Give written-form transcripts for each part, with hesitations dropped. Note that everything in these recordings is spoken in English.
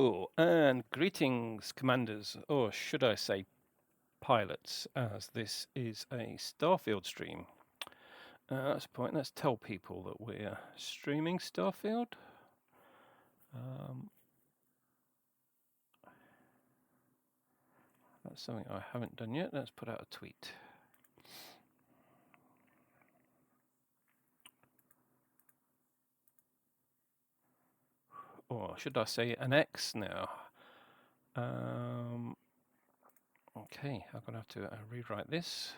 Oh, and greetings, commanders, or should I say pilots, as this is a Starfield stream. That's the point. Let's tell people that we're streaming Starfield. That's something I haven't done yet. Let's put out a tweet. Or should I say an X now? Okay, I'm going to have to rewrite this.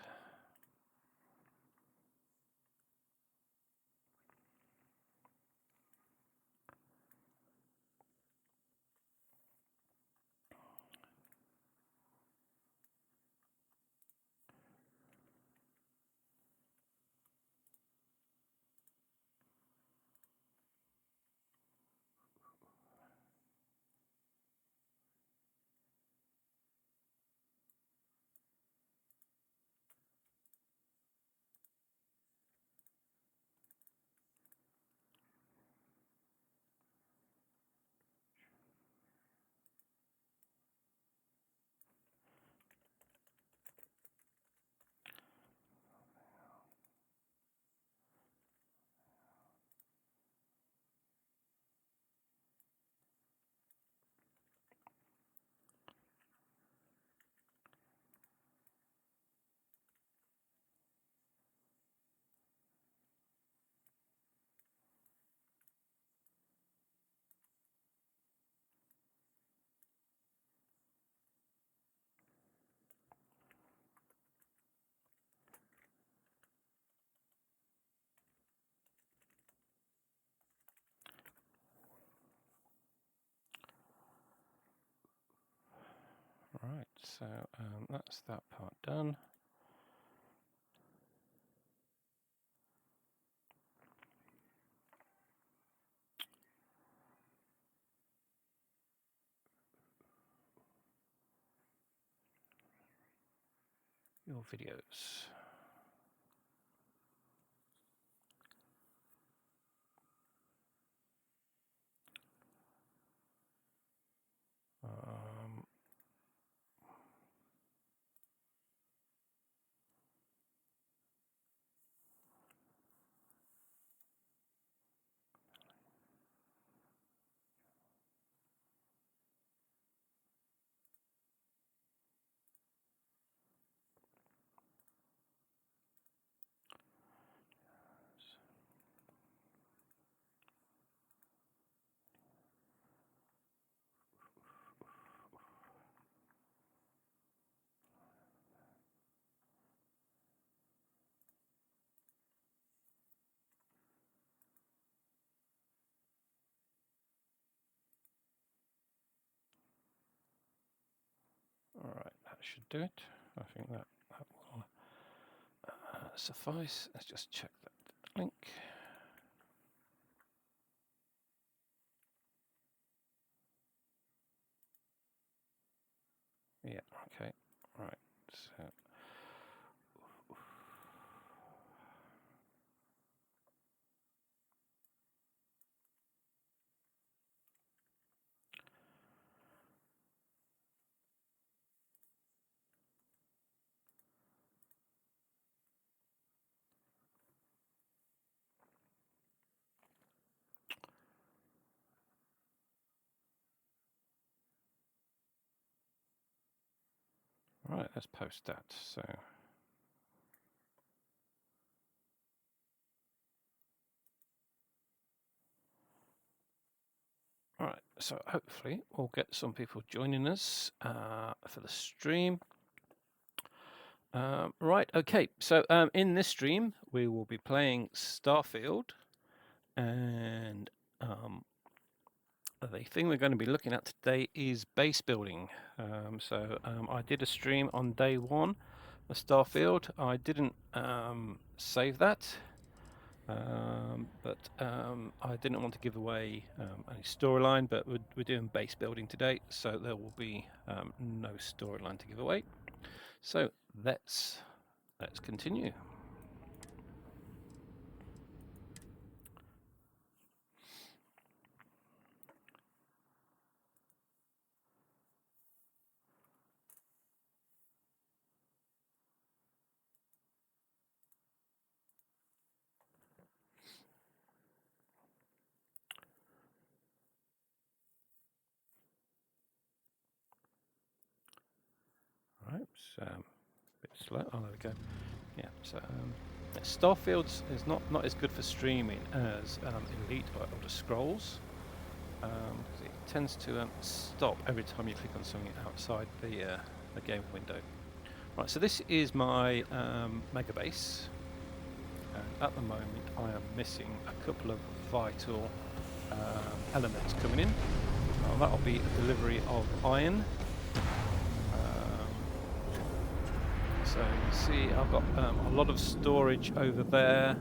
Right, so that's that part done. Your videos. All right, that should do it. I think that will suffice. Let's just check that link. Yeah, okay, right, so. Right, let's post that. So, all right, so hopefully we'll get some people joining us for the stream. Right, okay, so in this stream we will be playing Starfield, and the thing we're going to be looking at today is base building. I did a stream on day one of Starfield. I didn't save that, but I didn't want to give away any storyline, but we're doing base building today, so there will be no storyline to give away. So let's continue. It's a bit slow. Oh, there we go. Yeah, so Starfield is not as good for streaming as Elite or Elder Scrolls. Because it tends to stop every time you click on something outside the game window. Right, so this is my mega base, and at the moment I am missing a couple of vital elements coming in. That'll be a delivery of iron. So you see I've got a lot of storage over there.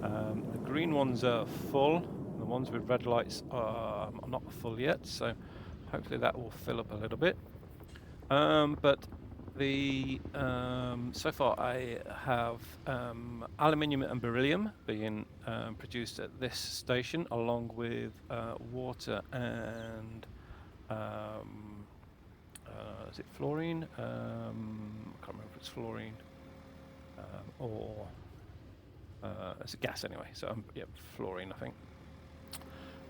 The green ones are full. The ones with red lights are not full yet, so hopefully that will fill up a little bit. But the so far I have aluminium and beryllium being produced at this station, along with water and is it fluorine? I can't remember if it's fluorine or it's a gas anyway. So yeah, fluorine, I think.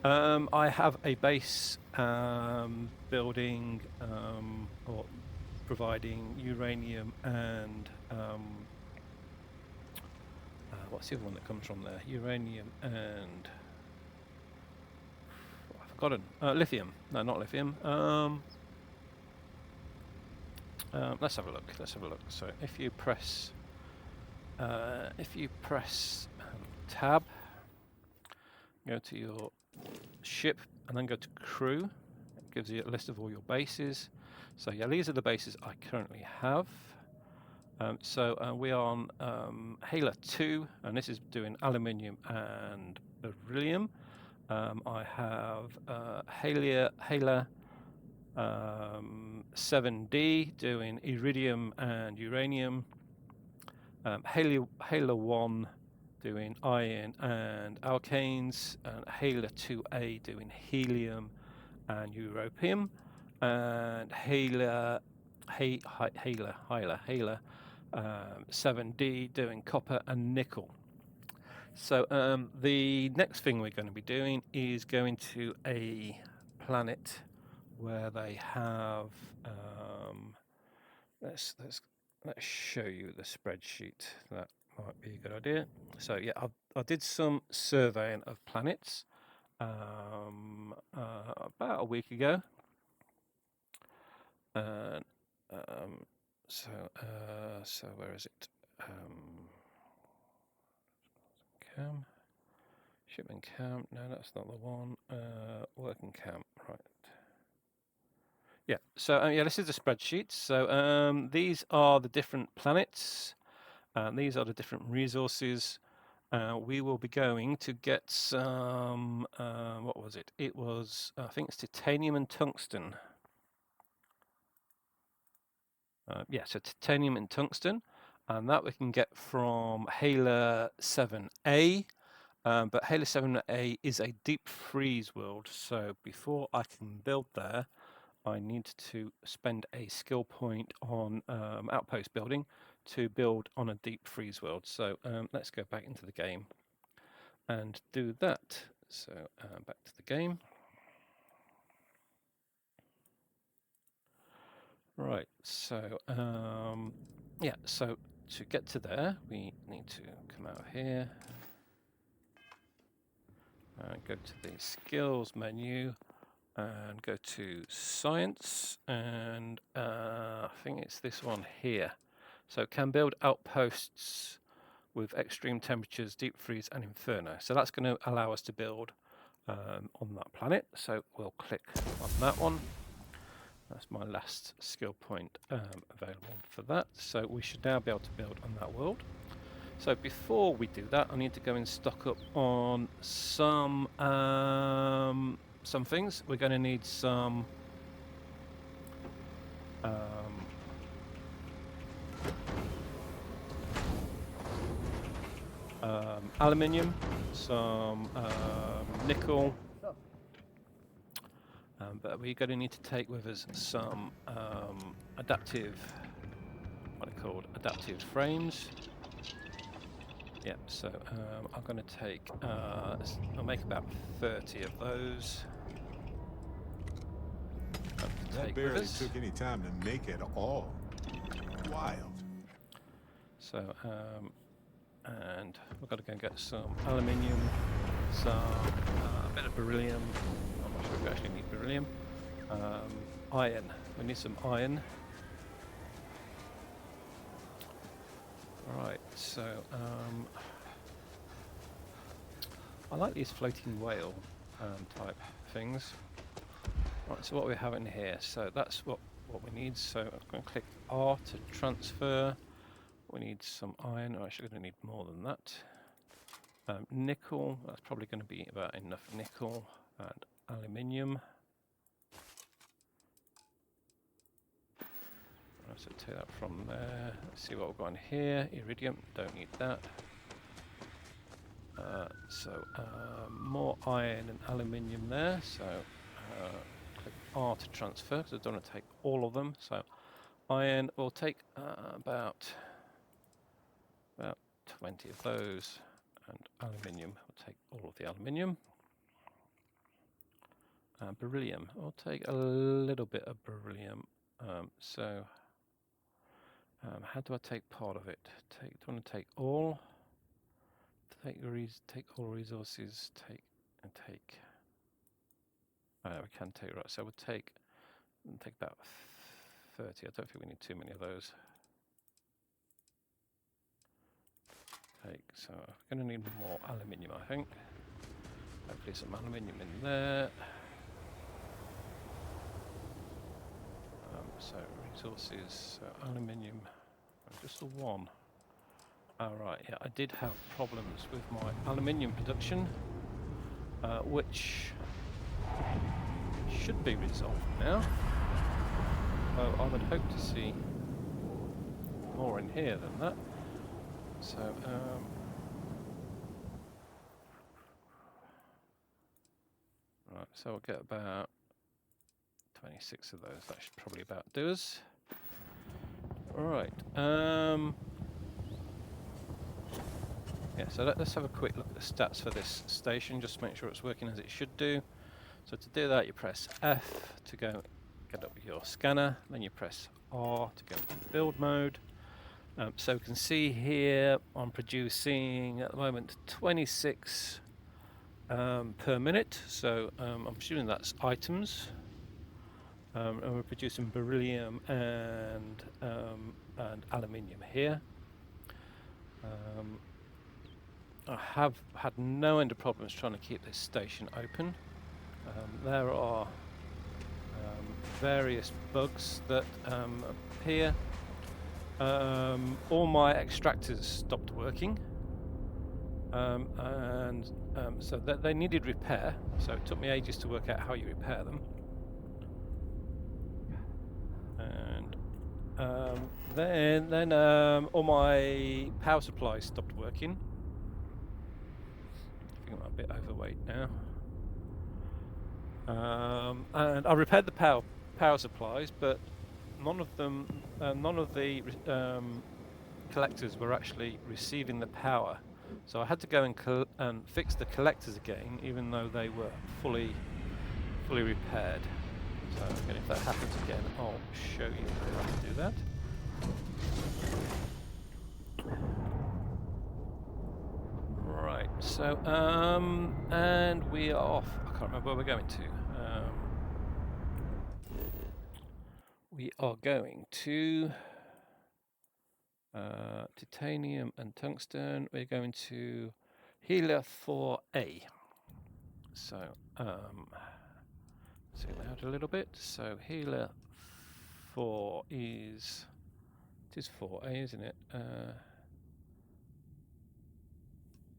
I have a base building or providing uranium and what's the other one that comes from there? Uranium and I've forgotten. Lithium. No, not lithium. Let's have a look. Let's have a look. So if you press tab, go to your ship and then go to crew. It gives you a list of all your bases. So yeah, these are the bases I currently have. We are on Hela 2, and this is doing aluminium and beryllium. I have Hela 7D doing iridium and uranium. Hela 1 doing iron and alkanes, and Hela 2A doing helium and europium, and Hela 7D doing copper and nickel. So the next thing we're going to be doing is going to a planet where they have let's show you the spreadsheet. That might be a good idea. So yeah, I did some surveying of planets about a week ago, and so where is it? Cam, shipment camp. No, that's not the one. Working camp, right? Yeah. So yeah, this is the spreadsheet. So these are the different planets. These are the different resources. We will be going to get some. What was it? It was, I think it's titanium and tungsten. Yeah, so titanium and tungsten, and that we can get from Hela 7A. But Hela 7A is a deep freeze world, so before I can build there, I need to spend a skill point on outpost building to build on a deep freeze world. So let's go back into the game and do that. So back to the game. Right, so yeah, so to get to there, we need to come out here and go to the skills menu and go to science, and I think it's this one here. So can build outposts with extreme temperatures, deep freeze and inferno. So that's going to allow us to build on that planet. So we'll click on that one. That's my last skill point available for that. So we should now be able to build on that world. So before we do that, I need to go and stock up on some things. We're going to need some aluminium, some nickel, but we're going to need to take with us some adaptive, what are called, adaptive frames. Yep, so I'm going to take, I'll make about 30 of those. That barely took any time to make at all. wild. So, and we've got to go and get some aluminium, some a bit of beryllium. I'm not sure if we actually need beryllium. Iron. We need some iron. Right. So, I like these floating whale type things. Right. So what we have in here. So that's what we need. So I'm going to click R to transfer. We need some iron. Oh, actually, going to need more than that. Nickel. That's probably going to be about enough nickel and aluminium. So take that from there. Let's see what we've got in here. Iridium. Don't need that. More iron and aluminium there. So click R to transfer because I don't want to take all of them. So iron will take about 20 of those, and aluminium will take all of the aluminium. Beryllium, I'll take a little bit of beryllium. How do I take part of it? Do I want to take all? Take all resources. Take. We can take, right. So we'll take about 30. I don't think we need too many of those. So we're going to need more aluminium, I think. Hopefully some aluminium in there. So resources, aluminium, just the one. Right, yeah, I did have problems with my aluminium production, which should be resolved now. I would hope to see more in here than that. So, right, so we'll get about 26 of those. That should probably about do us. All right. Yeah, so let's have a quick look at the stats for this station, just to make sure it's working as it should do. So to do that, you press F to go get up your scanner, then you press R to go into build mode. So we can see here I'm producing at the moment 26 per minute. So I'm presuming that's items. And we're producing beryllium and aluminium here. I have had no end of problems trying to keep this station open. There are various bugs that appear. All my extractors stopped working, so they needed repair. So it took me ages to work out how you repair them. And then all my power supplies stopped working. I think I'm a bit overweight now. And I repaired the power supplies, but none of the collectors were actually receiving the power. So I had to go and fix the collectors again, even though they were fully repaired. So again, if that happens again, I'll show you how to do that. Right, so and we are off. I can't remember where we're going to. We are going to titanium and tungsten. We're going to Healer 4A. So zoom out a little bit. So Healer 4 is, it is 4A, isn't it?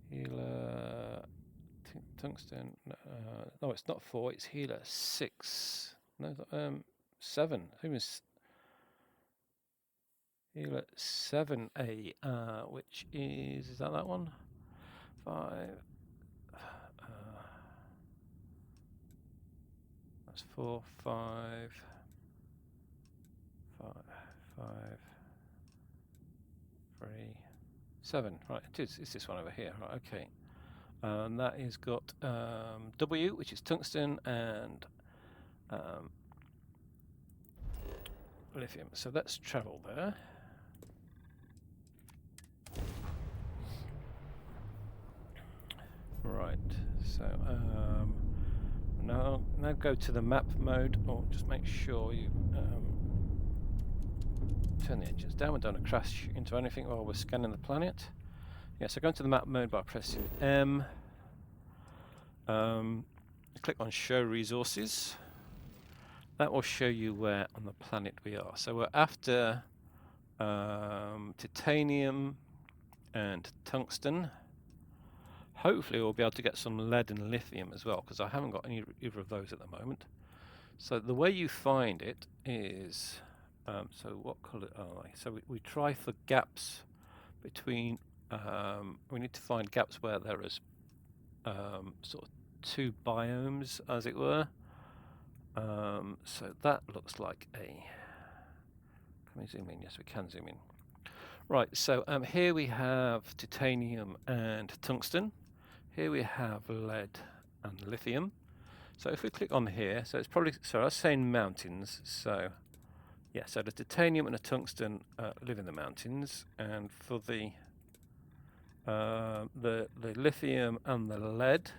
Healer tungsten. No, it's not 4. It's Healer 6. No, 7. I think it's Healer 7A, which is that one? 5. That's 4, 5, 3, 7. Right, it's this one over here. Right, okay. And that is got W, which is tungsten, and lithium. So let's travel there. So now go to the map mode, or just make sure you turn the engines down. We don't want to crash into anything while we're scanning the planet. Yeah, so go into the map mode by pressing M. Click on Show Resources. That will show you where on the planet we are. So we're after titanium and tungsten. Hopefully we'll be able to get some lead and lithium as well, because I haven't got either of those at the moment. So the way you find it is, so what colour are they? So we try for gaps between, we need to find gaps where there is sort of two biomes, as it were. So that looks like a, can we zoom in? Yes, we can zoom in. Right, so here we have titanium and tungsten. Here we have lead and lithium. So if we click on here, so it's probably, so I was saying mountains, so yeah, so the titanium and the tungsten live in the mountains, and for the lithium and the lead,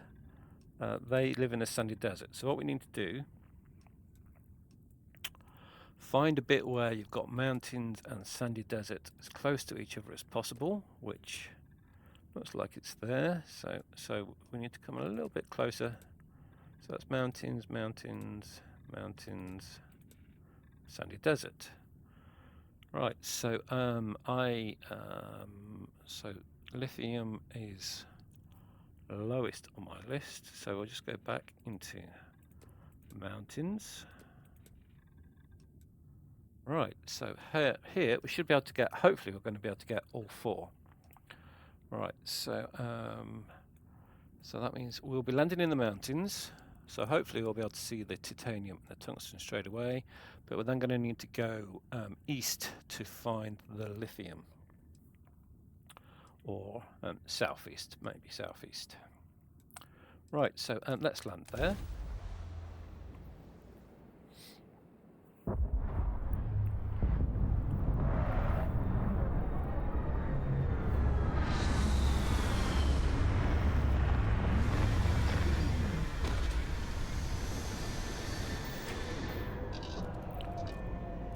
they live in a sandy desert. So what we need to do, find a bit where you've got mountains and sandy desert as close to each other as possible, which looks like it's there. So we need to come a little bit closer. So that's mountains, mountains, mountains, sandy desert. Right, so so lithium is lowest on my list, so we'll just go back into mountains. Right, so here we should be able to get, hopefully we're going to be able to get all four. Right, so so that means we'll be landing in the mountains, so hopefully we'll be able to see the titanium and the tungsten straight away, but we're then going to need to go east to find the lithium, or southeast, maybe southeast. Right, so let's land there.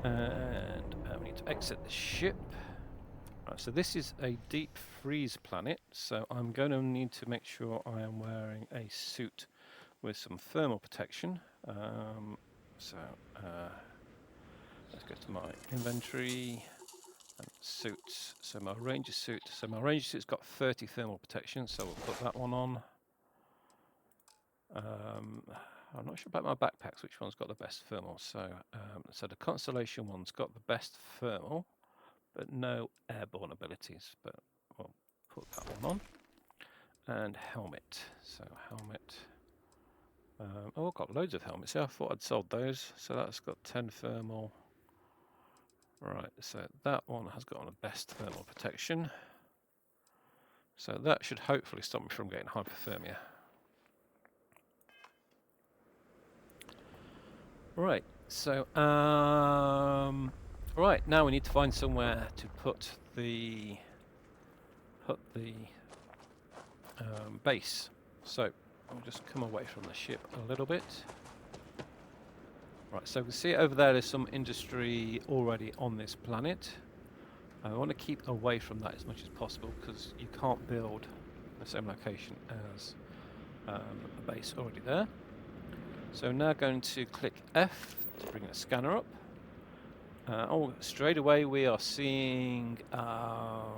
And we need to exit the ship. Right, so this is a deep freeze planet, so I'm going to need to make sure I am wearing a suit with some thermal protection. So let's go to my inventory and suits. So my ranger suit. So my ranger suit's got 30 thermal protection, so we'll put that one on. I'm not sure about my backpacks, which one's got the best thermal. So so the Constellation one's got the best thermal, but no airborne abilities. But we'll put that one on. And helmet. So helmet. Oh, I've got loads of helmets. Yeah, I thought I'd sold those. So that's got 10 thermal. Right, so that one has got the best thermal protection. So that should hopefully stop me from getting hypothermia. Right, so right, now we need to find somewhere to put the base. So I'll just come away from the ship a little bit. Right, so we see over there, there's some industry already on this planet. I want to keep away from that as much as possible, because you can't build the same location as a base already there. So now going to click F to bring the scanner up. Oh, straight away we are seeing colour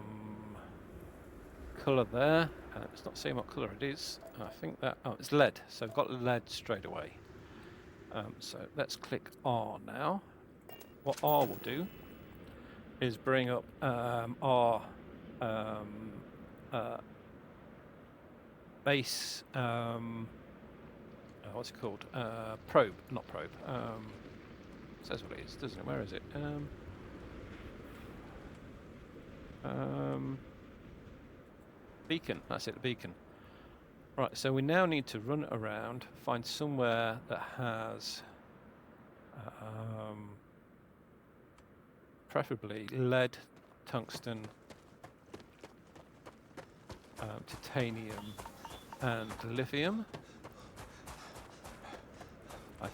there. It's not saying what colour it is. I think that, oh, it's lead. So I've got lead straight away. So let's click R now. What R will do is bring up our base, what's it called? Probe, not probe. Says what it is, doesn't it? Where is it? Beacon, that's it, the beacon. Right, so we now need to run around, find somewhere that has preferably lead, tungsten, titanium, and lithium.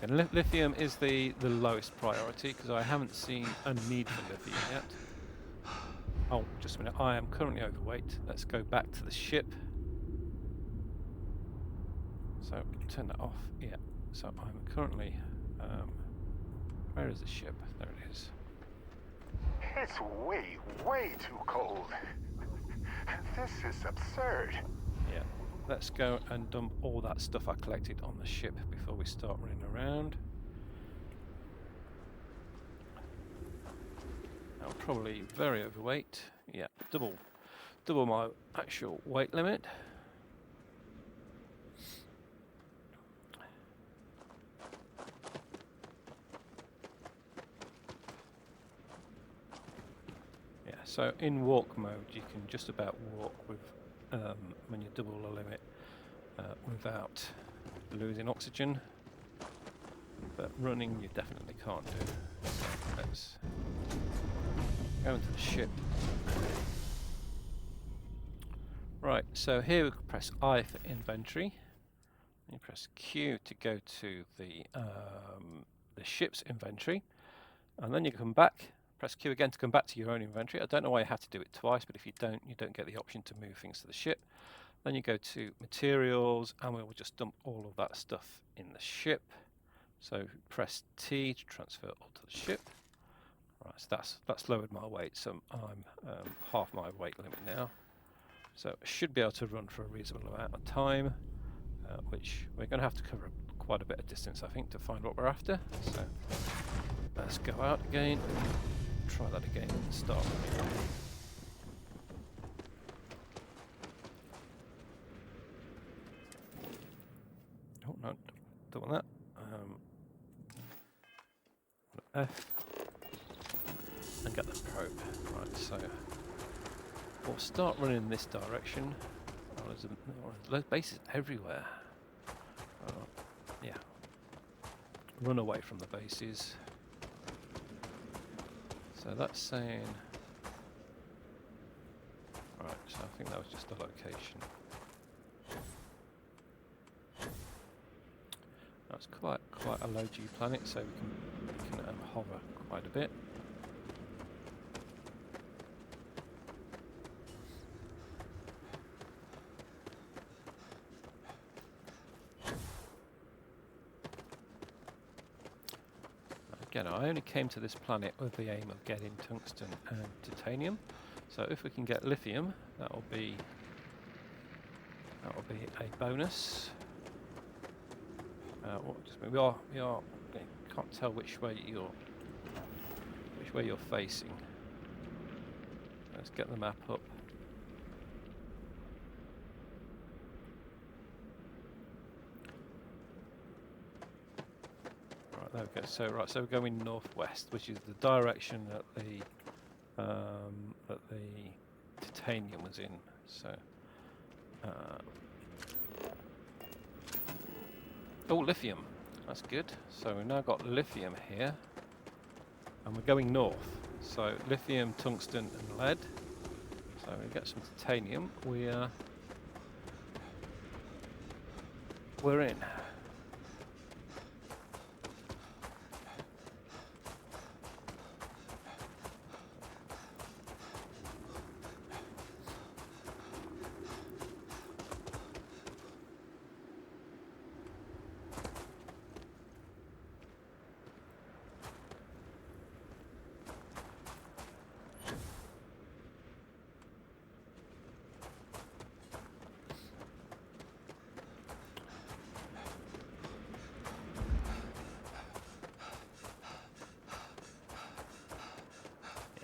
Lithium is the lowest priority because I haven't seen a need for lithium yet. Oh, just a minute. I am currently overweight. Let's go back to the ship. So turn that off. Yeah. So I'm currently. Where is the ship? There it is. It's way too cold. This is absurd. Yeah. Let's go and dump all that stuff I collected on the ship before we start running around. I'm probably very overweight. Yeah, double my actual weight limit. Yeah, so in walk mode you can just about walk with when you double the limit without losing oxygen, but running you definitely can't do. So let's go into the ship. Right, so here we can press I for inventory. You press Q to go to the ship's inventory, and then you come back. Press Q again to come back to your own inventory. I don't know why you have to do it twice, but if you don't get the option to move things to the ship. Then you go to materials, and we will just dump all of that stuff in the ship. So press T to transfer all to the ship. Right, so that's lowered my weight, so I'm half my weight limit now. So I should be able to run for a reasonable amount of time, which we're going to have to cover quite a bit of distance, I think, to find what we're after. So let's go out again. Try that again and start. Oh no, don't want that. F and get the probe. Right, so we'll start running in this direction. Oh, there's bases everywhere. Yeah. Run away from the bases. So that's saying. Right, so I think that was just the location. That's quite a low G planet, so we can hover quite a bit. Again, I only came to this planet with the aim of getting tungsten and titanium. So if we can get lithium, that will be a bonus. We are. Can't tell which way you're facing. Let's get the map up. Right, there we go. So we're going northwest, which is the direction that the titanium was in. So. Oh, lithium. That's good. So we've now got lithium here, and we're going north. So lithium, tungsten, and lead. So we get some titanium. We're in.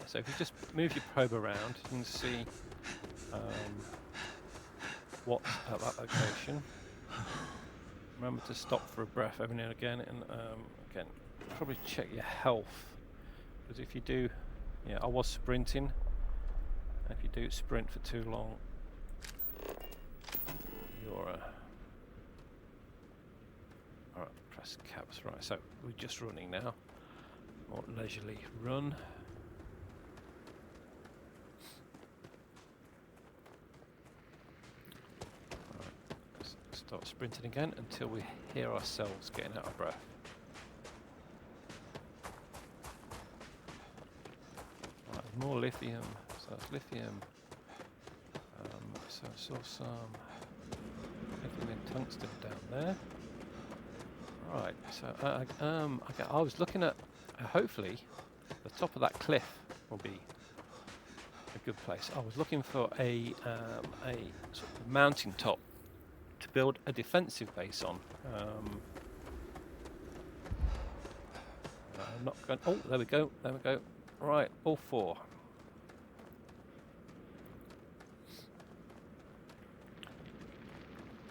So if you just move your probe around, you can see what's at that location. Remember to stop for a breath every now and again, and again, probably check your health, because if you do, yeah, I was sprinting. If you do sprint for too long, you're alright. Press caps. Right, so we're just running now. More leisurely run. Start sprinting again until we hear ourselves getting out of breath. Right, more lithium. So that's lithium. So I saw some lithium and tungsten down there. Right. So I was looking at hopefully the top of that cliff will be a good place. I was looking for a sort of mountain top to build a defensive base on. I'm not going. Oh, there we go. There we go. Right, all four.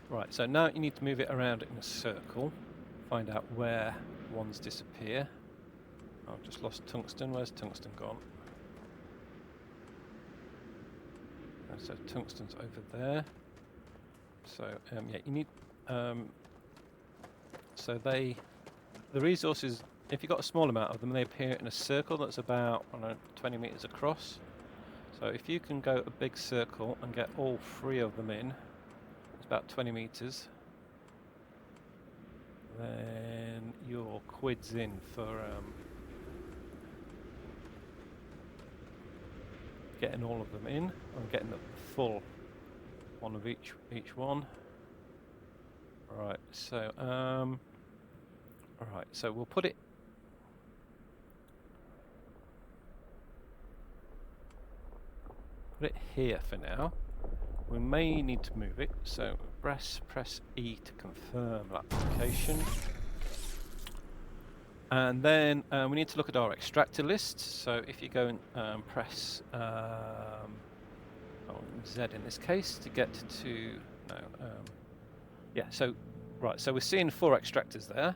Right. So now you need to move it around in a circle. Find out where ones disappear. I've just lost tungsten. Where's tungsten gone? So tungsten's over there. So yeah, you need. So the resources, if you've got a small amount of them, they appear in a circle that's about 20 meters across. So if you can go a big circle and get all 3 of them in, it's about 20 meters. Then your quid's in for getting all of them in and getting the full one of each one. Right. So all right. So we'll put it. Put it here for now. We may need to move it, so press E to confirm application. And then we need to look at our extractor list. So if you go and press Z in this case to get to yeah. So right. So we're seeing 4 extractors there.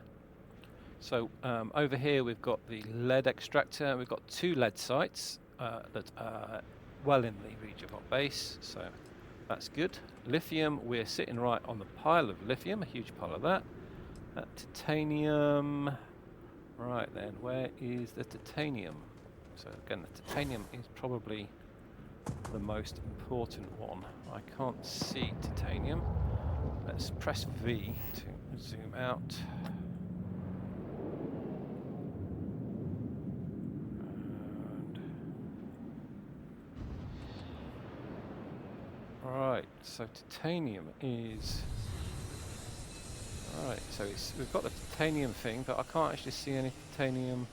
So over here we've got the lead extractor. We've got 2 lead sites that are well in the reach of our base. So that's good. Lithium, we're sitting right on the pile of lithium, a huge pile of that. Titanium, right then, where is the titanium? So again, the titanium is probably the most important one. I can't see titanium. Let's press V to zoom out. Right, so titanium is... Right, so we've got the titanium thing, but I can't actually see any titanium.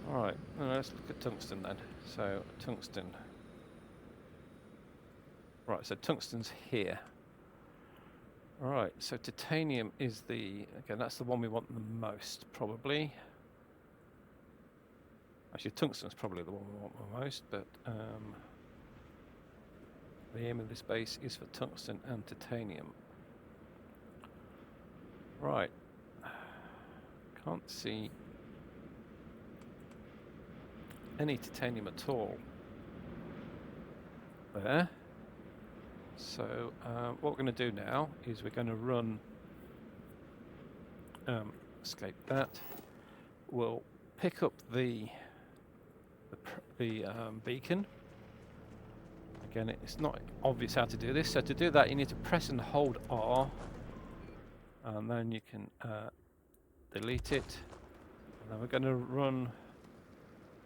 Alright, let's look at tungsten then. So, tungsten. Right, so tungsten's here. Alright, so titanium is the... Again, that's the one we want the most, probably. Actually, tungsten's probably the one we want the most, but... the aim of this base is for tungsten and titanium. Right. Can't see any titanium at all there. So what we're going to do now is we're going to run escape that. We'll pick up the beacon. Again, it's not obvious how to do this, so to do that you need to press and hold R, and then you can delete it. And then we're going to run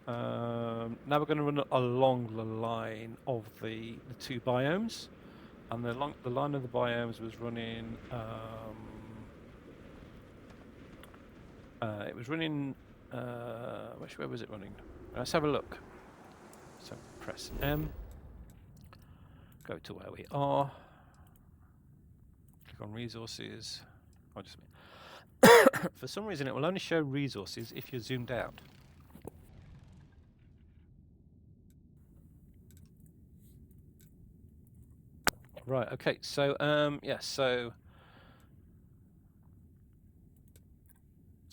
now we're going to run along the line of the 2 biomes, and the line of the biomes was running it was running which way was it running? Let's have a look. So press M, go to where we are, click on resources. I'll just for some reason it will only show resources if you're zoomed out. Right, okay, so yeah, so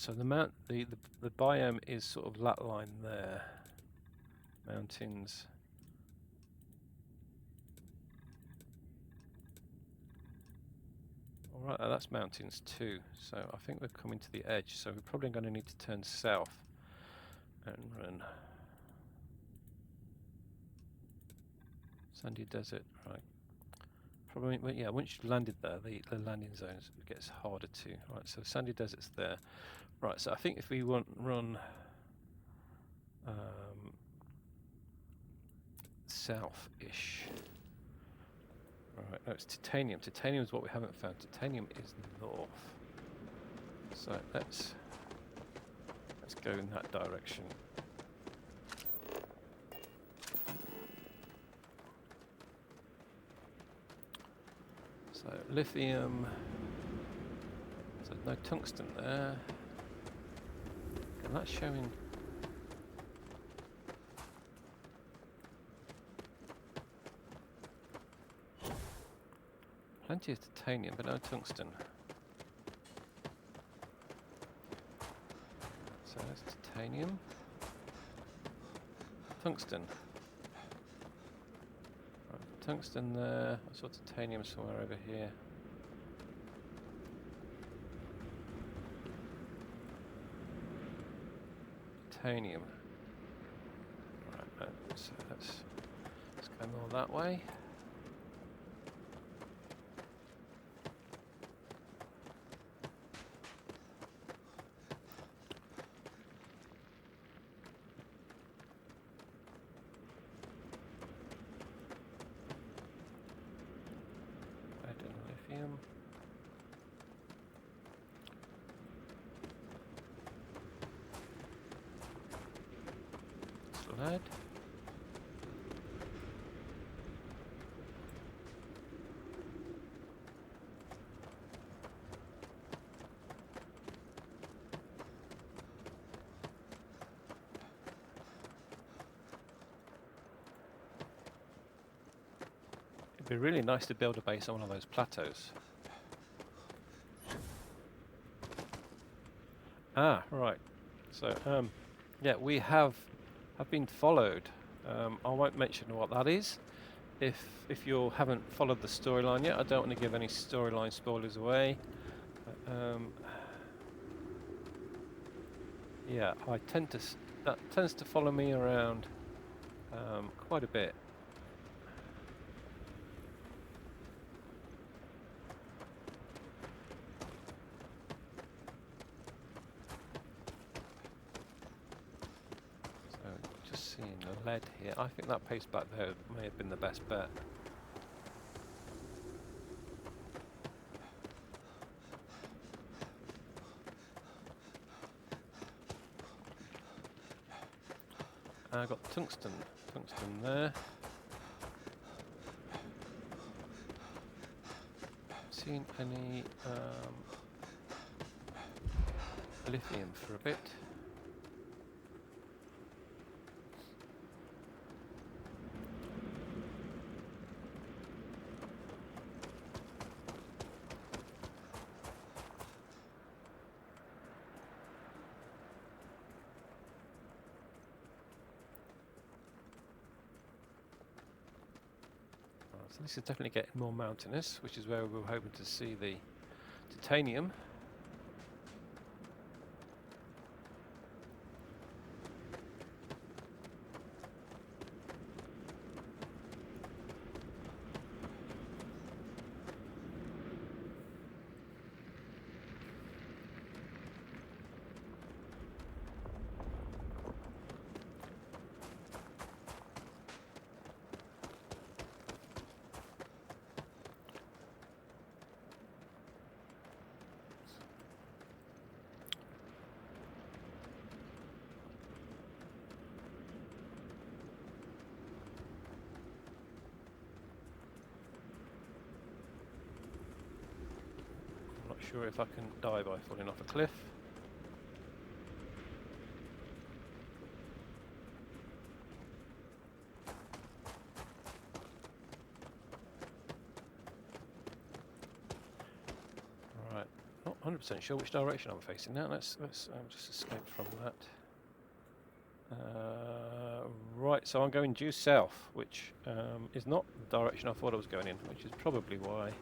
the biome is sort of that line there. Mountains. Alright, that's mountains too. So I think we're coming to the edge, so we're probably going to need to turn south and run. Sandy desert, right. Probably, but yeah, once you've landed there, the landing zones gets harder to. Right, so sandy desert's there. Right, so I think if we run south-ish. Right, no, it's titanium. Titanium is what we haven't found. Titanium is north. So let's go in that direction. So lithium. So no tungsten there. And that's showing. Plenty of titanium, but no tungsten. So that's titanium. Tungsten. Right, tungsten there. I saw titanium somewhere over here. Titanium. Right, so let's go more that way. Lead and lithium. It's lead. It'd be really nice to build a base on one of those plateaus. Ah, right. So, yeah, we have been followed. I won't mention what that is. If you haven't followed the storyline yet, I don't want to give any storyline spoilers away. Yeah, that tends to follow me around quite a bit. So just seeing the lead here. I think that paste back there may have been the best bet. I got tungsten there. Seen any lithium for a bit. So this is definitely getting more mountainous, which is where we were hoping to see the titanium. Not sure if I can die by falling off a cliff. Right, not 100% sure which direction I'm facing now. Let's just escape from that. Right, so I'm going due south, which is not the direction I thought I was going in, which is probably why.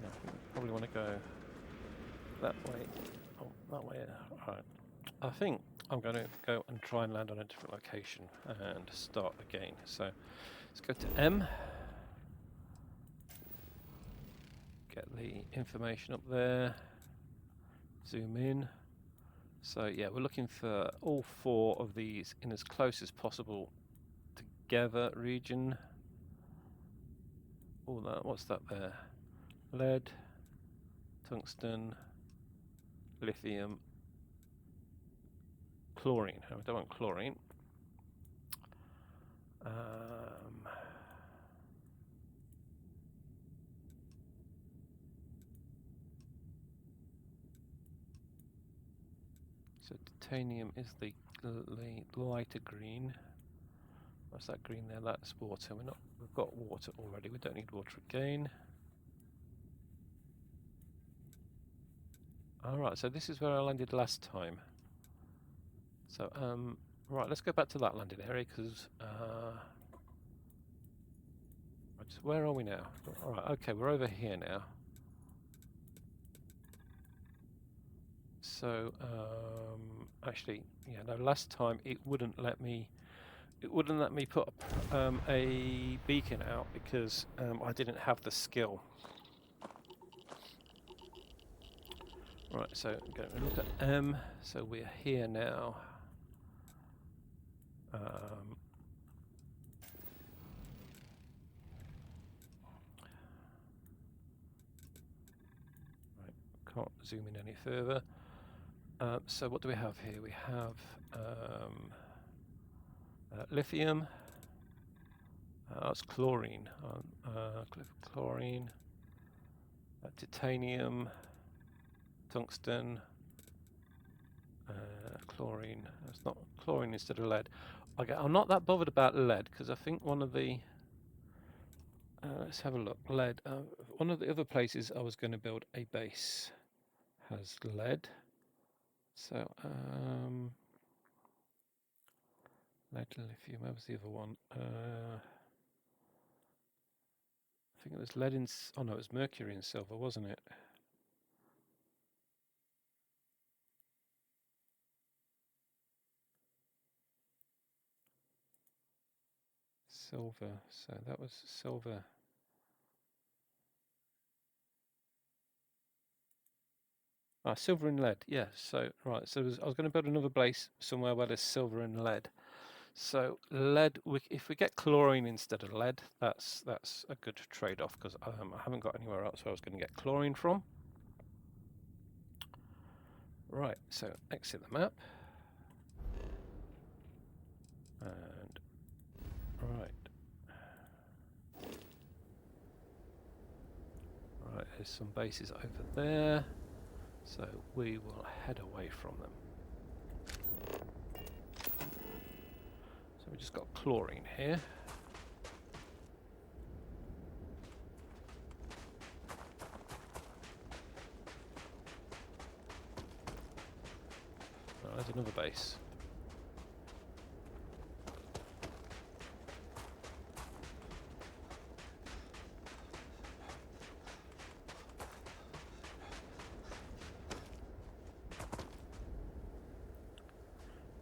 Yeah, I think I probably want to go that way. Oh, that way. Right. I think I'm going to go and try and land on a different location and start again. So let's go to M. Get the information up there. Zoom in. So yeah, we're looking for all 4 of these in as close as possible together region. All that, what's that there? Lead, tungsten, lithium, chlorine. I don't want chlorine. So titanium is the lighter green. What's that green there? That's water. We've got water already. We don't need water again. Alright, so this is where I landed last time. So, right, let's go back to that landing area because where are we now? Alright, okay, we're over here now. So, actually, yeah, no, last time it wouldn't let me put a beacon out because I didn't have the skill. Right, so I'm going to look at M. So we're here now. Right, can't zoom in any further. So what do we have here? We have lithium. That's chlorine. Chlorine. Titanium. Tungsten. Chlorine. That's not chlorine instead of lead. Okay, I'm not that bothered about lead because I think one of the let's have a look. Lead. One of the other places I was going to build a base has lead. So lead, lithium. Where was the other one? I think it was lead in. Oh no, it was mercury and silver, wasn't it? Silver. So that was silver. Silver and lead. Yeah. So right. So I was going to build another base somewhere where there's silver and lead. So lead. If we get chlorine instead of lead, that's a good trade-off because I haven't got anywhere else where I was going to get chlorine from. Right. So exit the map. And right. Right. There's some bases over there. So we will head away from them. So we just got chlorine here. Oh, there's another base.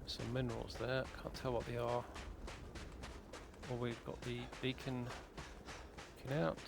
Some minerals there, can't tell what they are. Well, we've got the beacon out.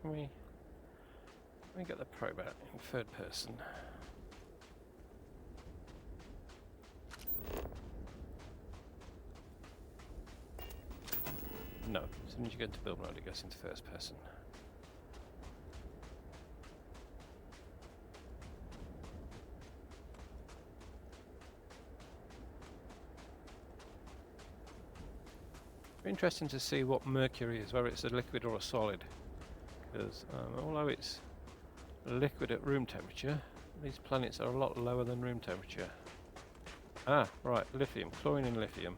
Can we get the probe out in third person? No, as soon as you go into build mode it goes into first person. interesting to see what mercury is, whether it's a liquid or a solid. Because although it's liquid at room temperature, these planets are a lot lower than room temperature. Ah, right, lithium, chlorine and lithium.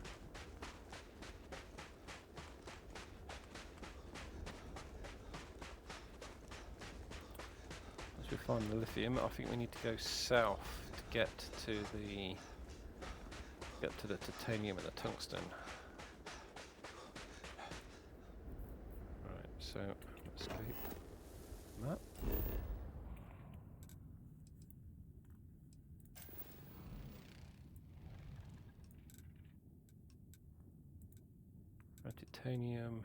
Once we find the lithium, I think we need to go south to get to the titanium and the tungsten. Right, so escape map. Titanium,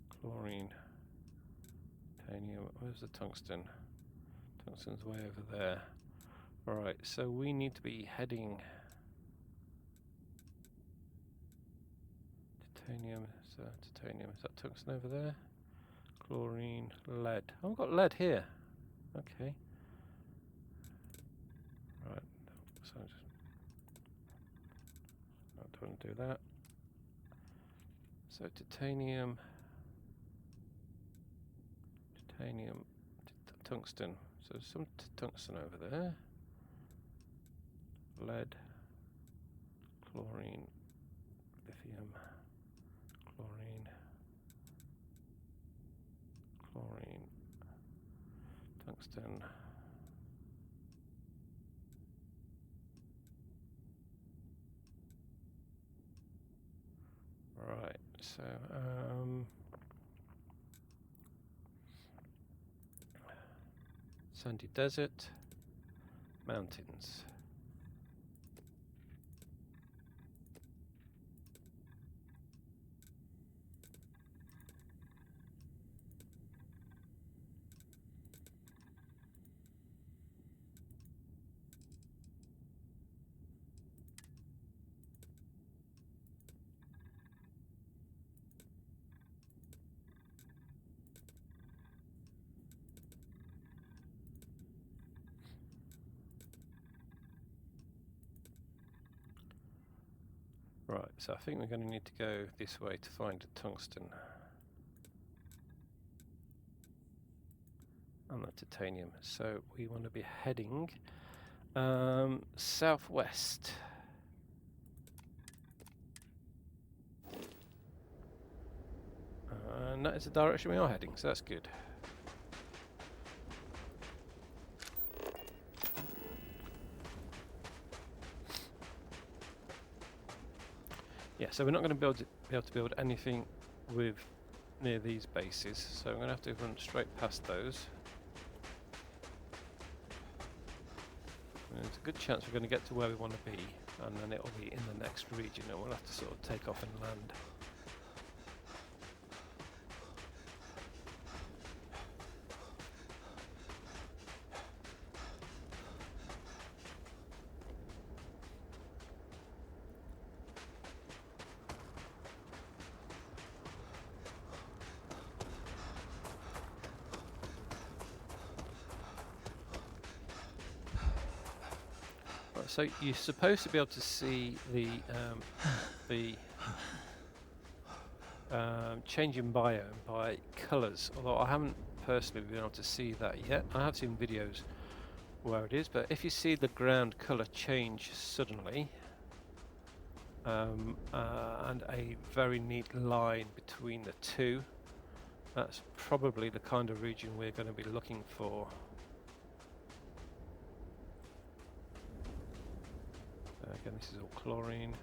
chlorine, titanium. Where's the tungsten? Tungsten's way over there. Right, so we need to be heading titanium. So titanium. Is that tungsten over there? Chlorine, lead. Oh, I've got lead here. Okay. Right. So just I don't want to do that. So titanium, tungsten. So there's some tungsten over there. Lead, chlorine, lithium, chlorine, tungsten. Right, so sandy desert, mountains. Right, so I think we're going to need to go this way to find a tungsten. And the titanium. So we want to be heading southwest. And that is the direction we are heading, so that's good. Yeah, so we're not going to be able to build anything with near these bases, so I'm going to have to run straight past those. And there's a good chance we're going to get to where we want to be, and then it'll be in the next region, and we'll have to sort of take off and land. So you're supposed to be able to see the change in biome by colours, although I haven't personally been able to see that yet. I have seen videos where it is, but if you see the ground colour change suddenly, and a very neat line between the two, that's probably the kind of region we're going to be looking for. Again, this is all chlorine.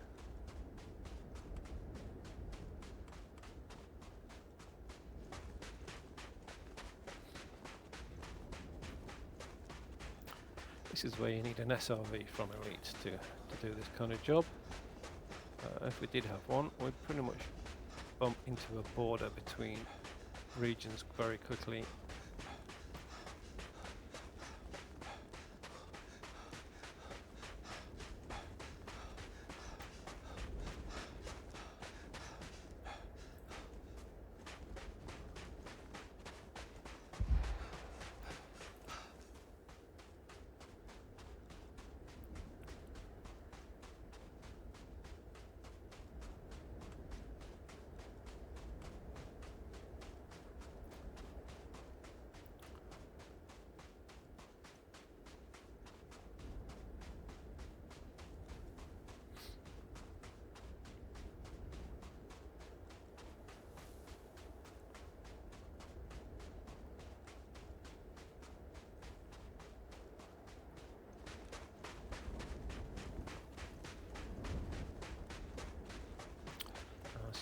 This is where you need an SRV from Elite to do this kind of job. If we did have one, we'd pretty much bump into a border between regions very quickly.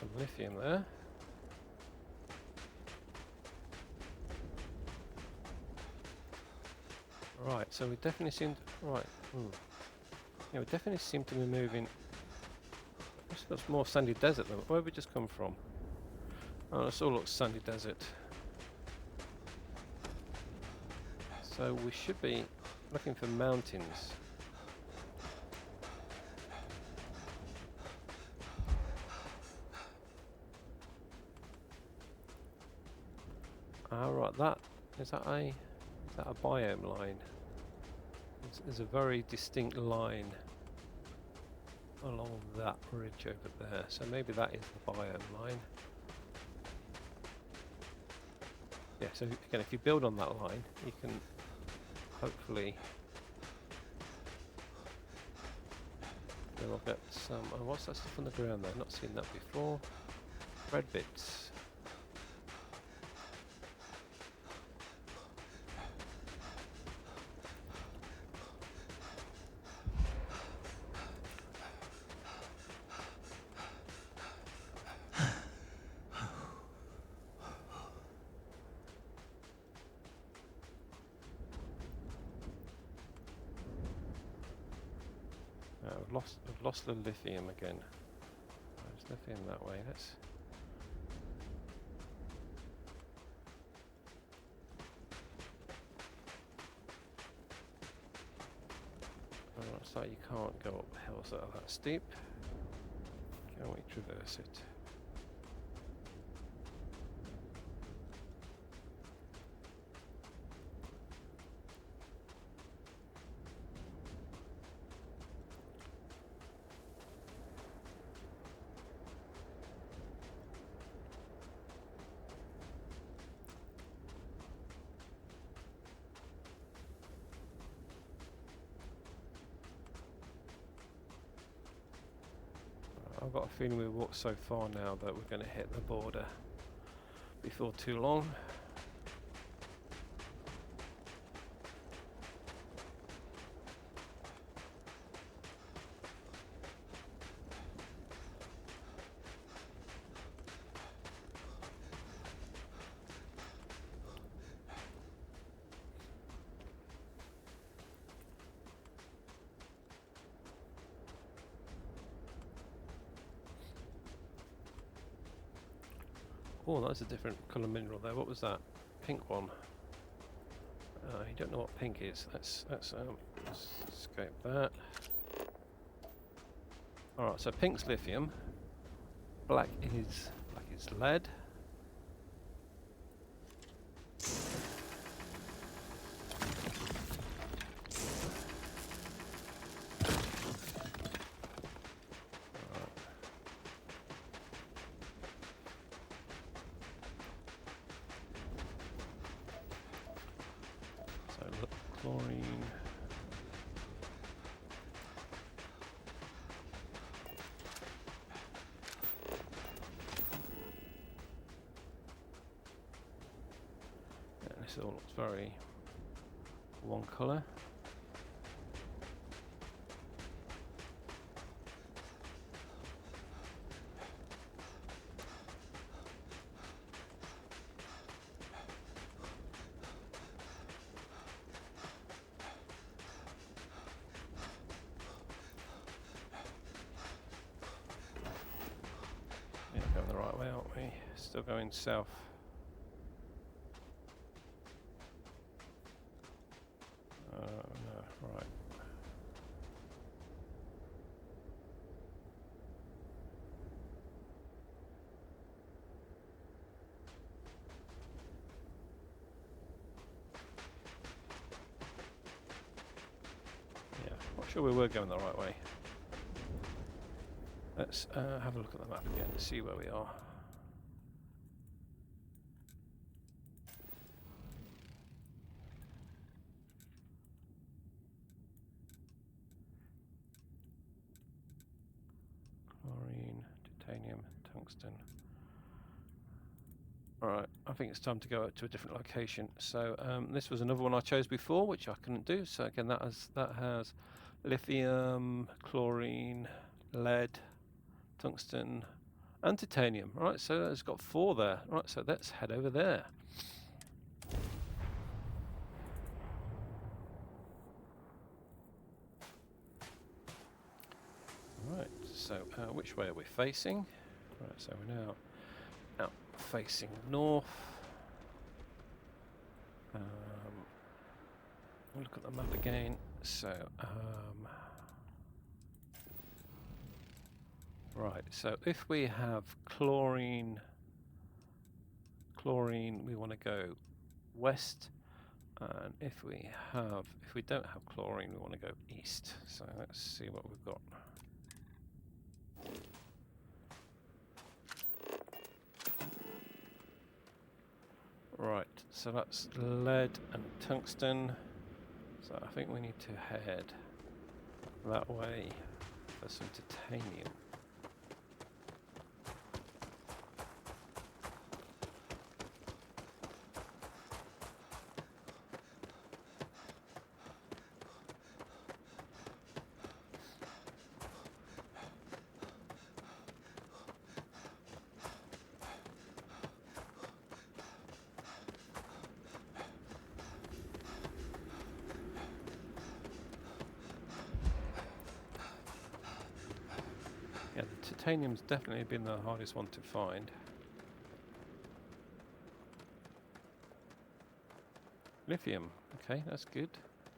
some lithium there. Right, so we definitely seem to, right. Yeah, we definitely seem to be moving. This looks more sandy desert than where have we just come from. Oh, this all looks sandy desert. So we should be looking for mountains. Ah, right. Is that a biome line? There's a very distinct line along that ridge over there. So maybe that is the biome line. Yeah. So again, if you build on that line, you can hopefully. Then I'll get some. Oh, what's that stuff on the ground there? Not seen that before. Red bits. I've lost the lithium again. There's lithium that way. Let's. Oh, it's like you can't go up hills that are that steep. Can we traverse it? I've got a feeling we've walked so far now that we're going to hit the border before too long. Oh, that's a different colour mineral there. What was that? Pink one. You don't know what pink is. Let's escape that. Alright, so pink's lithium. Black is lead. Chlorine. Yeah, this all looks very one colour. Going the right way, aren't we? Still going south. No, right. Yeah, not sure we were going the right way. Let's have a look at the map again to see where we are. Chlorine, titanium, tungsten. Alright, I think it's time to go to a different location. So this was another one I chose before, which I couldn't do. So again, that has lithium, chlorine, lead, tungsten, And titanium. Right, so it's got 4 there. Right, so let's head over there. Right, so which way are we facing? Right, so we're now out facing north. We'll look at the map again. So, right, so if we have chlorine, we want to go west, and if we don't have chlorine, we want to go east. So let's see what we've got. Right, so that's lead and tungsten. So I think we need to head that way for some titanium. Yeah, the titanium's definitely been the hardest one to find. Lithium, okay, that's good.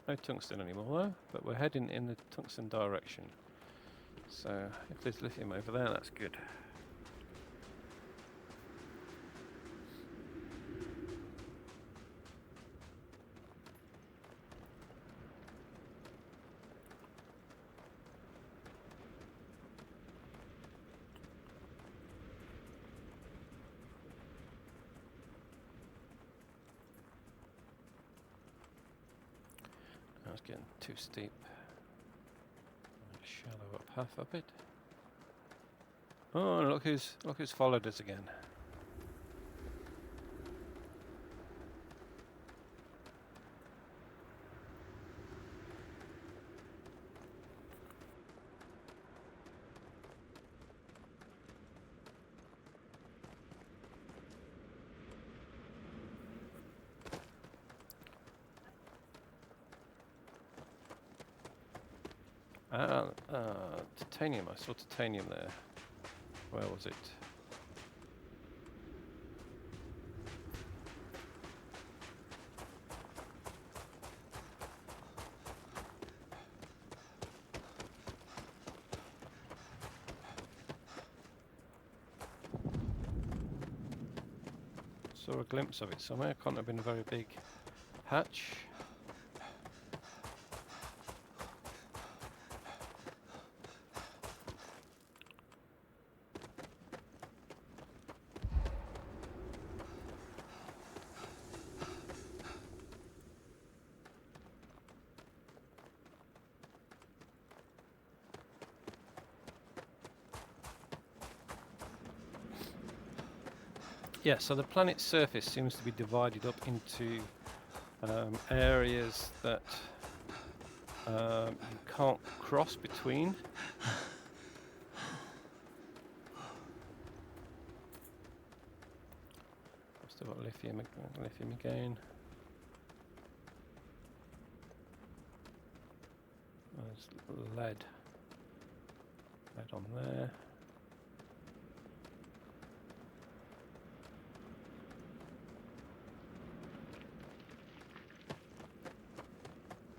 No tungsten anymore though, but we're heading in the tungsten direction. So if there's lithium over there, that's good. That's getting too steep. Shallow up half a bit. Oh, look who's followed us again. Titanium. I saw titanium there. Where was it? Saw a glimpse of it somewhere. Can't have been a very big hatch. Yeah, so the planet's surface seems to be divided up into areas that you can't cross between. I've still got lithium again. There's lead on there.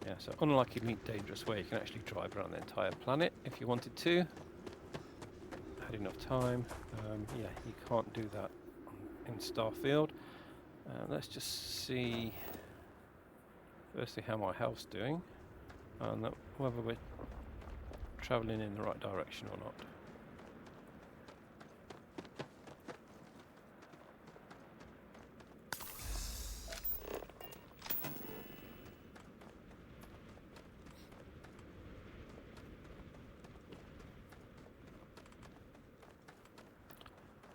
Yeah, so unlike Elite Dangerous, where you can actually drive around the entire planet if you wanted to, had enough time. Yeah, you can't do that in Starfield. Let's just see, firstly, how my health's doing, and whether we're travelling in the right direction or not.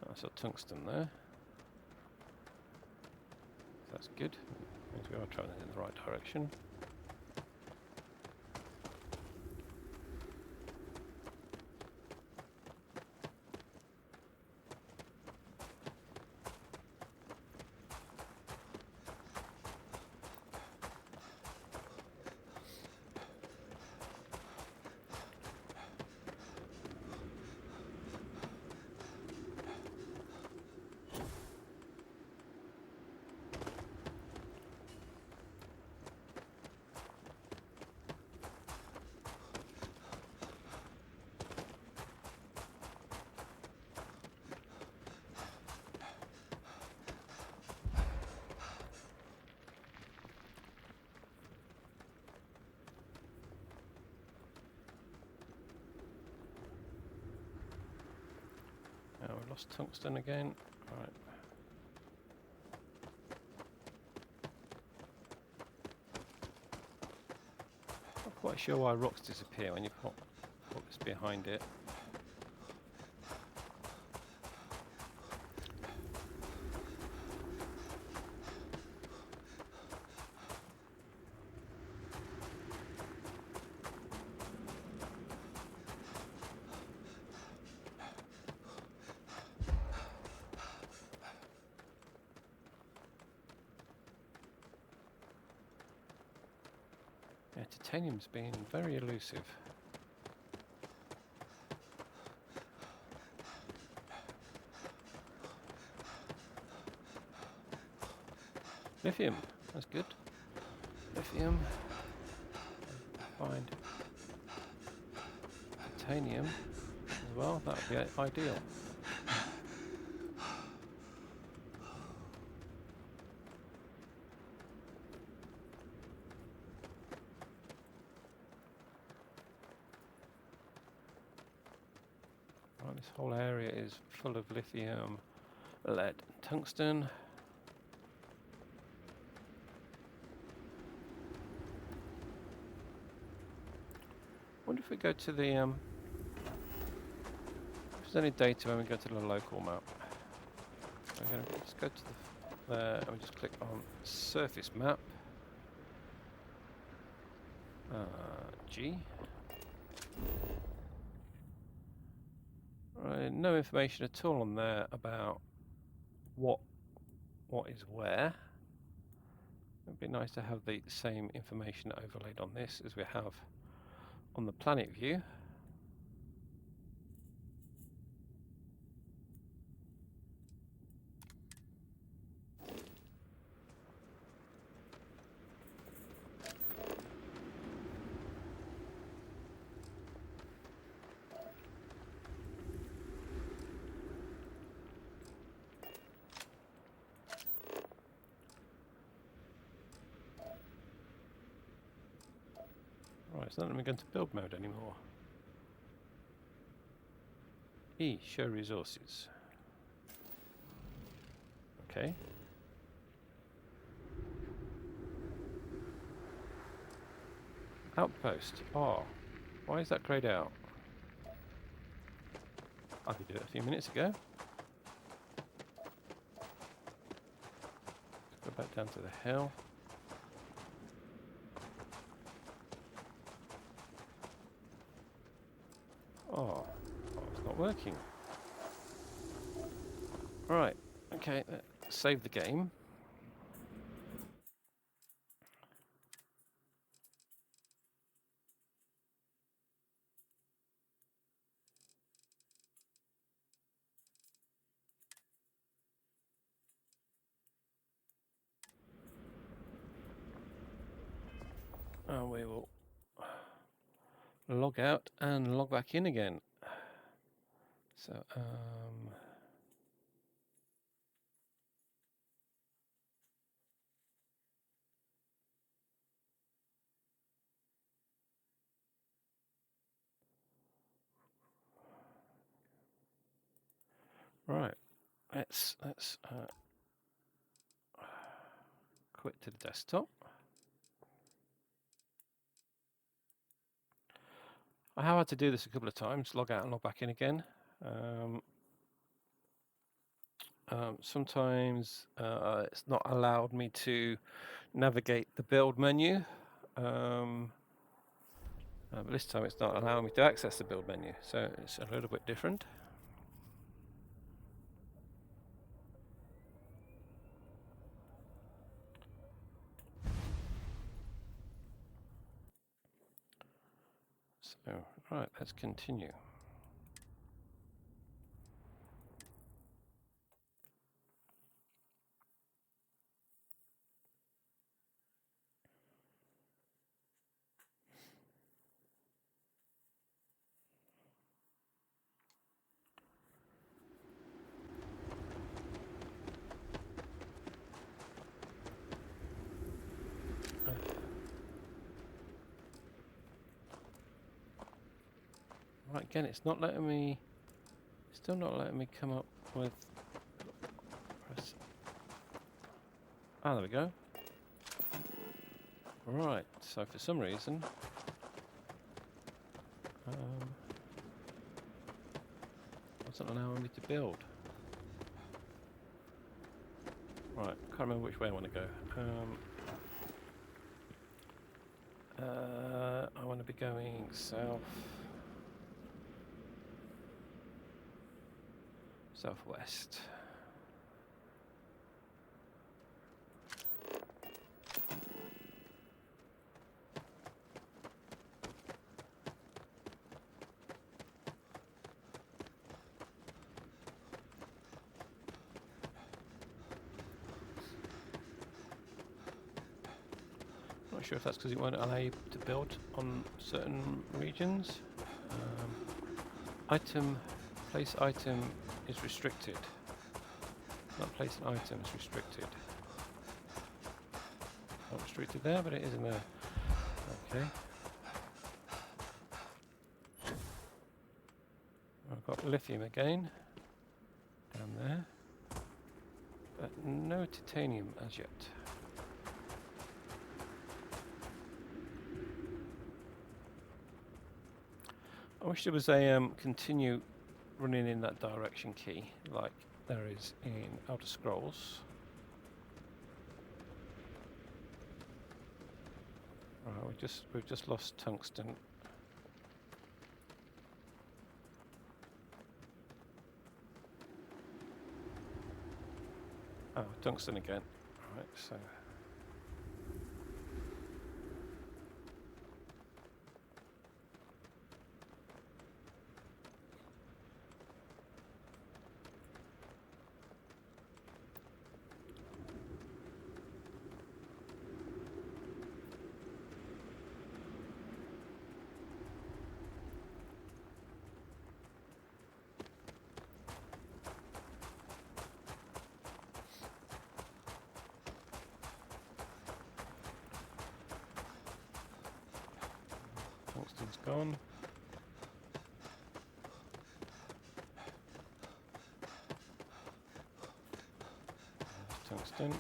I saw tungsten there. That's good. Means we are travelling in the right direction. lost tungsten again. Right. Not quite sure why rocks disappear when you put rocks behind it. Yeah, titanium's been very elusive. Lithium, that's good. Lithium. Find titanium as well, that would be ideal. Right, this whole area is full of lithium, lead, and tungsten. Wonder if we go to the if there's any data when we go to the local map. We're going to just go to there and we just click on surface map. G. Right, no information at all on there about what is where. It'd be nice to have the same information overlaid on this as we have on the planet view. Right, it's not letting me go into build mode anymore. E, show resources. Okay. Outpost. Oh, why is that grayed out? I could do it a few minutes ago. Let's go back down to the hill. Oh, it's not working. Right, okay, let's save the game. And we will log out and log back in again. So, right, let's quit to the desktop. I have had to do this a couple of times, log out and log back in again. Sometimes it's not allowed me to navigate the build menu. But this time it's not allowing me to access the build menu, so it's a little bit different. So, right, let's continue. Right, again, it's not letting me, still not letting me come up with press. Ah, there we go. Right, so for some reason wasn't allowing me to build. Right, can't remember which way I want to go. I want to be going south, southwest. Not sure if that's because it won't allow you to build on certain regions. Place item is restricted. Not place an item is restricted. Not restricted there, but it is in there. Okay. I've got lithium again down there, but no titanium as yet. I wish there was a continue running in that direction key like there is in Elder Scrolls. Right, we've just lost tungsten. Oh, tungsten again. Right, so tungsten's gone. Tungsten.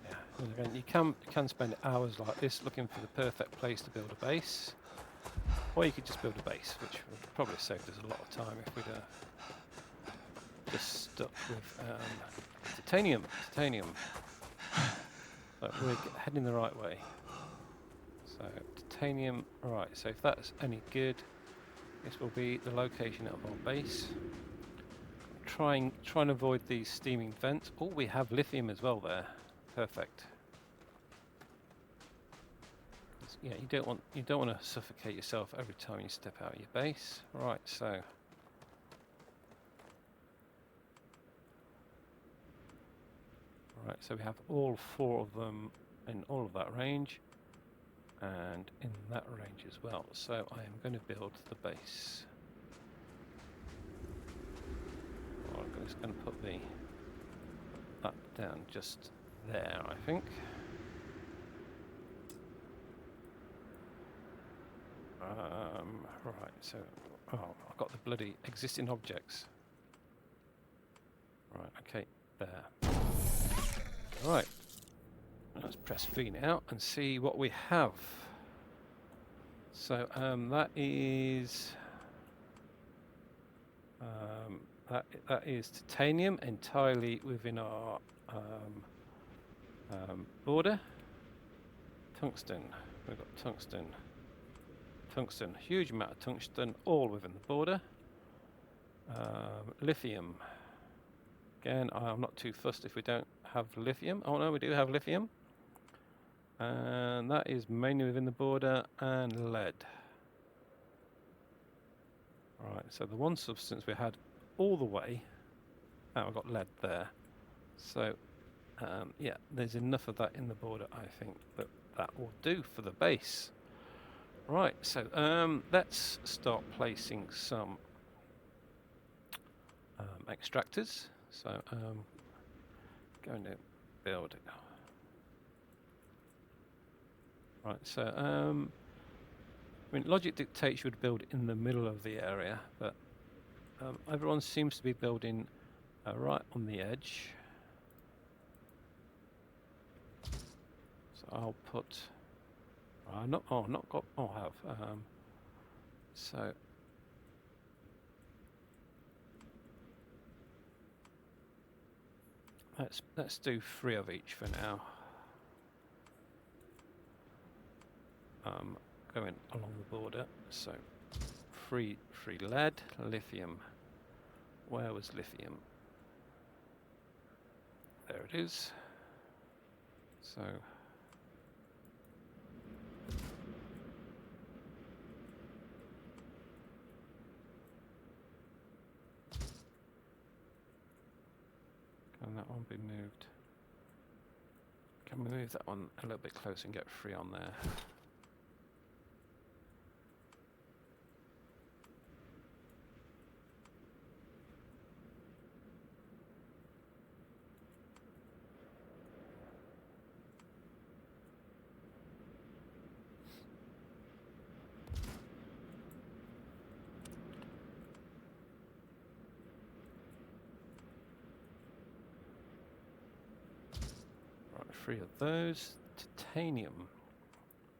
Yeah, and again, you can spend hours like this looking for the perfect place to build a base, or you could just build a base, which would probably save us a lot of time if we'd just stuck with titanium. But we're heading the right way. So titanium, right, so if that's any good, this will be the location of our base. Try and avoid these steaming vents. Oh, we have lithium as well there. Perfect. Yeah, you don't want to suffocate yourself every time you step out of your base. Right, so we have all 4 of them in all of that range, and in that range as well. So I am going to build the base. I'm just going to put that down just there, I think. Right, so I've got the bloody existing objects. Right, okay, there. Right, let's press V now and see what we have. So that is that is titanium entirely within our border. Tungsten, we've got tungsten, huge amount of tungsten, all within the border. Lithium. Again, I'm not too fussed if we don't have lithium. Oh no, we do have lithium. And that is mainly within the border, and lead. Right, so the one substance we had all the way, I've got lead there. So, yeah, there's enough of that in the border, I think, that will do for the base. Right, so let's start placing some extractors. So going to build it. Right, so I mean, logic dictates you would build in the middle of the area, but everyone seems to be building right on the edge. So I'll put. Not got. Oh, I have. So let's do 3 of each for now. Going along the border. So free lead, lithium. Where was lithium? There it is. So can that one be moved? Can we move that one a little bit closer and get 3 on there? Right, 3 of those. Titanium.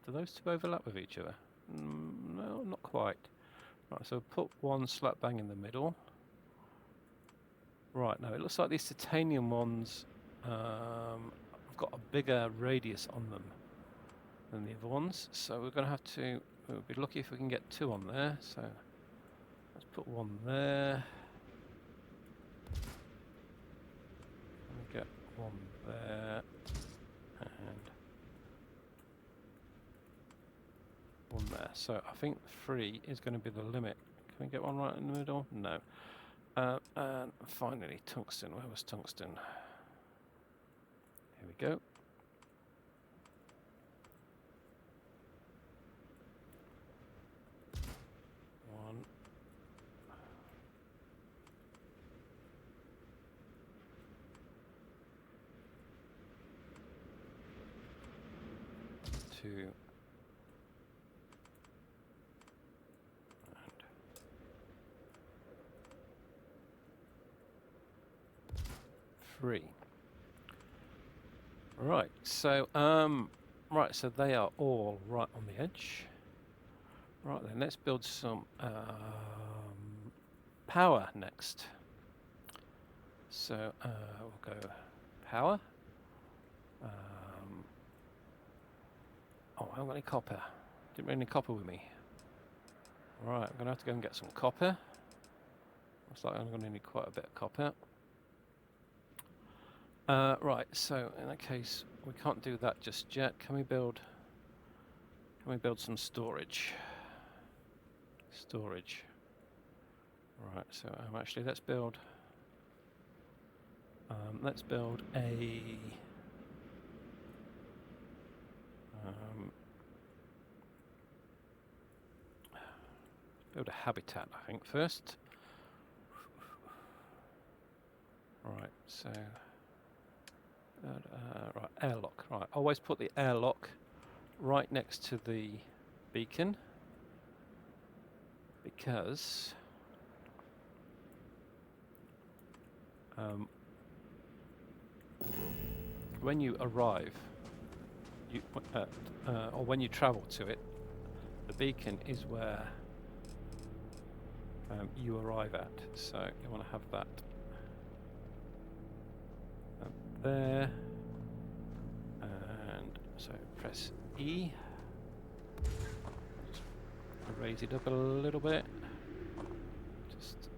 Do those 2 overlap with each other? No, not quite. Right, so put 1 slap bang in the middle. Right, now it looks like these titanium ones have got a bigger radius on them than the other ones, so we're going to have to, we'll be lucky if we can get 2 on there, so let's put 1 there, and get 1 there, and 1 there. So I think 3 is going to be the limit. Can we get 1 right in the middle? No. And finally, tungsten. Where was tungsten? Here we go. One. 2. And 3. Right, so so they are all right on the edge. Right then, let's build some power next. So we'll go power. Oh, I haven't got any copper. Didn't bring any copper with me. Right, I'm going to have to go and get some copper. Looks like I'm going to need quite a bit of copper. Right, so in that case, we can't do that just yet. Can we build some storage? Storage. Right, so actually let's build a habitat, I think, first. Right, so right, airlock. Right, always put the airlock right next to the beacon, because when you arrive, or when you travel to it, the beacon is where you arrive at. So you want to have that there, and so press E. Just raise it up a little bit, just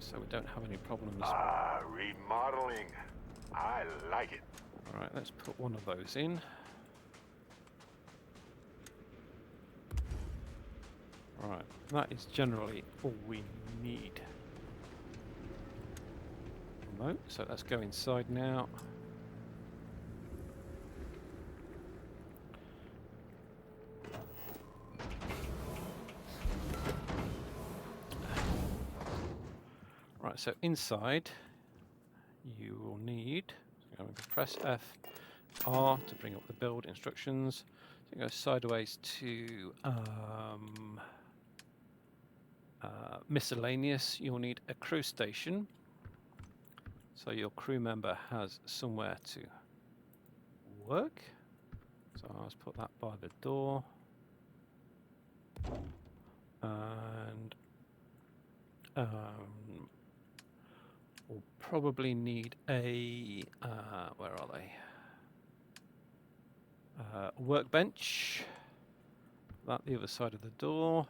so we don't have any problems. Remodeling. I like it. Alright, let's put 1 of those in. Right, that is generally all we need. No, so let's go inside now. Right, so inside you will need, press F R to bring up the build instructions. So go sideways to miscellaneous. You'll need a crew station, so your crew member has somewhere to work. So I'll just put that by the door. And we'll probably need a, where are they? Workbench. That the other side of the door.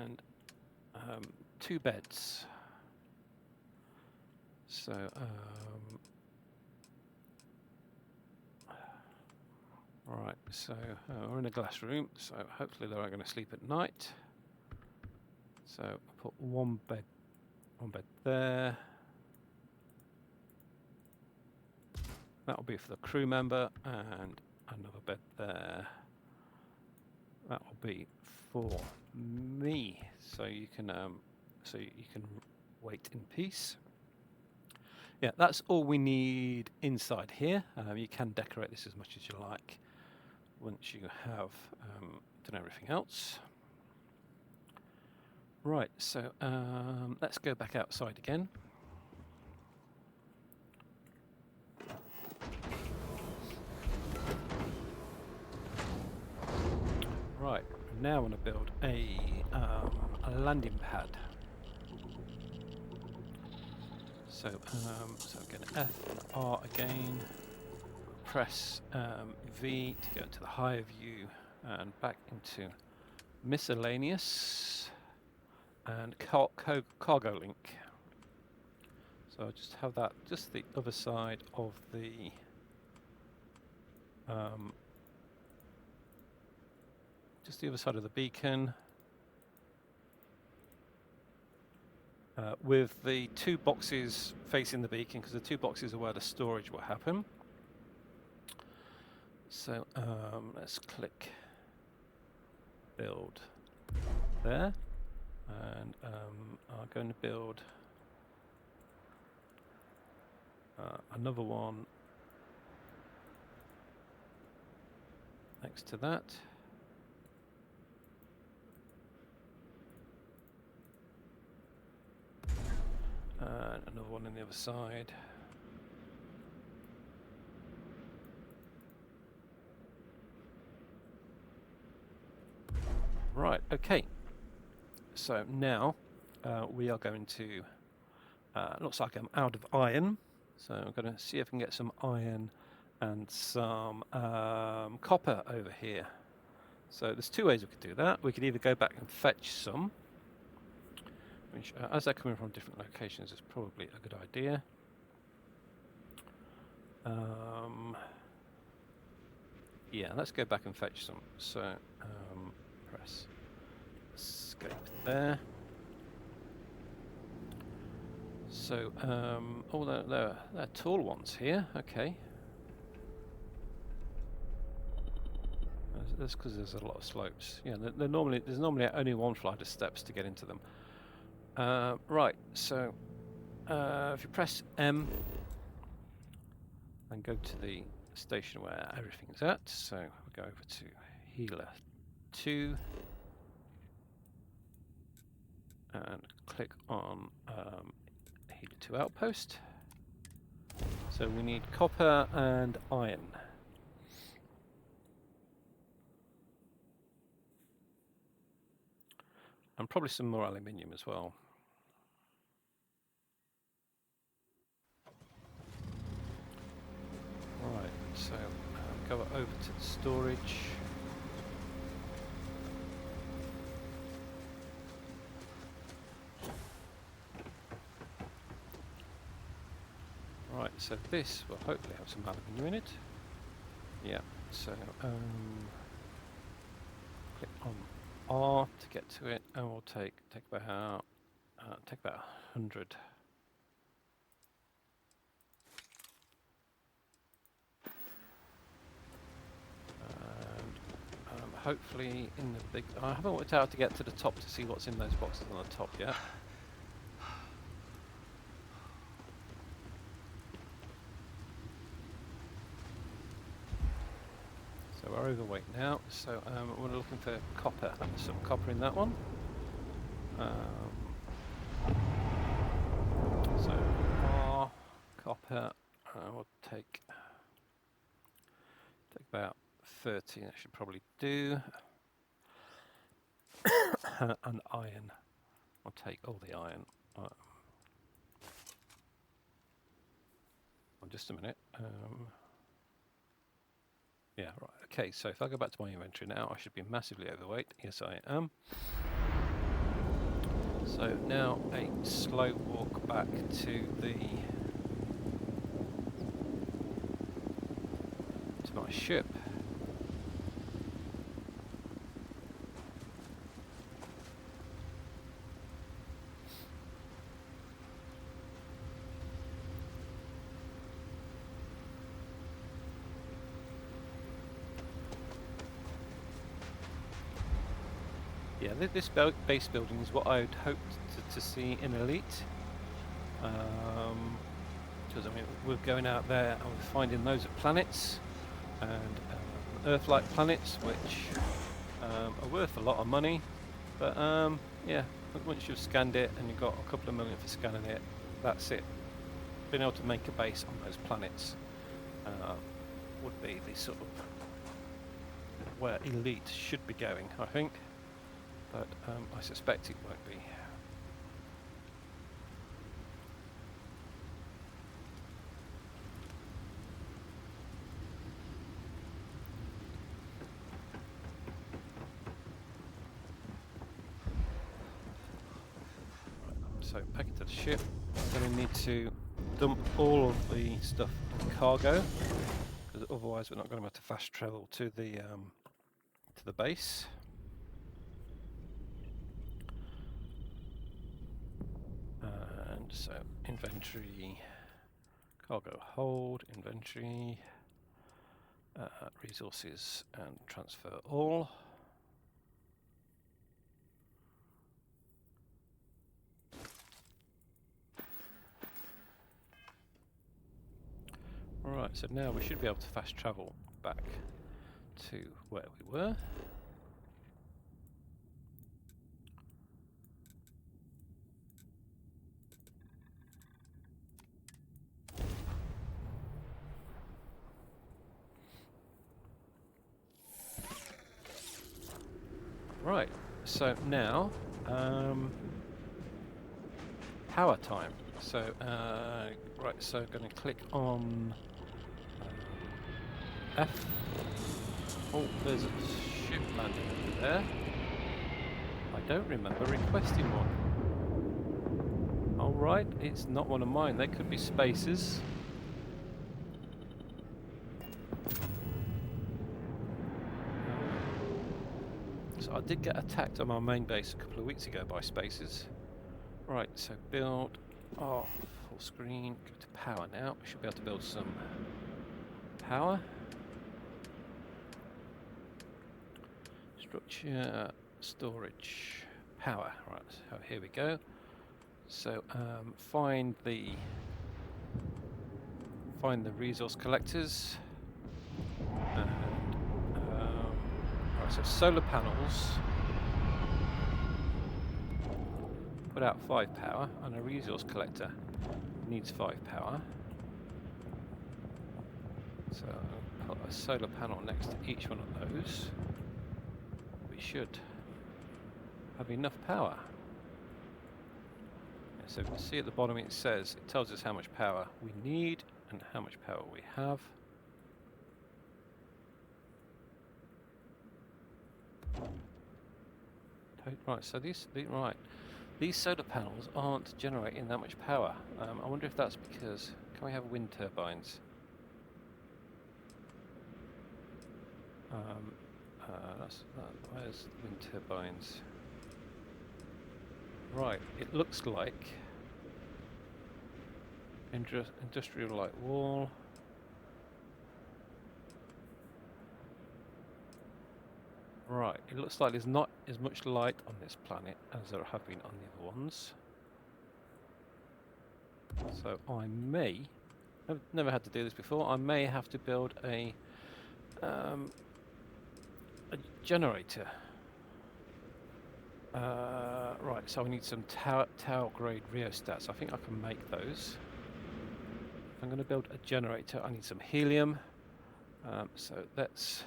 And 2 beds. So, right, so we're in a glass room, so hopefully they're going to sleep at night. So I'll put one bed there. That'll be for the crew member, and another bed there. That will be for me, so you can wait in peace. Yeah, that's all we need inside here. You can decorate this as much as you like once you have done everything else. Right, so let's go back outside again. Right, now I want to build a landing pad. So, again, F and R again. Press V to go into the higher view and back into miscellaneous and cargo link. So I'll just have that just the other side of the beacon. With the 2 boxes facing the beacon, because the 2 boxes are where the storage will happen. So let's click build there, and I'm going to build another one next to that. And another one on the other side. Right, okay. So now we are going to, looks like I'm out of iron. So I'm going to see if I can get some iron and some copper over here. So there's 2 ways we could do that. We could either go back and fetch some, which as they're coming from different locations is probably a good idea. Yeah, let's go back and fetch some. So press escape there. So, oh, they're tall ones here. Okay. That's because there's a lot of slopes. Yeah, there's normally only 1 flight of steps to get into them. Right. So, if you press M and go to the station where everything's at, so we go over to Healer 2 and click on Healer 2 outpost. So we need copper and iron. And probably some more aluminium as well. Right, so go over to the storage. Right, so this will hopefully have some aluminium in it. Yeah, so click on R to get to it, and we'll take about 100. And hopefully in the big, I haven't worked out how to get to the top to see what's in those boxes on the top yet. So we're overweight now, so we're looking for copper. There's some copper in that one. So our copper, we'll take about 30, that should probably do. And iron, I'll take all the iron. Just a minute. Yeah, right. Okay, so if I go back to my inventory now, I should be massively overweight. Yes, I am. So now a slow walk back to my ship. Yeah, this base building is what I'd hoped to see in Elite. Because I mean, we're going out there and we're finding loads of planets and Earth-like planets, which are worth a lot of money. But yeah, once you've scanned it and you've got a couple of million for scanning it, that's it. Being able to make a base on those planets would be the sort of where Elite should be going, I think. But I suspect it won't be. So back into the ship. I'm going to need to dump all of the stuff in cargo, because otherwise we're not going to have to fast travel to the base. And so inventory, cargo hold, inventory, resources, and transfer all. Alright, so now we should be able to fast travel back to where we were. Right, so now power time. So right, so I'm going to click on F. Oh, there's a ship landing over there. I don't remember requesting one. Alright, it's not one of mine. They could be spacers. So I did get attacked on my main base a couple of weeks ago by spacers. Right, so build. Oh, full screen. Go to power now. We should be able to build some power. Structure, storage, power. Right, so here we go. So find the resource collectors, and right, so solar panels put out 5 power, and a resource collector needs 5 power. So I'll put a solar panel next to each one of those. We should have enough power. So you can see at the bottom it tells us how much power we need and how much power we have. Right, so these solar panels aren't generating that much power. I wonder if that's because, can we have wind turbines? Where's wind turbines? Right, it looks like industrial light wall. Right, it looks like there's not as much light on this planet as there have been on the other ones. So I may, I've never had to do this before, I may have to build a a generator. Right, so I need some tower grade rheostats. I think I can make those. If I'm going to build a generator, I need some helium. So that's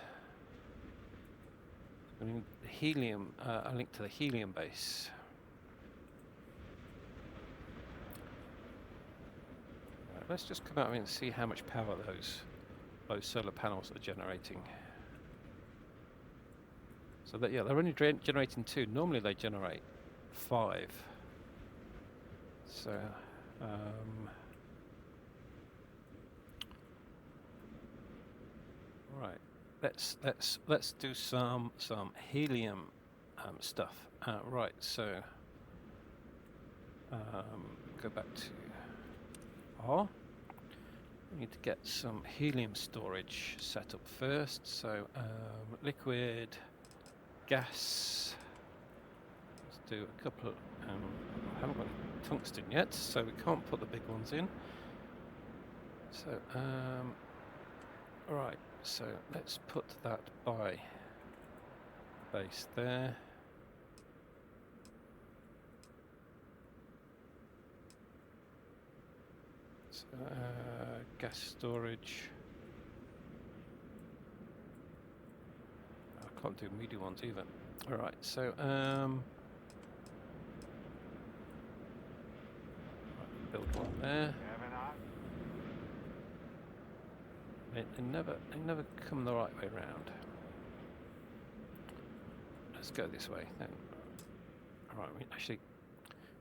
I need the helium. A link to the helium base. Right, let's just come out and see how much power those solar panels are generating. So that, yeah, they're only generating 2. Normally they generate 5. So right, let's do some helium stuff. Right, so go back to R. We need to get some helium storage set up first. So liquid, gas. Let's do a couple of, I haven't got any tungsten yet, so we can't put the big ones in. So right, so let's put that by base there. So, gas storage. I can't do media ones either. All right, so build one there. They never come the right way round. Let's go this way then. All right, actually,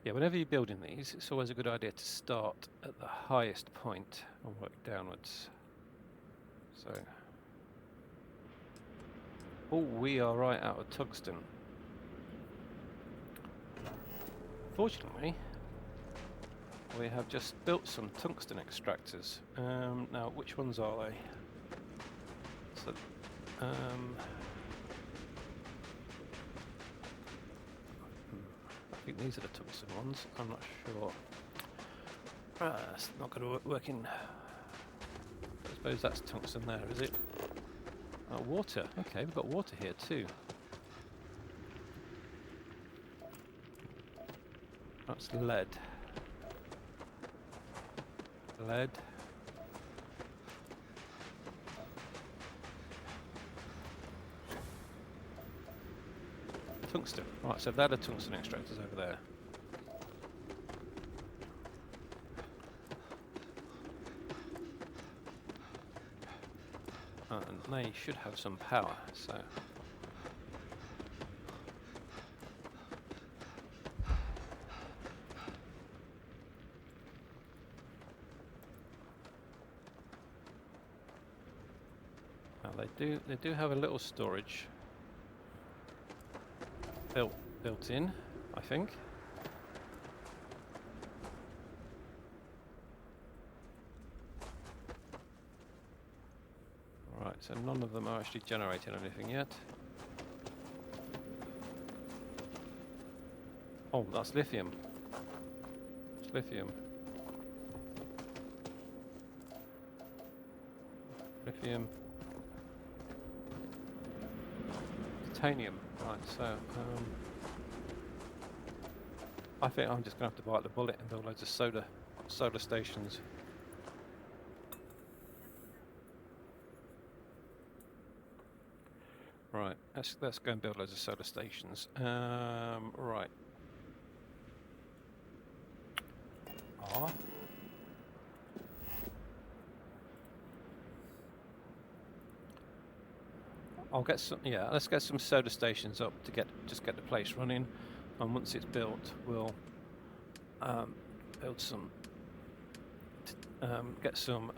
yeah. Whenever you're building these, it's always a good idea to start at the highest point and work downwards. So, oh, we are right out of tungsten. Fortunately, we have just built some tungsten extractors. Now, which ones are they? So, I think these are the tungsten ones. I'm not sure. It's not going to work in. I suppose that's tungsten there, is it? Water. Okay, we've got water here too. That's lead. Lead. Tungsten. Right, so they're the tungsten extractors over there. And they should have some power, so. Now they do have a little storage built in, I think. Right, so none of them are actually generating anything yet. Oh, that's lithium. It's lithium. Lithium. Titanium. Right, so I think I'm just going to have to bite the bullet and build loads of solar stations. Right, let's go and build loads of solar stations. Right. I'll get some. Yeah, let's get some solar stations up to just get the place running, and once it's built, we'll build some. Get some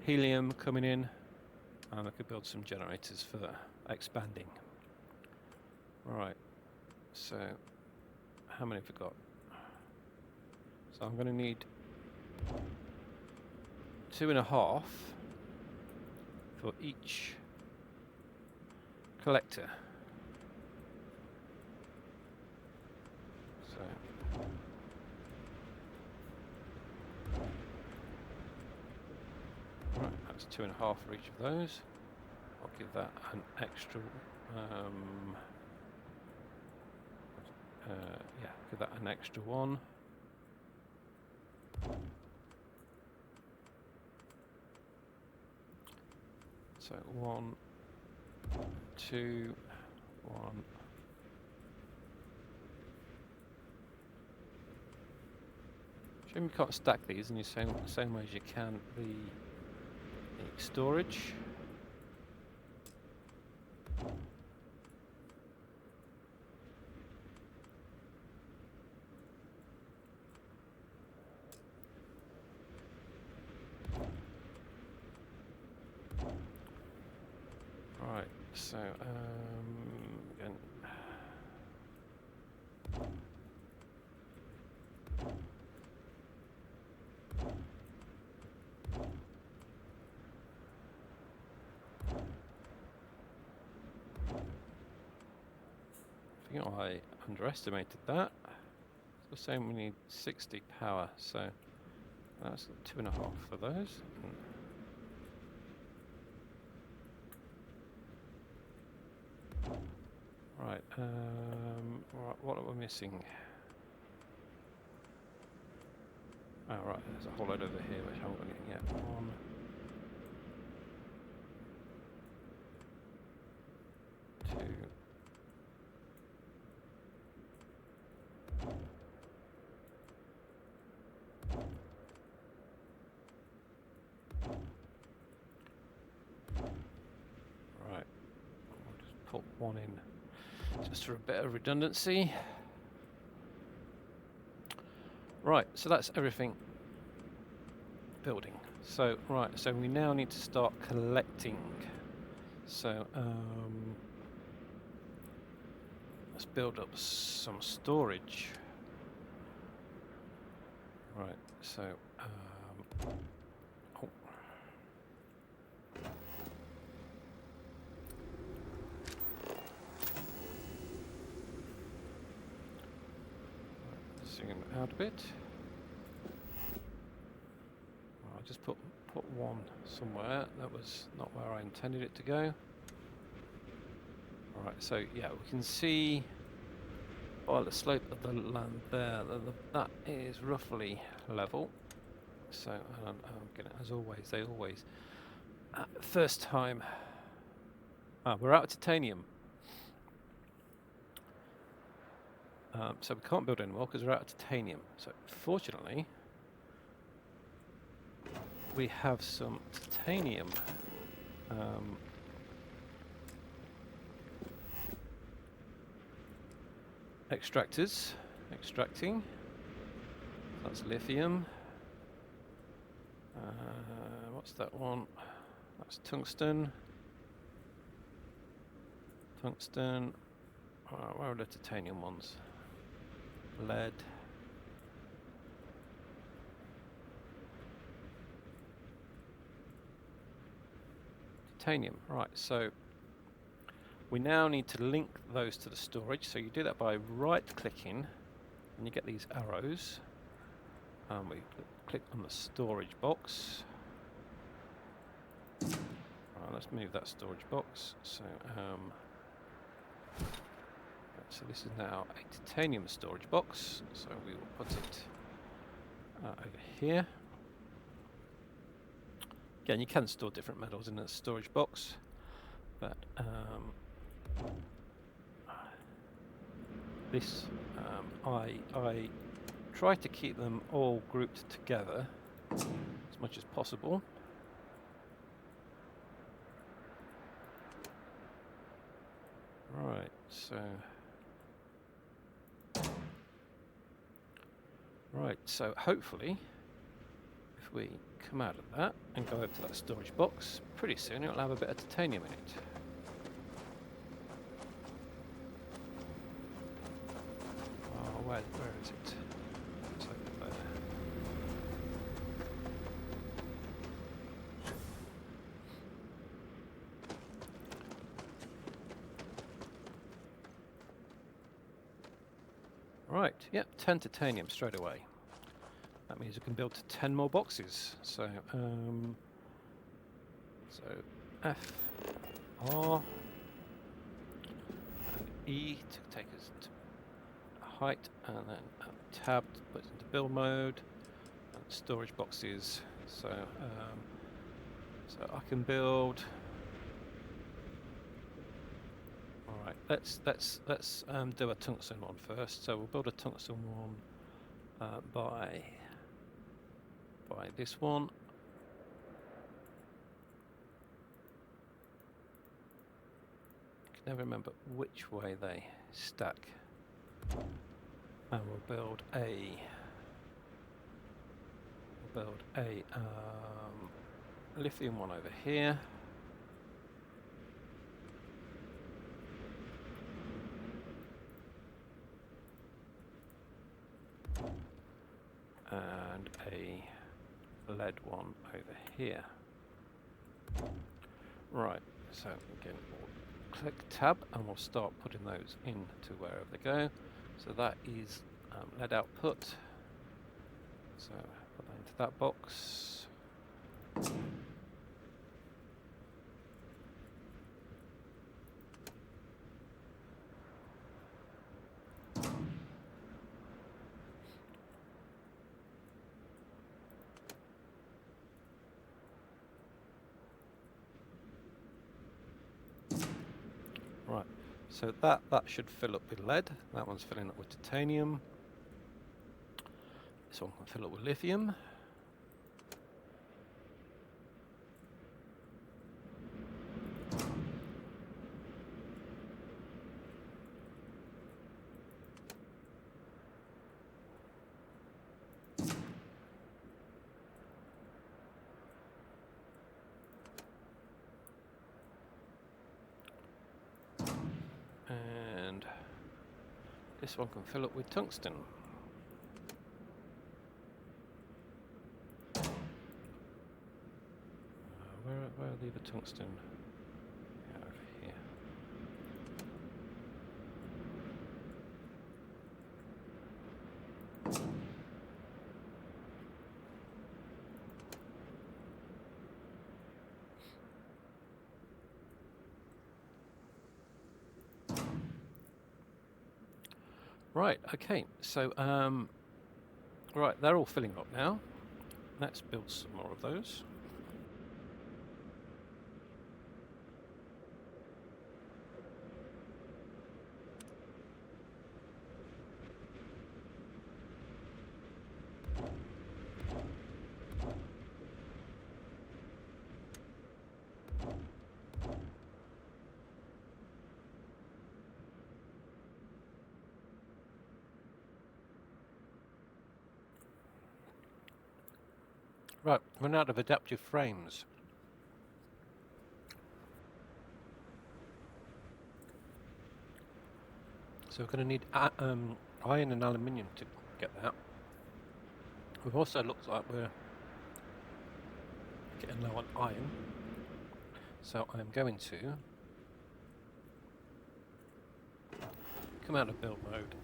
helium coming in, and I could build some generators for expanding. Right. So, how many have we got? So I'm going to need 2.5 for each collector. So right, that's 2.5 for each of those. I'll give that an extra. Yeah, give that an extra one. So 1, 2, 1. Shame you can't stack these in the same way as you can the storage. Right, so again. I think I underestimated that. So saying we need 60 power, so that's 2.5 for those. Right, what are we missing? Oh right, there's a whole load over here which I haven't got anything yet. 1, 2. Right, we'll just put 1 in just for a bit of redundancy. Right, so that's everything building. So right, so we now need to start collecting. So let's build up some storage. Right, so oh. Zoom out a bit. I'll just put 1 somewhere. That was not where I intended it to go. All right, so yeah, we can see by the slope of the land there that is roughly level. So I'm gonna, as always, they always first time. We're out of titanium. So we can't build anymore because we're out of titanium. So fortunately, we have some titanium extractors extracting. That's lithium. What's that one? That's tungsten. Tungsten. Where are the titanium ones? Lead. Titanium. Right, so we now need to link those to the storage. So you do that by right-clicking, and you get these arrows. We click on the storage box. Right, let's move that storage box. So so this is now a titanium storage box, so we will put it over here. Again, you can store different metals in a storage box, but this I try to keep them all grouped together as much as possible. Right, so hopefully if we come out of that and go over to that storage box, pretty soon it'll have a bit of titanium in it. Oh, where is it? It's over there. Right, yep, 10 titanium straight away. That means we can build to 10 more boxes. So, F R, and E to take us to height, and then tab to put it into build mode, and storage boxes. So I can build. All right, let's do a tungsten one first. So we'll build a tungsten one by this one. I can never remember which way they stack. And we'll build a lithium one over here. And a lead one over here. Right, so again, we'll click tab and we'll start putting those into wherever they go. So that is lead output. So put that into that box. Right, so that should fill up with lead. That one's filling up with titanium. This one can fill up with lithium. And this one can fill up with tungsten. Where are the other tungsten? Yeah, over here. Right, okay, so right, they're all filling up now. Let's build some more of those. Right, run out of adaptive frames. So we're going to need iron and aluminium to get that. We've also looked like we're getting low on iron. So I'm going to come out of build mode,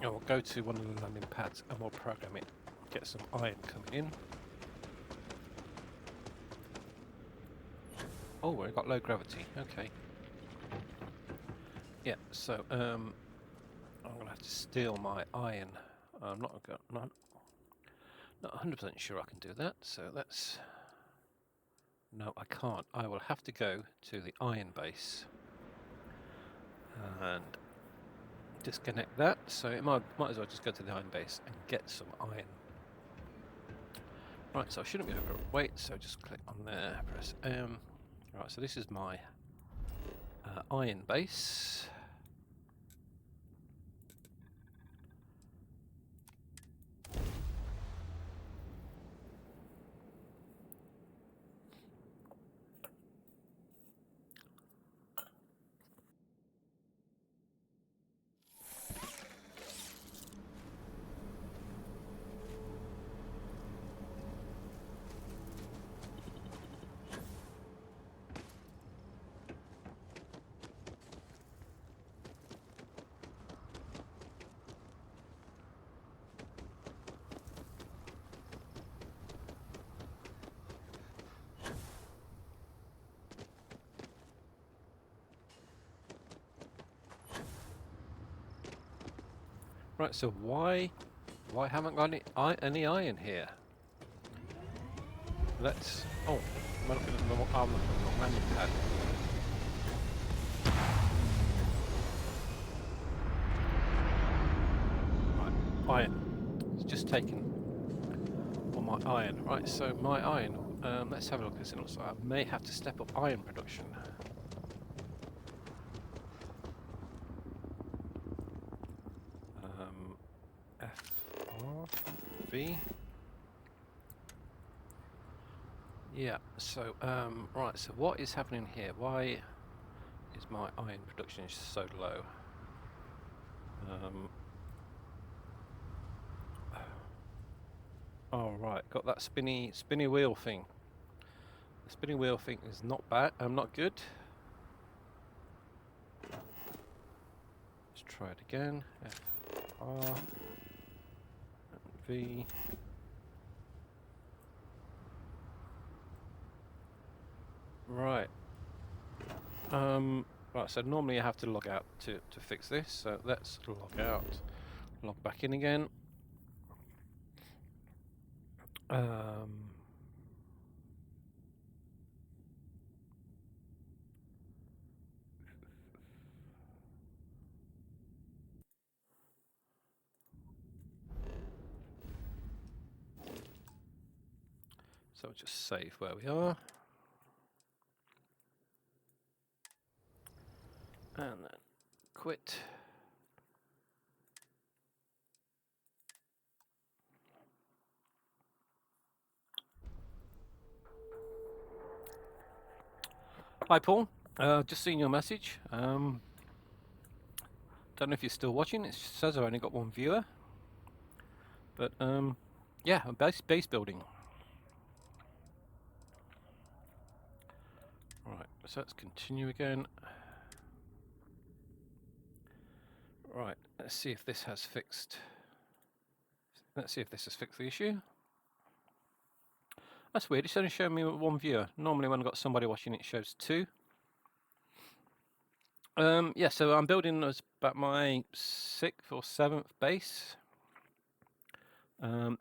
and we'll go to one of the landing pads and we'll program it, get some iron coming in. Oh, we've got low gravity, okay. Yeah, so I'm going to have to steal my iron. I'm not 100% sure I can do that, so let's... No, I can't. I will have to go to the iron base and disconnect that. So it might as well just go to the iron base and get some iron. Right, so I shouldn't be overweight, so just click on there, press M. Right, so this is my iron base. Right, so why haven't I got any iron here? Let's... Oh, I'm looking at the wrong landing pad. Right, iron. It's just taken all my iron. Right, so my iron. Let's have a look at this. It looks like I may have to step up iron production. FRV. Yeah, so, right, so what is happening here? Why is my iron production so low? Oh, right, got that spinny wheel thing. The spinny wheel thing is not bad, not good. Let's try it again. FR V. Right. Right, so normally I have to log out to fix this, so let's log out, log back in again. So just save where we are. And then quit. Hi Paul, just seen your message. Don't know if you're still watching. It says I've only got one viewer, but yeah, base building. Right, so let's continue again. Right, let's see if this has fixed. Let's see if this has fixed the issue. That's weird. It's only showing me one viewer. Normally, when I've got somebody watching, it shows two. Yeah, so I'm building about my 6th or 7th base.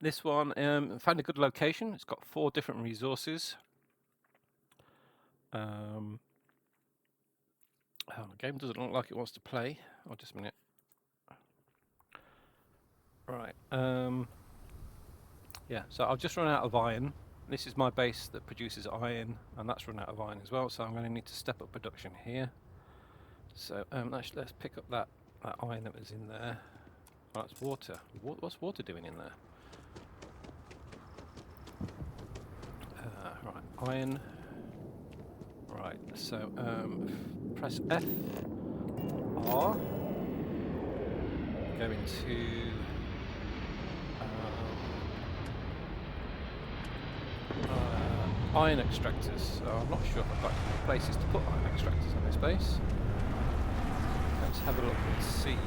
This one, found a good location. It's got 4 different resources. Oh, the game doesn't look like it wants to play. Oh, just a minute. Right. Yeah, so I've just run out of iron. This is my base that produces iron, and that's run out of iron as well, so I'm going to need to step up production here. So let's pick up that iron that was in there. Oh, that's water. What's water doing in there? Right, iron. Right, so press F, R, go into iron extractors. So I'm not sure if I've got places to put iron extractors on this base. Let's have a look and see.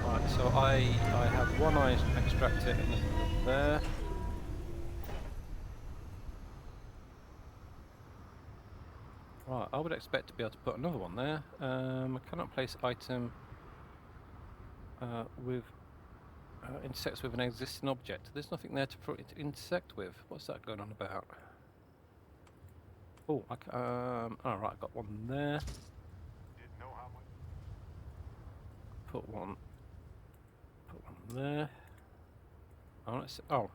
Right, so I have one iron extractor in the middle there. Right, I would expect to be able to put another one there. I cannot place item with intersects with an existing object. There's nothing there for it to intersect with. What's that going on about? Oh, all right, I got one there. Didn't know how much. Put one there. Oh, oh,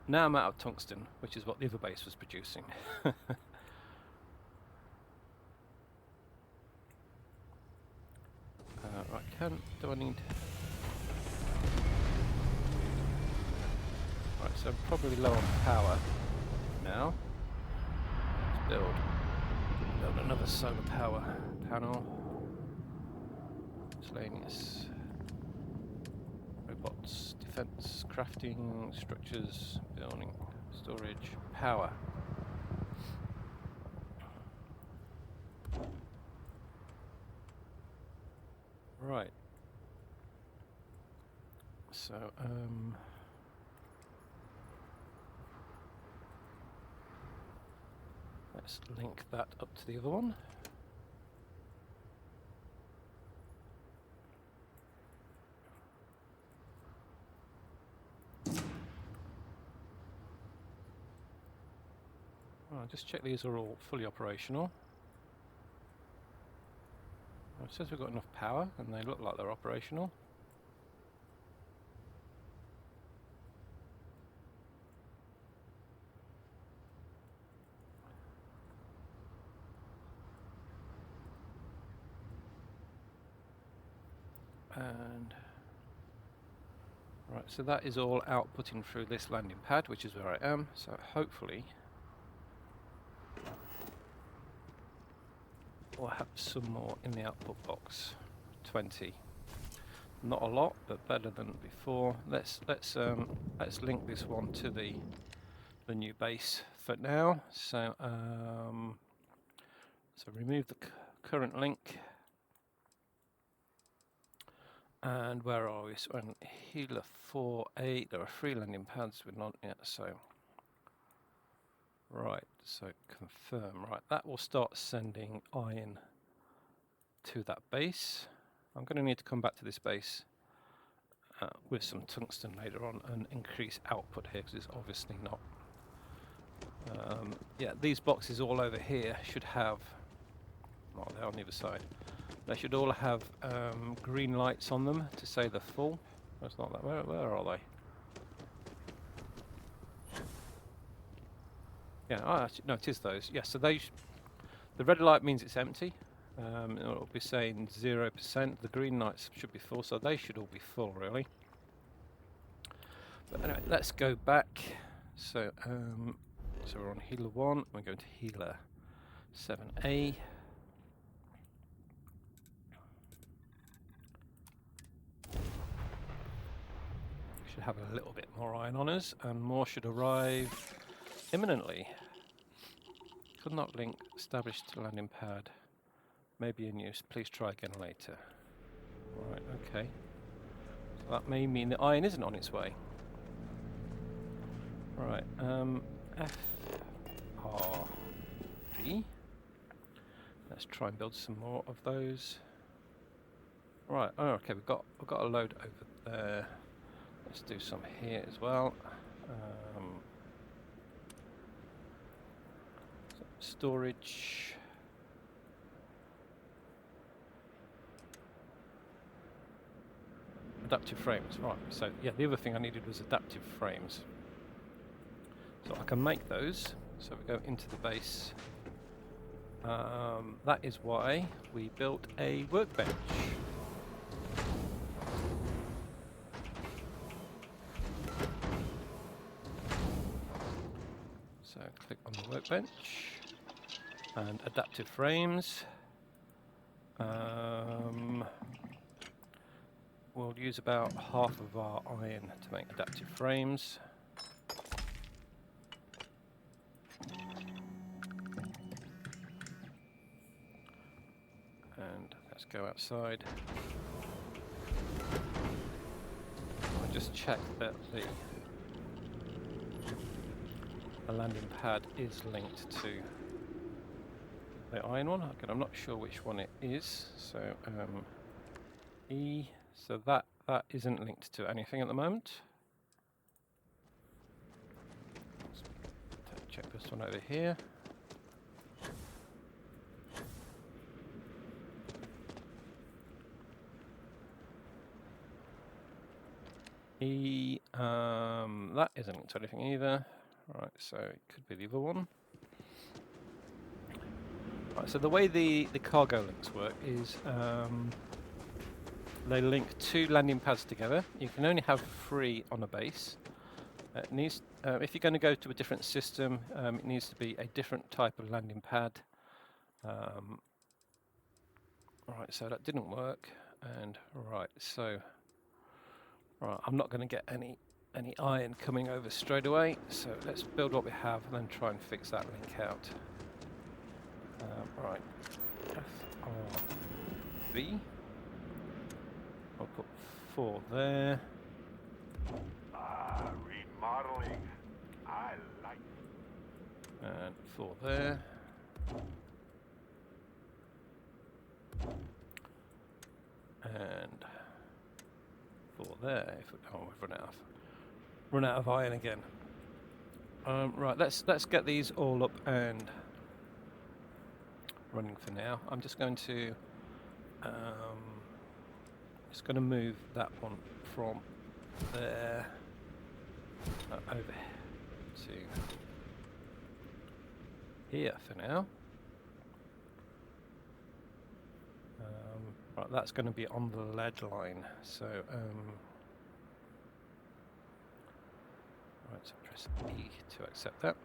now I'm out of tungsten, which is what the other base was producing. Right, do I need... Right, so I'm probably low on power now. Let's build another solar power panel. Miscellaneous. Robots, defense, crafting, structures, building, storage, power. Right. So, let's link that up to the other one. I'll just check these are all fully operational. It says we've got enough power and they look like they're operational. And right, so that is all outputting through this landing pad, which is where I am. So hopefully we'll have some more in the output box. 20. Not a lot, but better than before. Let's link this one to the new base for now. So so remove the current link. And where are we? So on Healer 4A, there are 3 landing pads we're not yet, so right, so confirm. Right, that will start sending iron to that base. I'm going to need to come back to this base with some tungsten later on and increase output here, because it's obviously not. Yeah, these boxes all over here should have, well, they're on the other side. They should all have green lights on them to say they're full. That's not that. Where are they? Yeah, actually, no, it is those. Yeah, so they. The red light means it's empty. It'll be saying 0%. The green lights should be full, so they should all be full, really. But anyway, let's go back. So, so we're on Healer 1. We're going to Healer 7A. Should have a little bit more iron on us, and more should arrive imminently. Could not link established to landing pad. Maybe in use. Please try again later. Right, okay. So that may mean the iron isn't on its way. Right, F R V. Let's try and build some more of those. Right, oh, okay, we've got a load over there. Let's do some here as well. Storage. Adaptive frames, right. So yeah, the other thing I needed was adaptive frames. So I can make those. So we go into the base. That is why we built a workbench. So click on the workbench and adaptive frames. We'll use about half of our iron to make adaptive frames. And let's go outside. I'll just check that the landing pad is linked to the iron one. Again, I'm not sure which one it is. So E. So that isn't linked to anything at the moment. Let's check this one over here. E. That isn't linked to anything either. Right, so it could be the other one. Right, so the way the cargo links work is they link 2 landing pads together. You can only have 3 on a base. It needs, if you're going to go to a different system, it needs to be a different type of landing pad. Right, so that didn't work, and right, so right, I'm not going to get any iron coming over straight away. So let's build what we have and then try and fix that link out. Right, FRV. I'll put 4 there. Remodeling. I like. And 4 there. And 4 there. Oh, we've run out of iron again. Right, let's get these all up and running for now. I'm just going to move that one from there over to here for now. Right, that's going to be on the lead line. So right, so press E to accept that.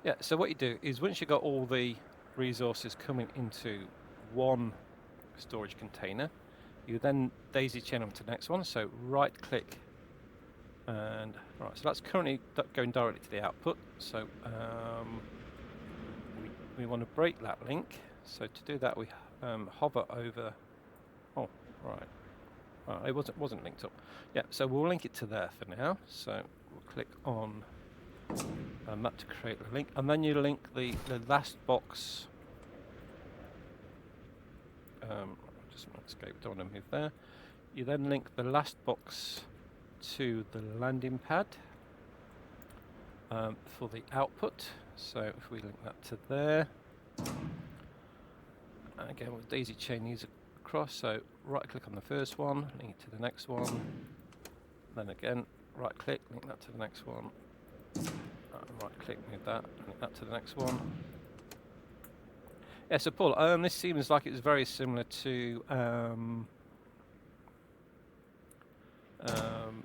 Yeah. So what you do is once you've got all the resources coming into one storage container, you then daisy chain them to the next one. So right click and right, so that's currently going directly to the output. So we want to break that link. So to do that, we hover over. Oh, right. It wasn't linked up. Yeah, so we'll link it to there for now. So we'll click on that to create the link, and then you link the last box. Just escape. Don't want to move there. You then link the last box to the landing pad for the output. So if we link that to there, again we'll daisy chain these across. So right click on the first one, link it to the next one. Then again, right click, link that to the next one. Right click, move that, link that to the next one. Yeah, so Paul, this seems like it's very similar to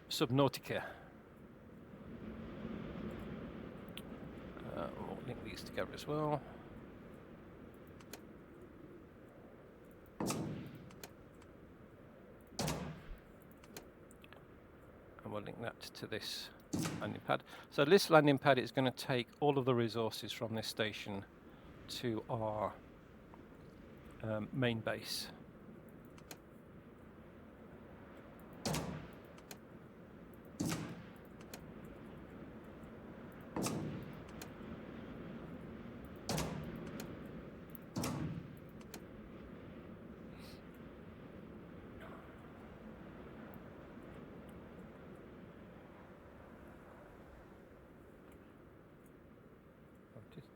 Subnautica. We'll link these together as well. And we'll link that to this landing pad. So this landing pad is going to take all of the resources from this station to our main base.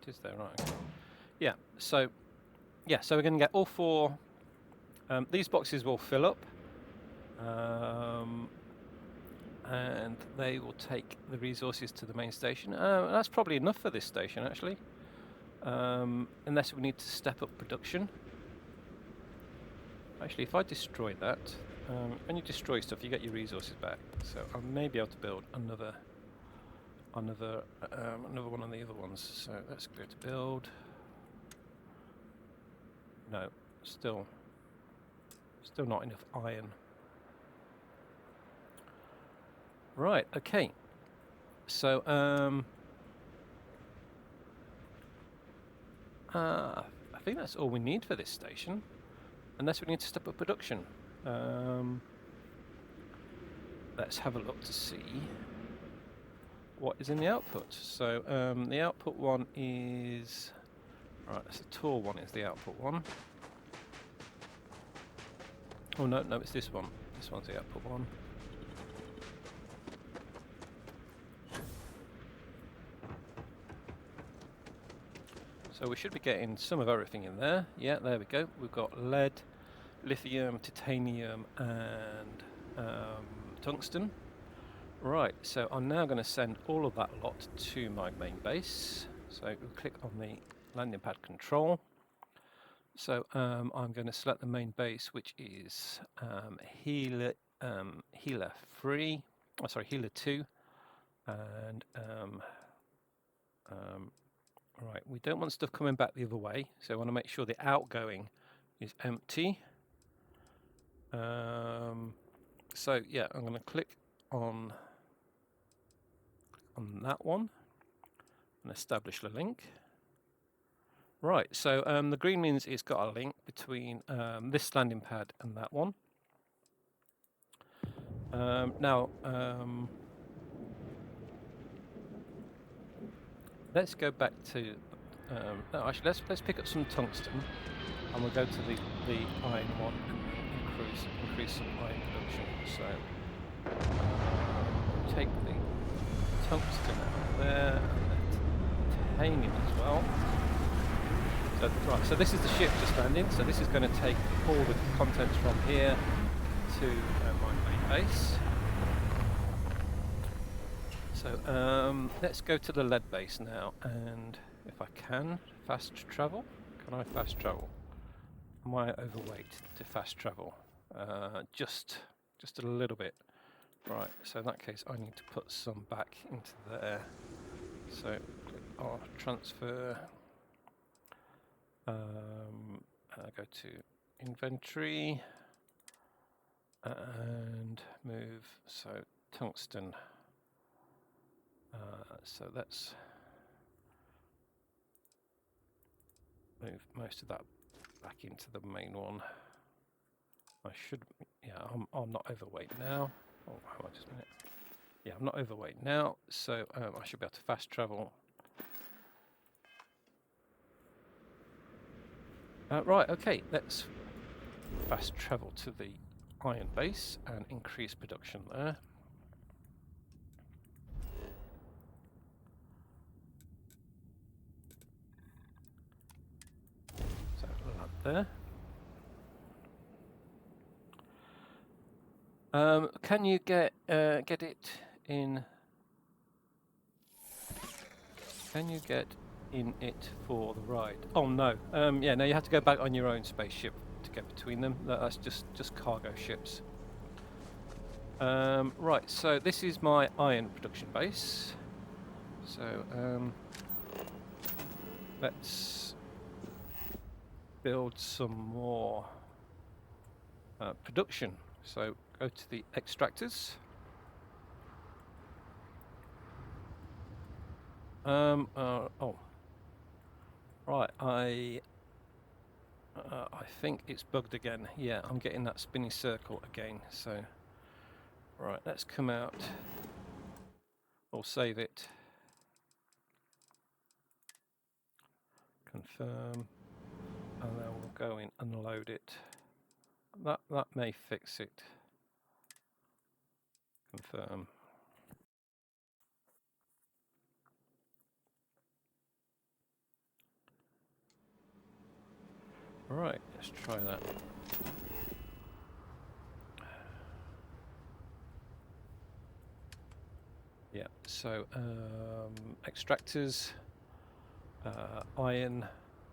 It is there, right? Okay. Yeah. So we're going to get all four. These boxes will fill up, and they will take the resources to the main station. That's probably enough for this station, actually, unless we need to step up production. Actually, if I destroy that, when you destroy stuff, you get your resources back. So I may be able to build another one of the other ones. So let's go to build. No, still not enough iron. Right, okay. So I think that's all we need for this station, unless we need to step up production. Let's have a look to see what is in the output. So the output one is, right, that's the tall one is the output one. Oh no, it's this one. This one's the output one. So we should be getting some of everything in there. Yeah, there we go. We've got lead, lithium, titanium, and tungsten. Right, so I'm now going to send all of that lot to my main base. So we'll click on the landing pad control. So I'm going to select the main base, which is Healer 3. Oh, sorry, Healer 2, and right, we don't want stuff coming back the other way, so I want to make sure the outgoing is empty. So yeah, I'm going to click on that one and establish the link. Right, so the green means it's got a link between this landing pad and that one. Now, let's go back to. No, actually, let's pick up some tungsten, and we'll go to the iron one and increase some iron production. So take the tungsten out there and titanium as well. So, right, so this is the ship just landing. So this is going to take all the contents from here to my main base. So let's go to the lead base now, and if I can, fast travel. Can I fast travel? Am I overweight to fast travel? Just a little bit. Right, so in that case I need to put some back into there. So click on transfer, go to inventory and move, so tungsten. So let's move most of that back into the main one. I should, yeah, I'm not overweight now. Oh, hold on just a minute. Yeah, I'm not overweight now, so I should be able to fast travel. Right, okay, let's fast travel to the iron base and increase production there. So land there. Can you get it in? Can you get in it for the ride? Oh no. Yeah, no, you have to go back on your own spaceship to get between them. That's just cargo ships. Right, so this is my iron production base. So let's build some more production. So go to the extractors. Oh, right. I think it's bugged again. Yeah, I'm getting that spinning circle again. So, right, let's come out. Or save it. Confirm, and then we'll go in and load it. That may fix it. Confirm. Right, let's try that. Yeah, so extractors, iron.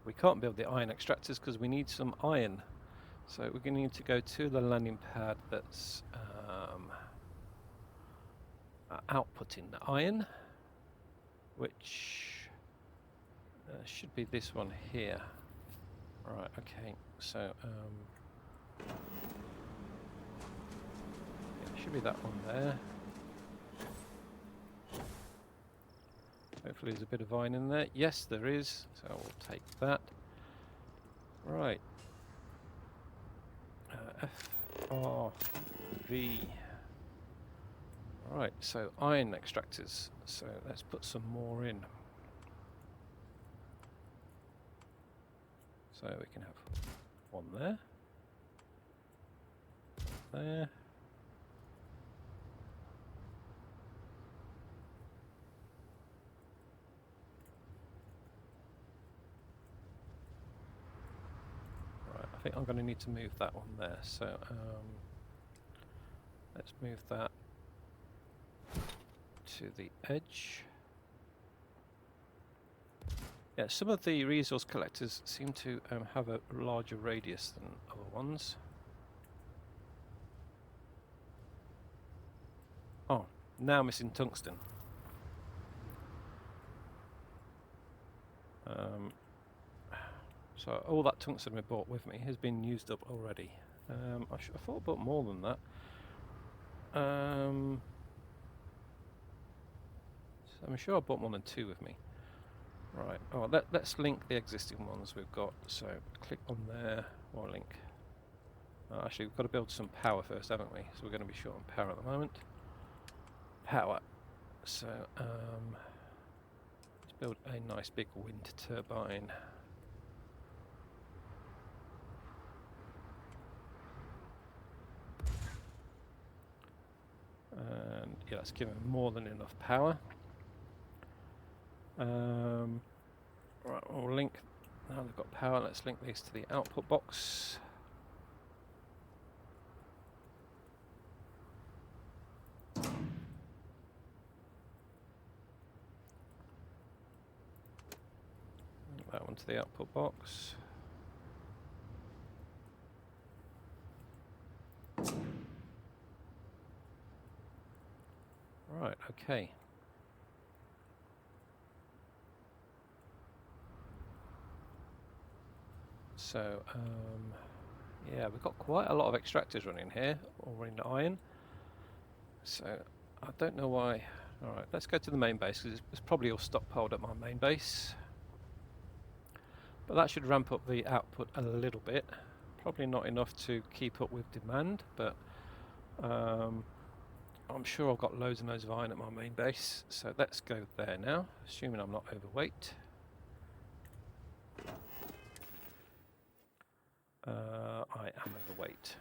We can't build the iron extractors because we need some iron. So we're going to need to go to the landing pad that's outputting the iron, which should be this one here. Right, okay, so yeah, it should be that one there. Hopefully there's a bit of iron in there. Yes, there is, so we'll take that. Right. FRV. Right, so iron extractors. So let's put some more in. So we can have one there. There. I think I'm going to need to move that one there. So let's move that to the edge. Yeah, some of the resource collectors seem to have a larger radius than other ones. Oh, now missing tungsten. So all that tungsten we bought with me has been used up already. I thought I bought more than that. So I'm sure I bought more than 2 with me. Right. Oh, let's link the existing ones we've got. So click on there. Or link. Actually, we've got to build some power first, haven't we? So we're going to be short on power at the moment. Power. So let's build a nice big wind turbine. And yeah, that's given more than enough power. Right, we'll link. Now they've got power, let's link these to the output box. Link that one to the output box. Right, okay. So, yeah, we've got quite a lot of extractors running here, all running iron. So, I don't know why. Alright, let's go to the main base, because it's probably all stockpiled at my main base. But that should ramp up the output a little bit. Probably not enough to keep up with demand, but I'm sure I've got loads and loads of iron at my main base. So let's go there now, assuming I'm not overweight. I am overweight.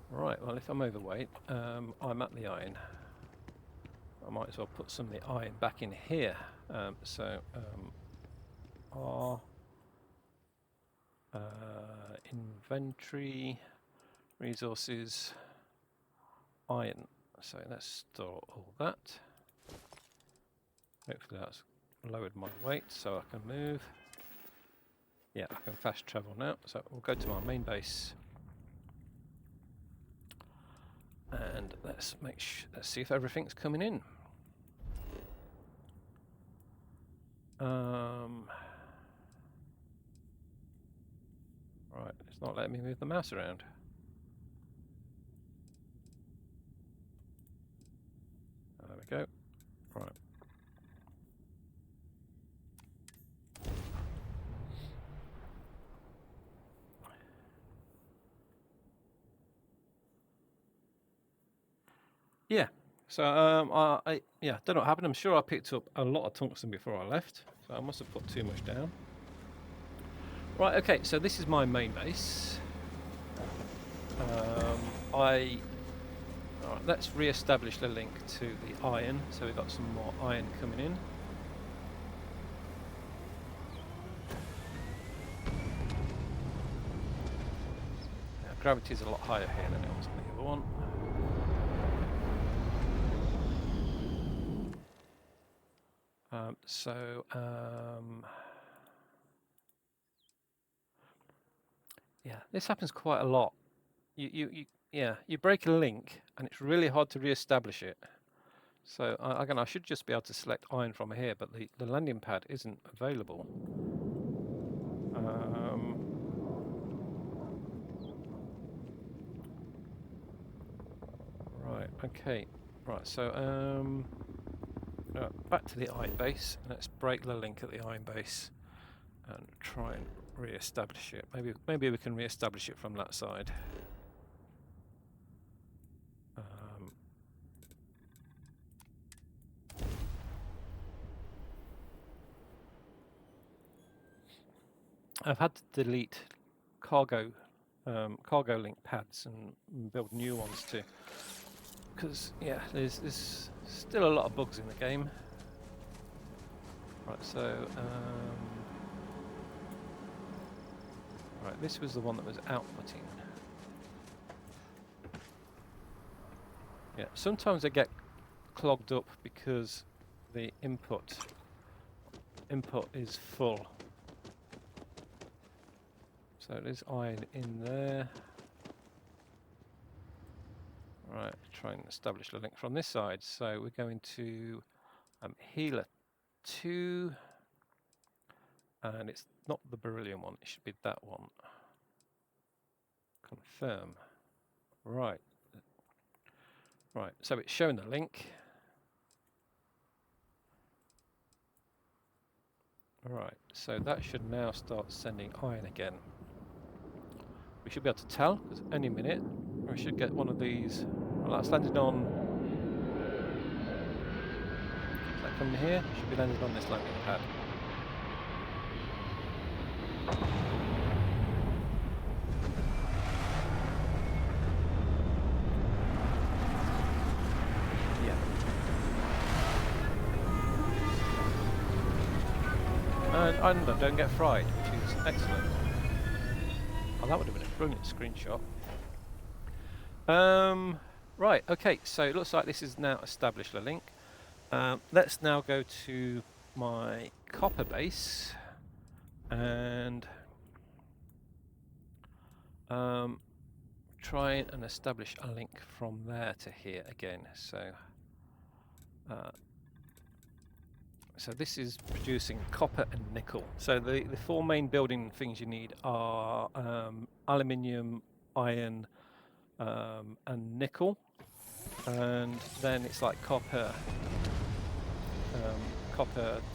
Right, well if I'm overweight, I'm at the iron. I might as well put some of the iron back in here. Our inventory, resources, iron. So let's store all that. Hopefully that's lowered my weight so I can move. Yeah, I can fast travel now. So we'll go to our main base. And let's see if everything's coming in. Right, it's not letting me move the mouse around. There we go. Right. Yeah. So I don't know what happened. I'm sure I picked up a lot of tungsten before I left, so I must have put too much down. Right. Okay. So this is my main base. Alright, let's re-establish the link to the iron. So we've got some more iron coming in. Gravity is a lot higher here than it was on the other one. Yeah, this happens quite a lot. You break a link and it's really hard to re-establish it. So again, I should just be able to select iron from here, but the landing pad isn't available. Right, okay. Right, so back to the iron base. Let's break the link at the iron base and try and re-establish it. Maybe we can re-establish it from that side. I've had to delete cargo link pads and build new ones too, because yeah, there's still a lot of bugs in the game. Right, so right, this was the one that was outputting. Yeah, sometimes they get clogged up because the input is full. So there's iron in there. Right, try and establish the link from this side. So we're going to healer 2, and it's not the beryllium one, it should be that one. Confirm. Right. Right, so it's shown the link. Right, so that should now start sending iron again. We should be able to tell, because any minute we should get one of these. Well, that's landed on. Is that coming here? Should be landed on this landing pad. Yeah. And don't get fried, which is excellent. Oh, that would have been a brilliant screenshot. Right, okay, so it looks like this is now established a link. Let's now go to my copper base and try and establish a link from there to here again. So this is producing copper and nickel. So the four main building things you need are aluminium, iron, and nickel, and then it's like copper,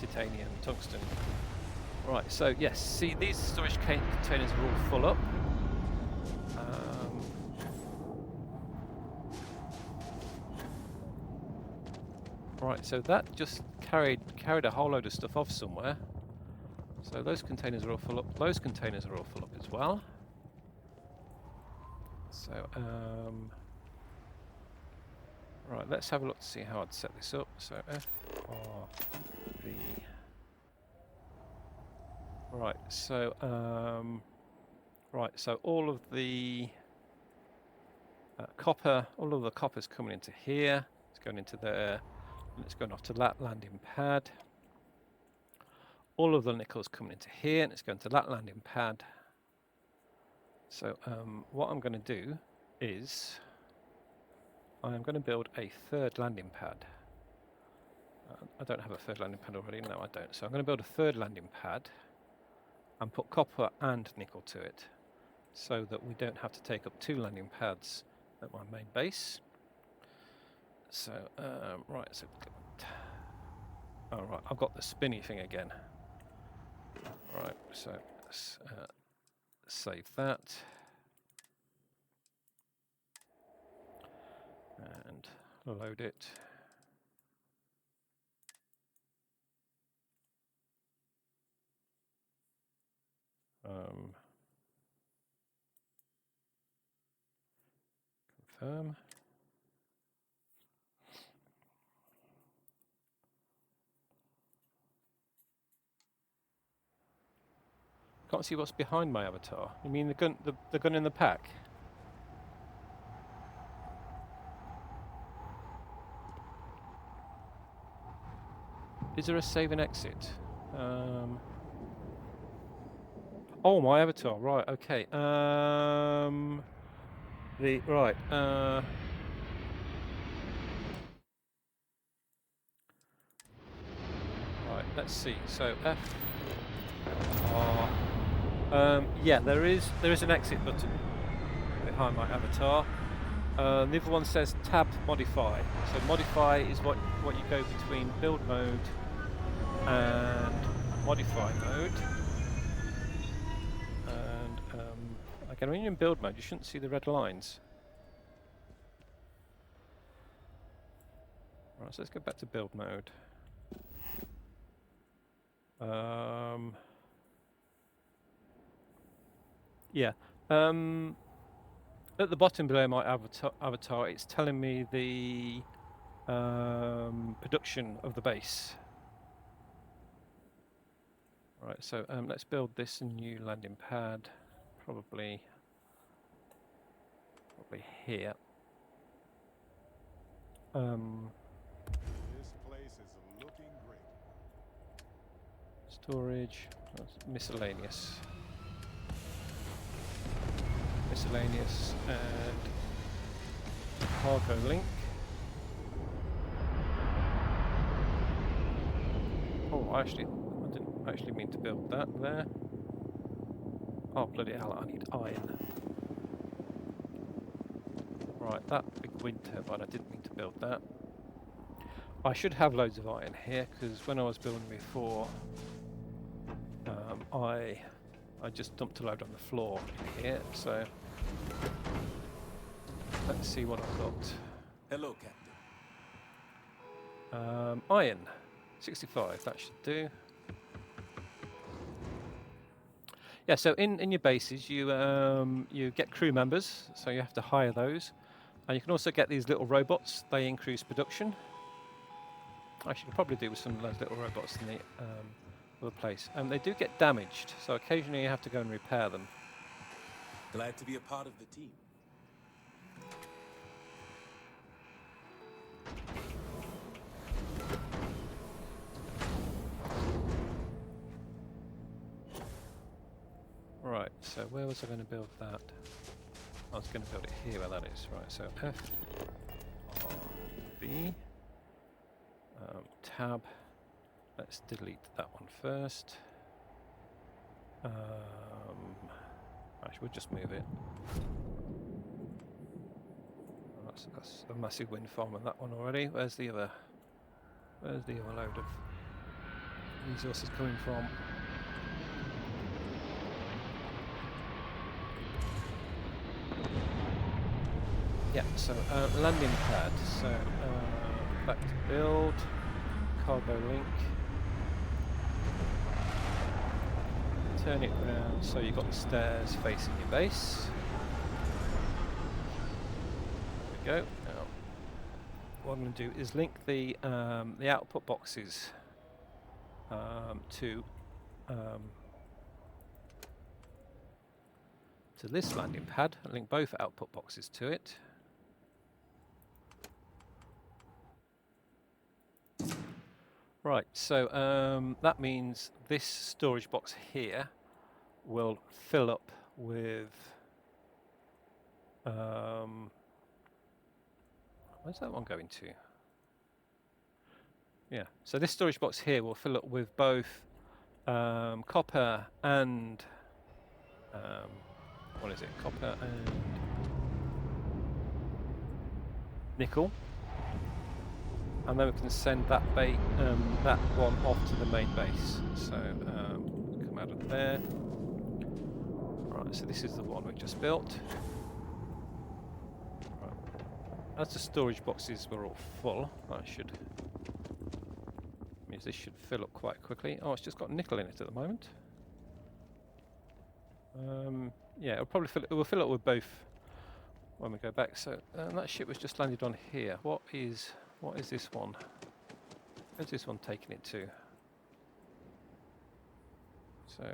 titanium, tungsten. Right. So yes, see these storage containers are all full up. Right. So that just carried a whole load of stuff off somewhere. So those containers are all full up. Those containers are all full up as well. So right, let's have a look to see how I'd set this up. So FRV. Right, so all of the copper, all of the copper's coming into here. It's going into there, and it's going off to that landing pad. All of the nickel's coming into here, and it's going to that landing pad. So what I'm going to do is I am going to build a third landing pad. I don't have a third landing pad already. No, I don't. So I'm going to build a third landing pad and put copper and nickel to it, so that we don't have to take up two landing pads at my main base. So right, so right, I've got the spinny thing again. Right, so let's save that and load it. Confirm. Can't see what's behind my avatar. You mean the gun, the gun in the pack? Is there a save and exit? Oh, my avatar. Right. Okay. Right. Right. Let's see. So F R. Yeah, there is an exit button behind my avatar. The other one says tab modify. So modify is what you go between build mode and modify mode. And again, when you're in build mode, you shouldn't see the red lines. Right, so let's go back to build mode. Yeah. At the bottom below my avatar, it's telling me the production of the base. Right, so let's build this new landing pad, probably here. This place is looking great. Storage, miscellaneous. Miscellaneous and cargo link. Oh, I didn't actually mean to build that there. Oh, bloody hell, I need iron. Right, that big wind turbine, I didn't mean to build that. I should have loads of iron here, because when I was building before, I just dumped a load on the floor in here, so let's see what I've got. Hello, Captain. Iron, 65, that should do. Yeah, so in your bases, you get crew members, so you have to hire those. And you can also get these little robots, they increase production. Actually, you can probably do with some of those little robots in of the place. They do get damaged, so occasionally you have to go and repair them. Glad to be a part of the team. Right, so where was I going to build that? I was going to build it here where that is. Right, so F, R, V, tab. Let's delete that one first. Actually, we'll just move it. Oh, that's a massive wind farm on that one already. Where's the other load of resources coming from? Yeah, so landing pad. So back to build, cargo link. Turn it around so you've got the stairs facing your base. There we go. Now, what I'm going to do is link the output boxes to this landing pad. I'll link both output boxes to it. Right, so that means this storage box here will fill up with where's that one going to? Yeah, so this storage box here will fill up with both copper and what is it? Copper and nickel, and then we can send that that one off to the main base. So come out of there. Right, so this is the one we just built. Right. As the storage boxes were all full, that means this should fill up quite quickly. Oh, it's just got nickel in it at the moment. Yeah, it will fill up with both when we go back. So that ship was just landed on here. What is this one? Where's this one taking it to? So,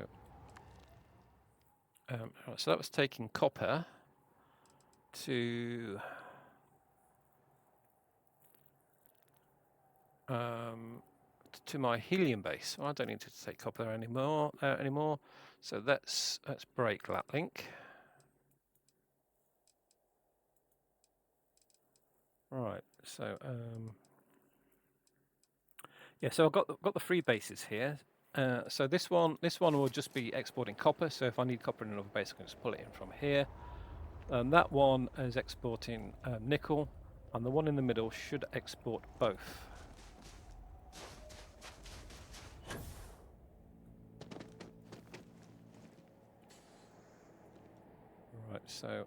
right, so that was taking copper to my helium base. Well, I don't need to take copper anymore. So let's break that link. Right. So yeah. So I've got the three bases here. So this one will just be exporting copper. So if I need copper in another base, I can just pull it in from here. That one is exporting nickel, and the one in the middle should export both. Right, so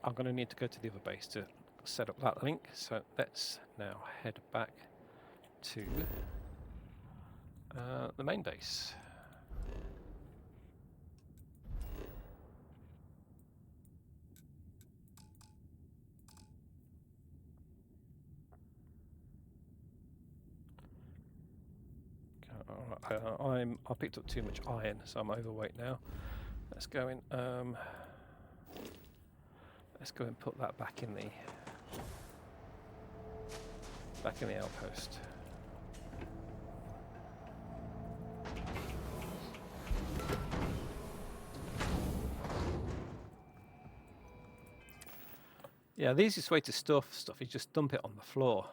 I'm going to need to go to the other base to set up that link. So let's now head back to the main base. I picked up too much iron, so I'm overweight now. Let's go in. Let's go and put that back in the outpost. Yeah, the easiest way to stuff stuff is just dump it on the floor.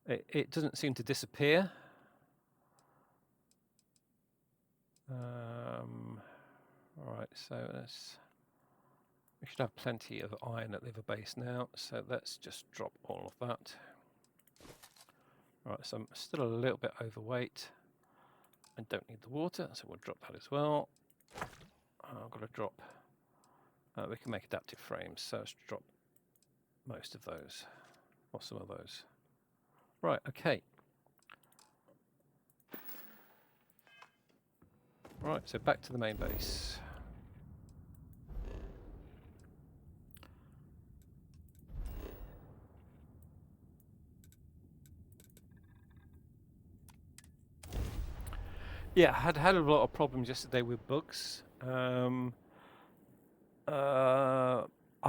It doesn't seem to disappear. Right, so we should have plenty of iron at the other base now, so let's just drop all of that. Right, so I'm still a little bit overweight. I don't need the water, so we'll drop that as well. I've got to drop, we can make adaptive frames, so let's drop most of those, or some of those. Right, okay. Right, so back to the main base. Yeah, I had a lot of problems yesterday with bugs. I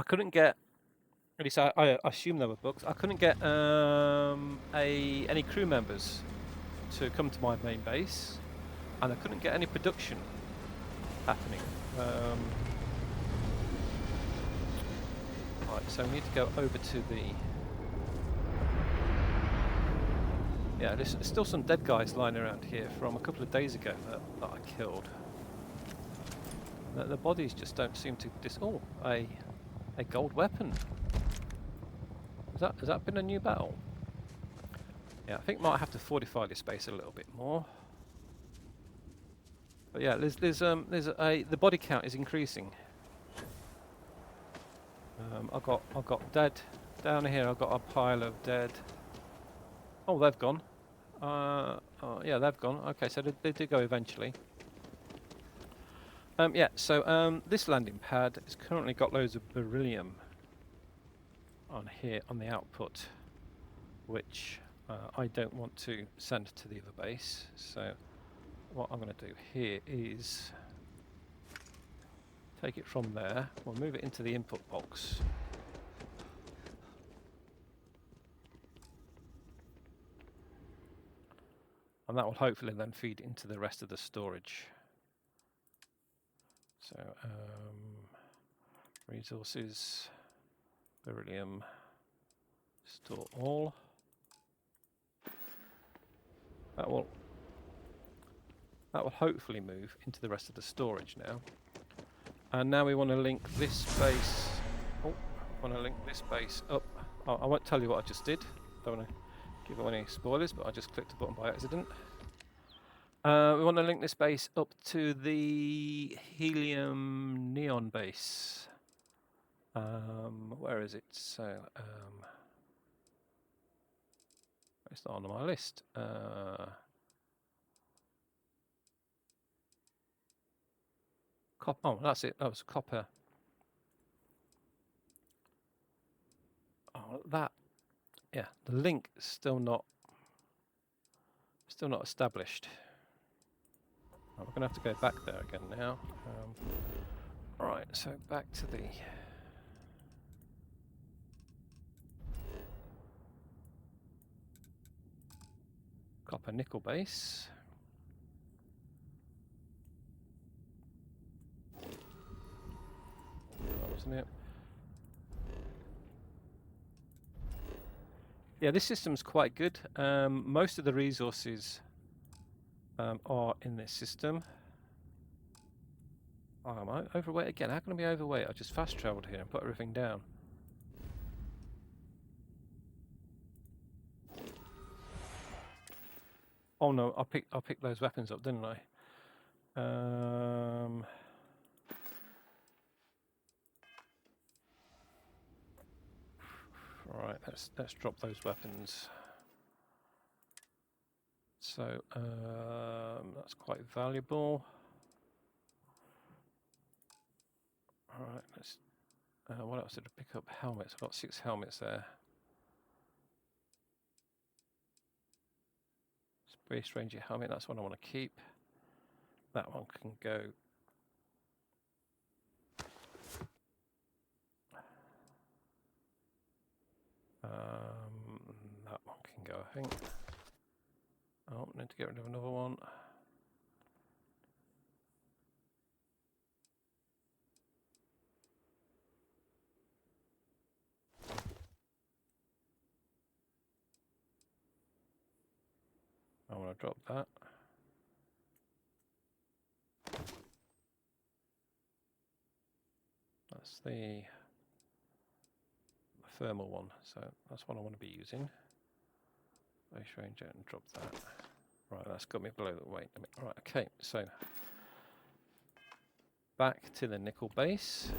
couldn't get. At least I assume there were bugs. I couldn't get any crew members to come to my main base, and I couldn't get any production happening. Right, so we need to go over to the. Yeah, there's still some dead guys lying around here from a couple of days ago that I killed. The bodies just don't seem to Oh, a gold weapon. Has that been a new battle? Yeah, I think might have to fortify this base a little bit more. But yeah, the body count is increasing. I've got dead down here. I've got a pile of dead. Oh, they've gone. Yeah, they've gone. Okay, so they did go eventually. Yeah, so this landing pad has currently got loads of beryllium on here on the output, which I don't want to send to the other base. So what I'm going to do here is take it from there. We'll move it into the input box. And that will hopefully then feed into the rest of the storage. So resources, beryllium, store all. That will hopefully move into the rest of the storage now. And now we want to link this base. Oh, I want to link this base up. Oh, I won't tell you what I just did. Don't want to give away any spoilers, but I just clicked a button by accident. We want to link this base up to the helium neon base. Where is it? So it's not on my list. Oh, that's it. That was copper. Oh, that. Yeah, the link is still not established. Oh, we're gonna have to go back there again now. Right, so back to the. Copper nickel base. That wasn't it. Yeah, this system's quite good. Most of the resources are in this system. Oh, am I overweight again? How can I be overweight? I just fast travelled here and put everything down. Oh no, I picked those weapons up, didn't I? Right, let's drop those weapons. So that's quite valuable. All right, let's. What else did I pick up? Helmets. I've got 6 helmets there. Space Ranger helmet. That's what I want to keep. That one can go. That one can go, I think. Oh, need to get rid of another one. I want to drop that. That's the thermal one, so that's what I want to be using. Space Ranger and drop that. Right, that's got me below the weight limit. Right, okay, so back to the nickel base.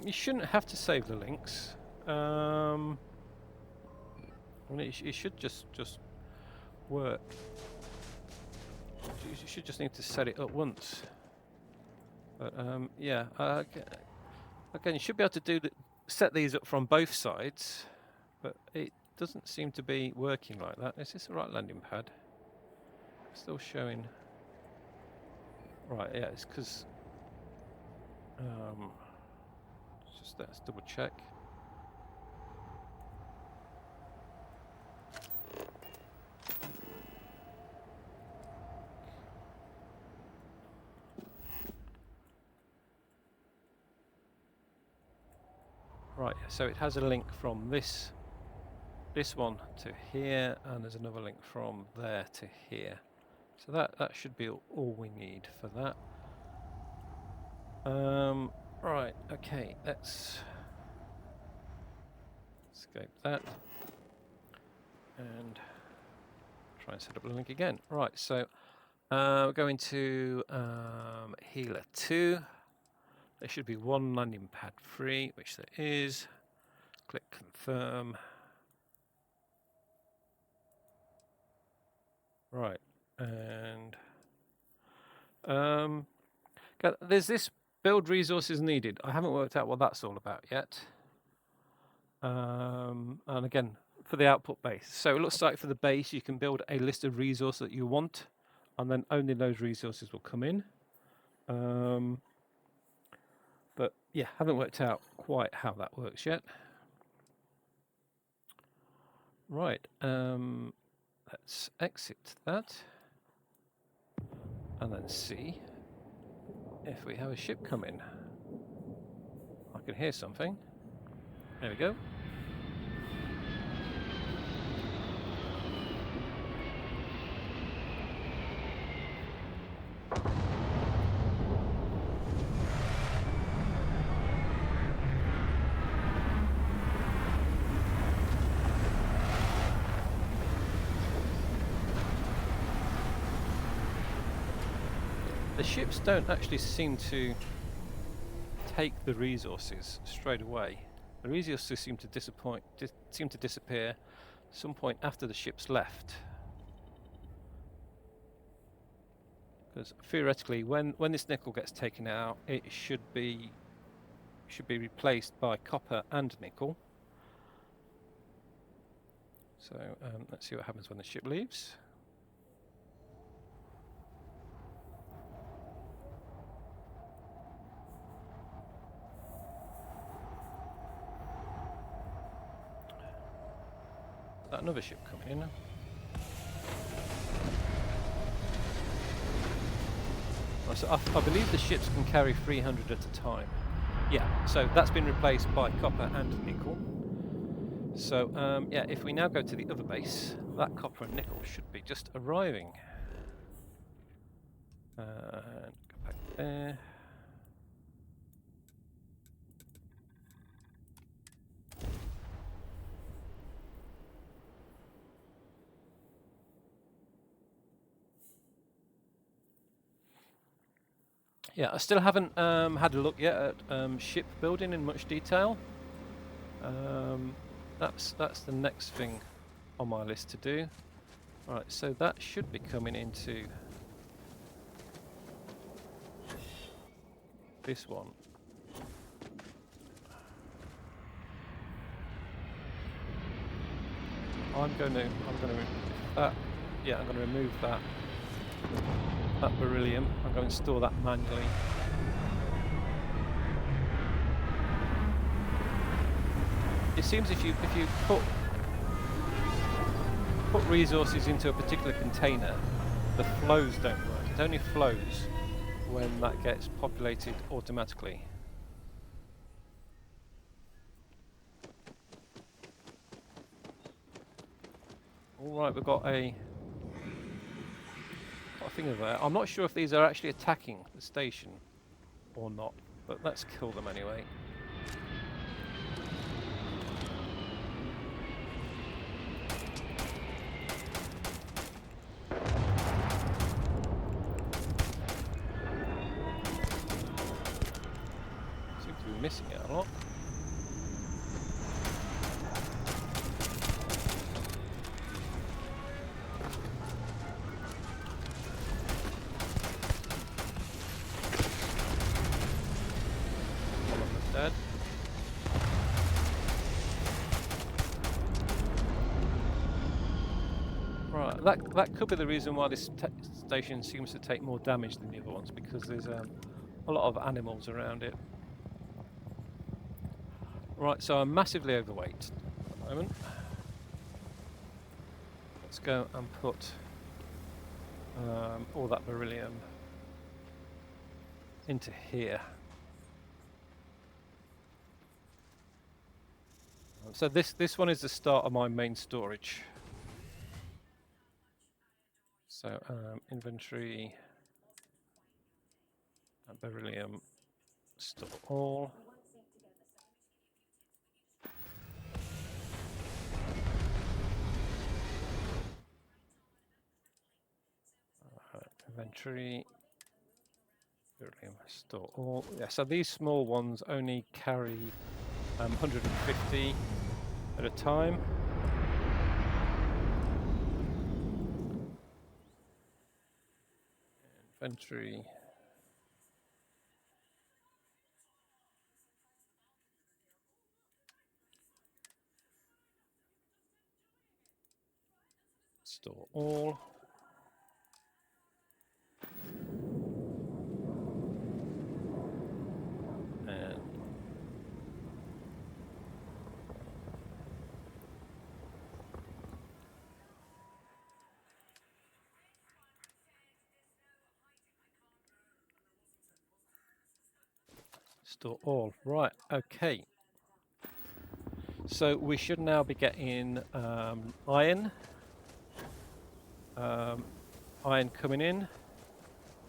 You shouldn't have to save the links. I mean, it should just work. You should just need to set it up once. But yeah, again, you should be able to do set these up from both sides, but it doesn't seem to be working like that. Is this the right landing pad? Still showing. Right, yeah, it's because. Just let's double check. Right, so it has a link from this one to here, and there's another link from there to here. So that should be all we need for that. Right, okay, let's escape that and try and set up the link again. Right, so we're going to Healer 2. There should be one landing pad free, which there is. Click confirm. Right, and there's this build resources needed. I haven't worked out what that's all about yet. And again, for the output base. So it looks like for the base, you can build a list of resources that you want, and then only those resources will come in. But yeah, haven't worked out quite how that works yet. Right, let's exit that and then see if we have a ship come in. I can hear something. There we go. The ships don't actually seem to take the resources straight away. The resources seem to disappear some point after the ship's left. Because theoretically, when this nickel gets taken out, it should be replaced by copper and nickel. So let's see what happens when the ship leaves. Is that another ship coming in? Oh, so I believe the ships can carry 300 at a time. Yeah, so that's been replaced by copper and nickel. So yeah, if we now go to the other base, that copper and nickel should be just arriving. Go back there. Yeah, I still haven't had a look yet at ship building in much detail. That's the next thing on my list to do. Right, so that should be coming into this one. I'm going to remove that. Yeah, I'm going to remove that beryllium. I'm going to store that manually. It seems if you put resources into a particular container, the flows don't work. It only flows when that gets populated automatically. Alright, we've got a thing over there. I'm not sure if these are actually attacking the station or not, but let's kill them anyway. Seem to be missing it a lot. that could be the reason why this station seems to take more damage than the other ones, because there's a lot of animals around it. Right, so I'm massively overweight at the moment. Let's go and put all that beryllium into here. So this one is the start of my main storage. So inventory, beryllium, store all. Inventory, beryllium, store all. Yeah, so these small ones only carry 150 at a time. Inventory. Store all. And store all. Right, okay. So we should now be getting iron. Iron coming in.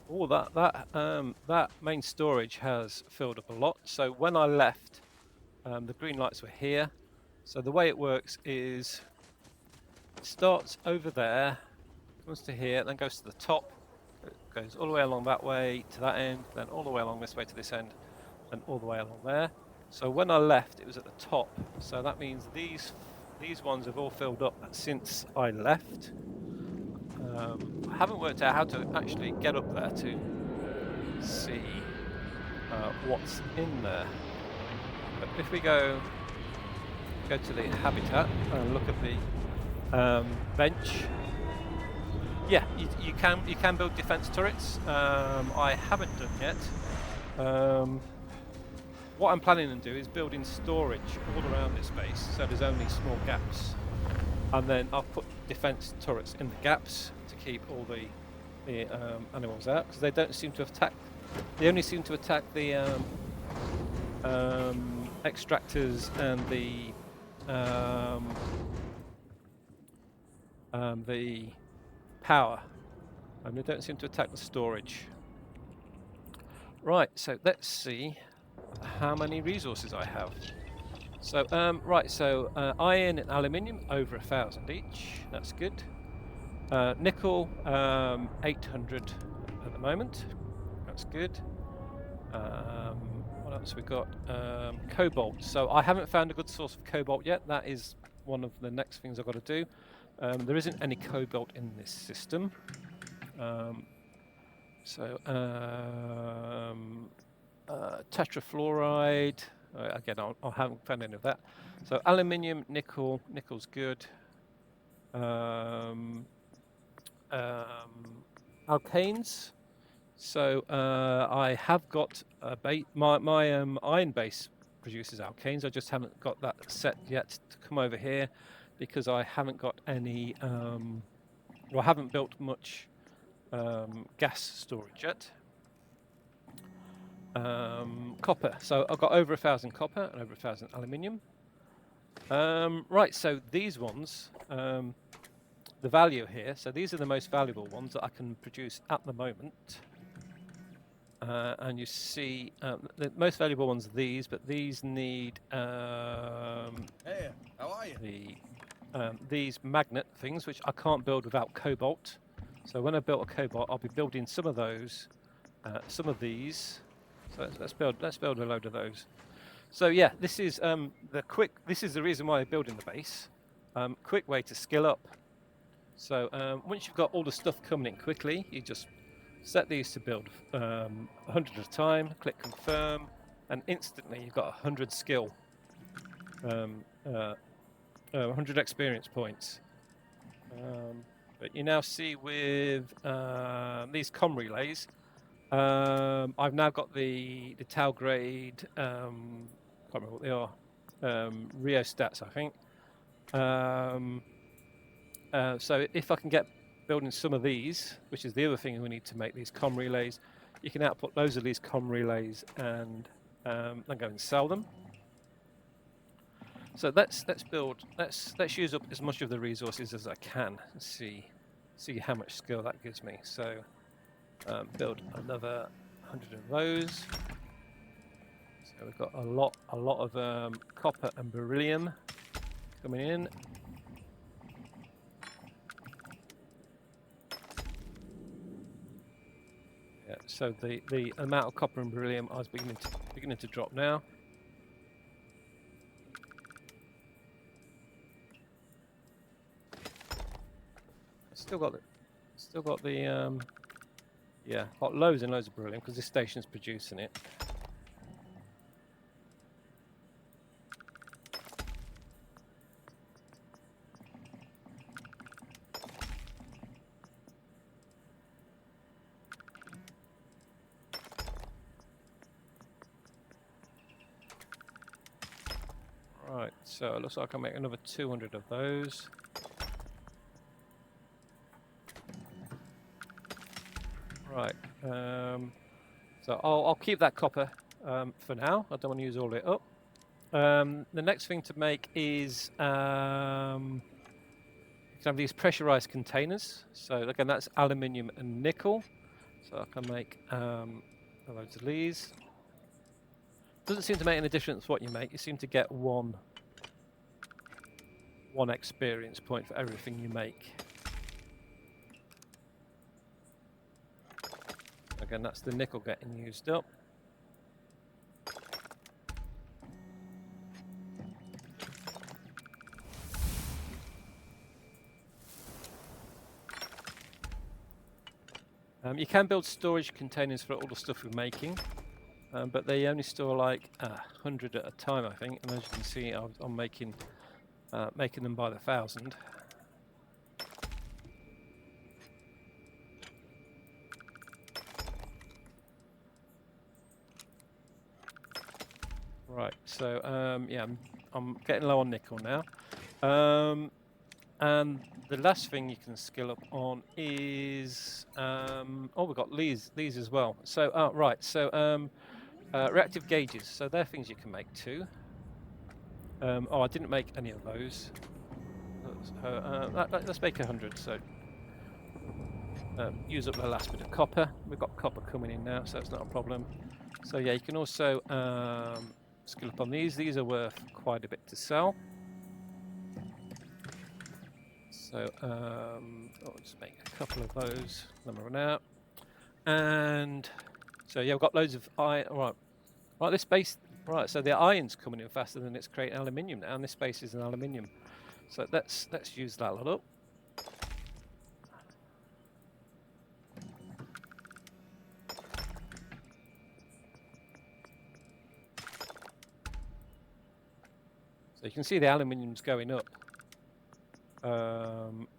Oh, that main storage has filled up a lot. So when I left, the green lights were here. So the way it works is it starts over there, comes to here, then goes to the top, it goes all the way along that way to that end, then all the way along this way to this end, and all the way along there. So when I left, it was at the top. So that means these ones have all filled up since I left. I haven't worked out how to actually get up there to see what's in there. But if we go to the habitat and look at the bench, yeah, you can build defense turrets. I haven't done yet. What I'm planning to do is build in storage all around this base, so there's only small gaps, and then I'll put defense turrets in the gaps to keep all the animals out, because they don't seem to attack. They only seem to attack the extractors and the power, and they don't seem to attack the storage. Right, so let's see how many resources I have. So right, so iron and aluminium over 1,000 each. That's good. Nickel 800 at the moment. That's good. What else we got? Cobalt. So I haven't found a good source of cobalt yet. That is one of the next things I've got to do. There isn't any cobalt in this system. Tetrafluoride. Again, I haven't found any of that. So aluminium, nickel's good. Alkanes. So I have got my iron base produces alkanes. I just haven't got that set yet to come over here, because I haven't got any. Well, I haven't built much gas storage yet. Copper. So I've got over 1,000 copper and over 1,000 aluminium. Right. So these ones. The value here, so these are the most valuable ones that I can produce at the moment. And you see the most valuable ones are these, but these need Hey, how are you? these magnet things, which I can't build without cobalt. So when I build a cobalt, I'll be building some of those, some of these. So let's build a load of those. So yeah, this is This is the reason why I'm building the base. Quick way to skill up. So once you've got all the stuff coming in quickly, you just set these to build 100 at a time, click confirm, and instantly you've got 100 skill, 100 experience points. But you now see with these comm relays, I've now got the tau grade, can't remember what they are, rheostats, I think. So if I can get building some of these, which is the other thing we need to make, these comm relays, you can output loads of these comm relays and then go and sell them. So let's use up as much of the resources as I can and see how much skill that gives me. So build another 100 of those. So we've got a lot of copper and beryllium coming in. Yeah, so the amount of copper and beryllium is beginning to drop now. Still got the yeah, got loads and loads of beryllium because this station's producing it. Right, so it looks like I'll make another 200 of those. Right, so I'll keep that copper for now. I don't want to use all it up. The next thing to make is you can have these pressurized containers. So again, that's aluminium and nickel. So I can make loads of these. Doesn't seem to make any difference what you make. You seem to get one experience point for everything you make. Again, that's the nickel getting used up. You can build storage containers for all the stuff we're making, but they only store like 100 at a time, I think. And as you can see, I'm making them by the 1,000. Right, so yeah, I'm getting low on nickel now. And the last thing you can skill up on is oh, we've got these as well. So right, so reactive gauges. So they're things you can make too. Oh, I didn't make any of those. Let's make 100. So use up the last bit of copper. We've got copper coming in now, so that's not a problem. So yeah, you can also skill up on these. These are worth quite a bit to sell. So I'll just make a couple of those. Then we run out. And so yeah, we've got loads of iron. Right, this base. Right, so the iron's coming in faster than it's creating aluminium now, and this base is an aluminium. So let's use that lot up. So you can see the aluminium's going up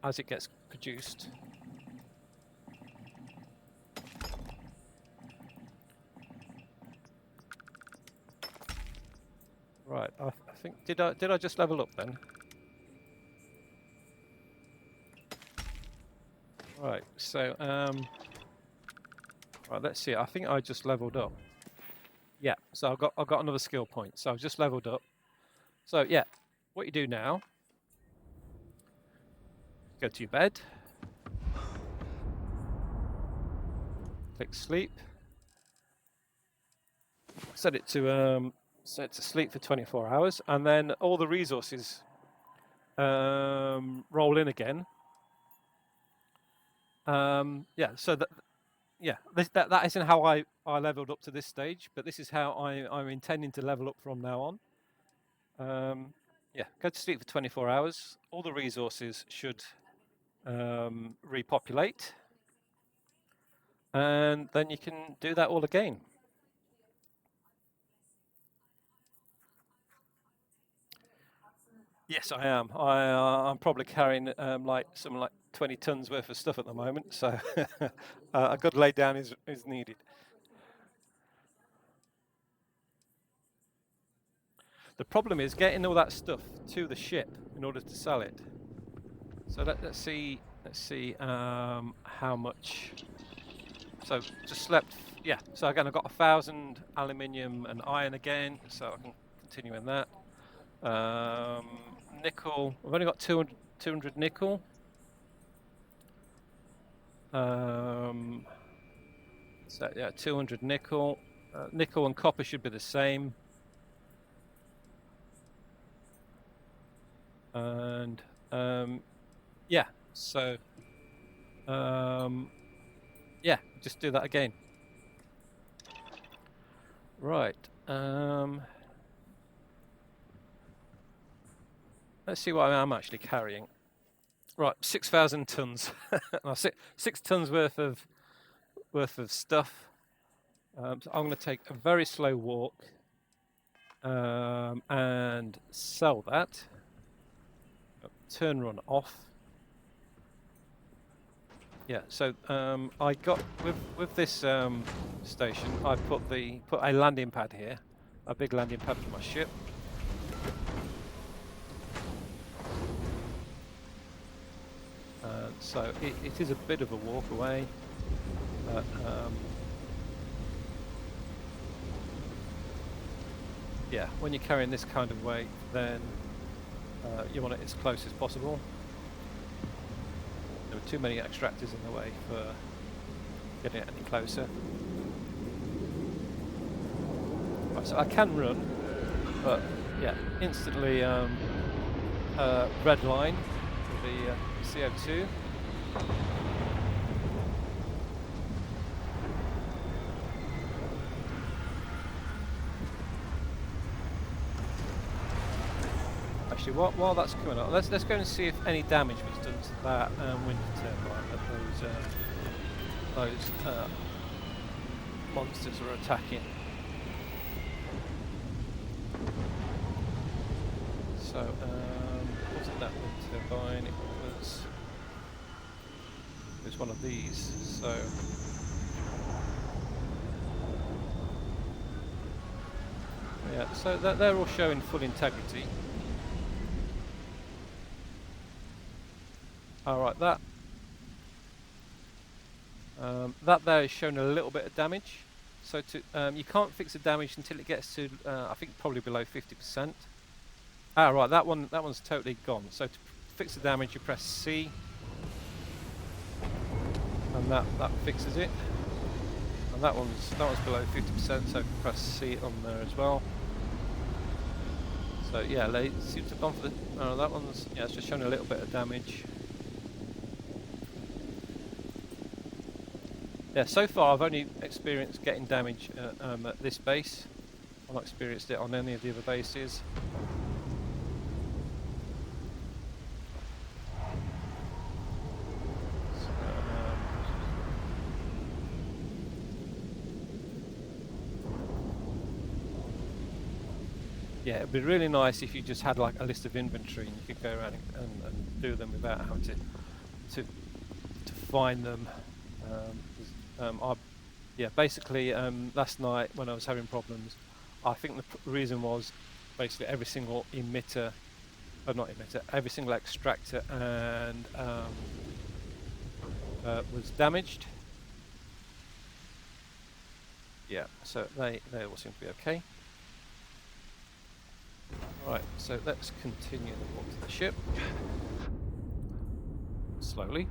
as it gets produced. Right, I think did I just level up then? Right, so right, let's see. I think I just leveled up. Yeah, so I've got another skill point. So I've just leveled up. So yeah, what you do now, go to your bed, click sleep, set it to sleep for 24 hours, and then all the resources roll in again. Yeah, so that isn't how I leveled up to this stage, but this is how I'm intending to level up from now on. Yeah, go to sleep for 24 hours. All the resources should repopulate, and then you can do that all again. Yes, I am. I'm probably carrying like something like 20 tons worth of stuff at the moment, so a good lay down is needed. The problem is getting all that stuff to the ship in order to sell it. So let's see how much. So just slept, yeah. So again, I've got 1,000 aluminium and iron again, so I can continue in that. Nickel, I've only got 200 nickel. So yeah, 200 nickel. Nickel and copper should be the same. And yeah, so yeah, just do that again. Right. Let's see what I'm actually carrying. Right, 6,000 tons. Well, 6 tons worth of stuff. So I'm going to take a very slow walk and sell that. Turn run off. Yeah. So I got with this station. I put a landing pad here, a big landing pad for my ship. So it is a bit of a walk away, but yeah, when you're carrying this kind of weight, then you want it as close as possible. There were too many extractors in the way for getting it any closer. Right, so I can run, but yeah, instantly red line for the CO2. Actually, while that's coming up, let's go and see if any damage was done to that wind turbine that those monsters are attacking. So, wasn't that wind turbine? It was one of these. So. Yeah, so they're all showing full integrity. Alright, that there is showing a little bit of damage. So you can't fix the damage until it gets to I think probably below 50%. Ah, right, that one's totally gone. So to fix the damage, you press C, and that fixes it. And that one's below 50%, so press C on there as well. So yeah, they seem to have gone for the. That one's, yeah, it's just showing a little bit of damage. Yeah, so far I've only experienced getting damage at this base. I've not experienced it on any of the other bases. So, yeah, it'd be really nice if you just had like a list of inventory and you could go around and do them without having to find them. Yeah, basically last night when I was having problems, I think the reason was basically every single emitter, not emitter, every single extractor and was damaged. Yeah, so they all seem to be okay. Right, so let's continue the walk to the ship slowly.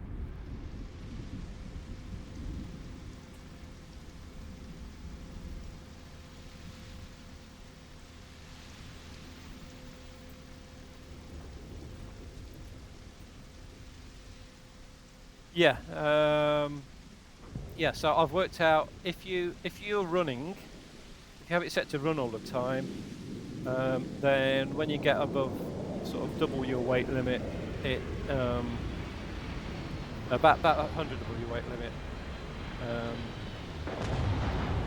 Yeah, yeah. So I've worked out if you're running, if you have it set to run all the time, then when you get above sort of double your weight limit, it about 100 double your weight limit,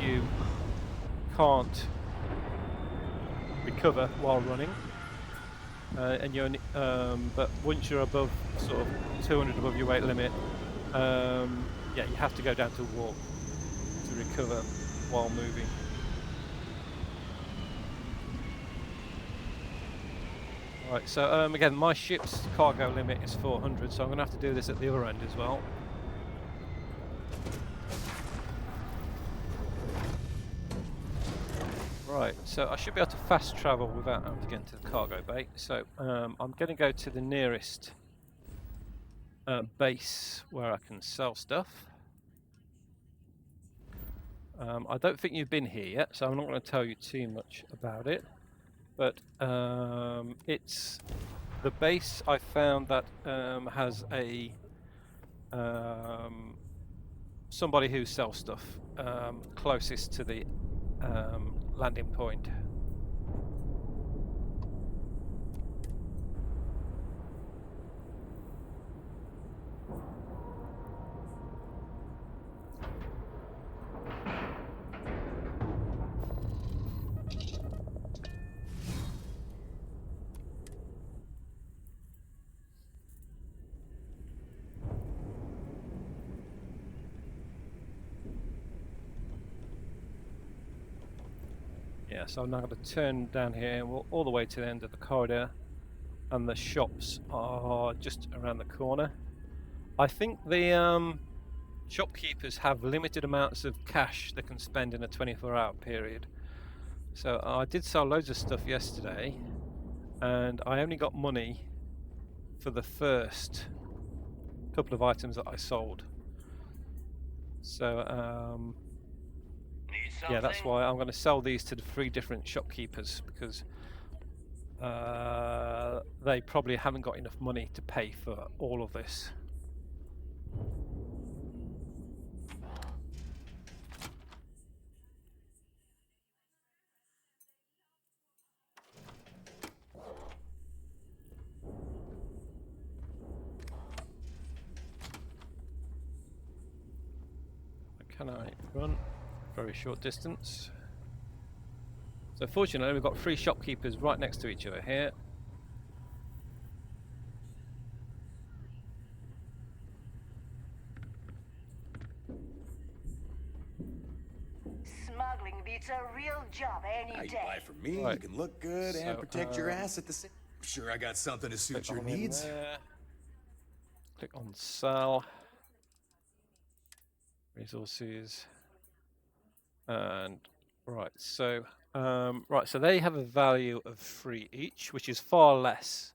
you can't recover while running. And you're but once you're above sort of 200 above your weight limit, yeah, you have to go down to walk to recover while moving. Right, so again, my ship's cargo limit is 400, so I'm going to have to do this at the other end as well. Right, so I should be able to fast travel without having to get into the cargo bay. So I'm going to go to the nearest base where I can sell stuff. I don't think you've been here yet, so I'm not going to tell you too much about it. But it's the base I found that has a somebody who sells stuff closest to the landing point. Yeah, so I'm now going to turn down here all the way to the end of the corridor, and the shops are just around the corner. I think the shopkeepers have limited amounts of cash they can spend in a 24-hour period. So I did sell loads of stuff yesterday, and I only got money for the first couple of items that I sold. So yeah, that's why I'm going to sell these to the 3 different shopkeepers, because they probably haven't got enough money to pay for all of this. Can I run? Very short distance. So fortunately, we've got 3 shopkeepers right next to each other here. Smuggling beats a real job any You day. buy from me, Right. you can look good and So, protect your ass at the same. I'm sure I got something to suit click your on in needs. there. Click on sell. Resources. And right, so so they have a value of 3 each, which is far less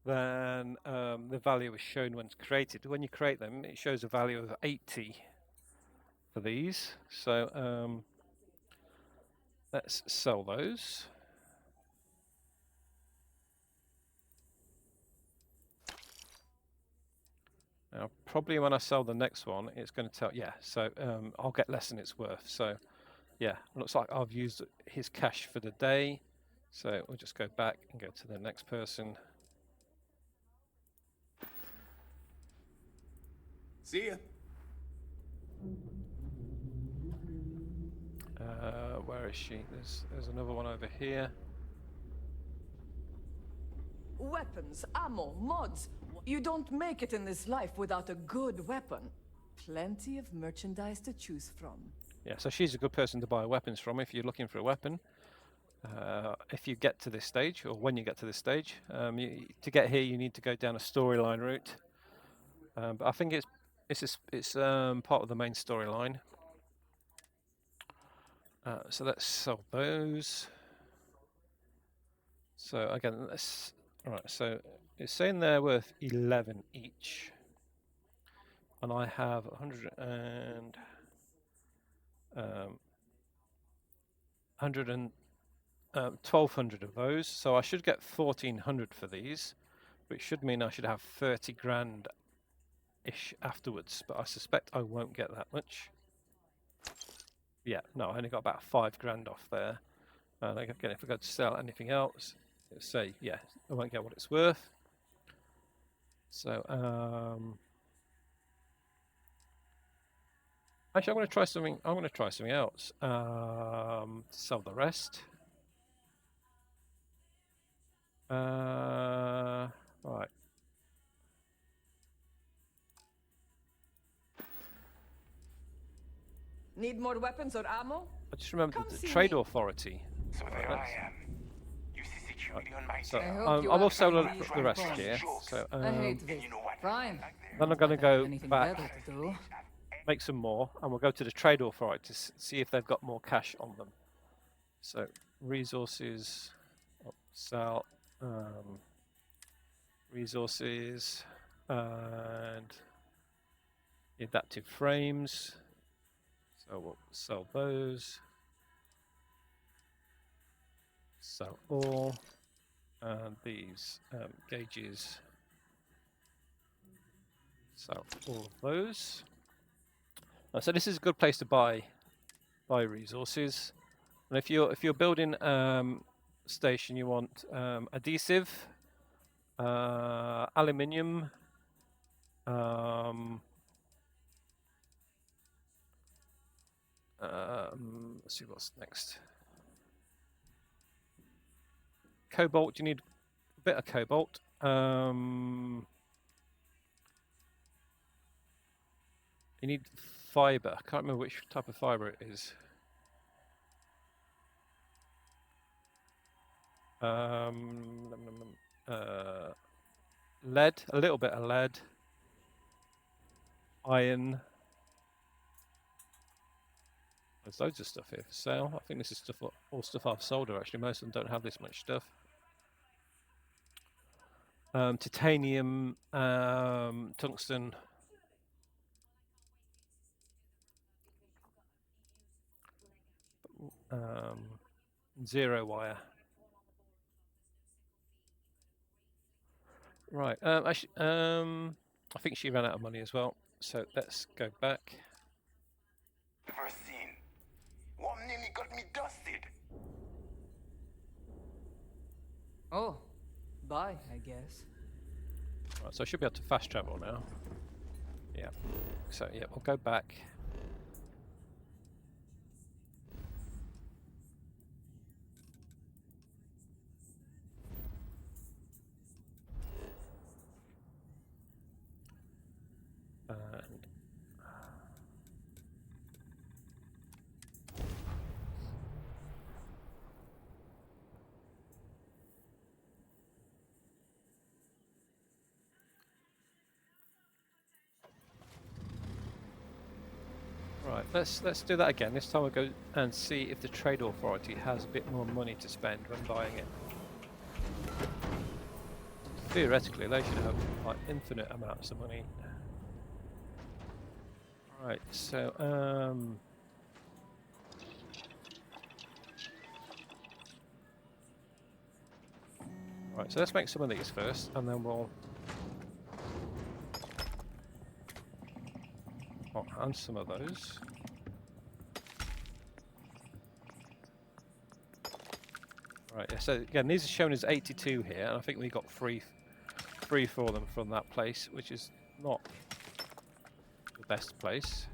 than the value is shown when it's created. When you create them, it shows a value of 80 for these. So let's sell those. Now, probably when I sell the next one, it's going to tell, yeah, so I'll get less than it's worth. So yeah, looks like I've used his cash for the day. So we'll just go back and go to the next person. See ya. Where is she? There's another one over here. Weapons, ammo, mods. You don't make it in this life without a good weapon. Plenty of merchandise to choose from. Yeah, so she's a good person to buy weapons from if you're looking for a weapon. If you get to this stage, or when you get to this stage, to get here you need to go down a storyline route. But I think it's part of the main storyline. So let's sell those. So again, alright, so it's saying they're worth 11 each. And I have 100 and 1,200 of those, so I should get 1,400 for these, which should mean I should have 30 grand-ish afterwards, but I suspect I won't get that much. Yeah, no, I only got about 5 grand off there. And again, if I go to sell anything else, it'll say, yeah, I won't get what it's worth. So, actually, I'm going to try something. I'm going to try something else. Sell the rest. Right. Need more weapons or ammo? I just remembered Come the see Trade me. Authority. So Right, there I let's- am. You see security on my So I tail. hope you I will have sell fun the rest reading here. poems. So I hate And this. you know what? Fine. Back there. then I'm going to If I have go anything back, better to do. make some more, and we'll go to the Trade Authority to see if they've got more cash on them. So resources, sell, resources, and adaptive frames. So we'll sell those. Sell all. And these gauges. Sell all of those. So this is a good place to buy resources. And if you're building station, you want adhesive, aluminium, let's see what's next. Cobalt, you need a bit of cobalt. You need fiber. I can't remember which type of fiber it is. Lead, a little bit of lead. Iron. There's loads of stuff here for sale. I think this is stuff, all stuff I've sold. Actually, most of them don't have this much stuff. Titanium, tungsten. Zero wire. Right. Actually, I think she ran out of money as well. So let's go back. Ever seen? One nearly got me dusted. Oh, bye, I guess. Right, so I should be able to fast travel now. Yeah. So yeah, we'll go back. And right, let's do that again. This time we'll go and see if the Trade Authority has a bit more money to spend when buying it. Theoretically, they should have like infinite amounts of money. Right, so right, so let's make some of these first, and then we'll and some of those. Right, yeah, so again, these are shown as 82 here, and I think we got free for them from that place, which is not the best place.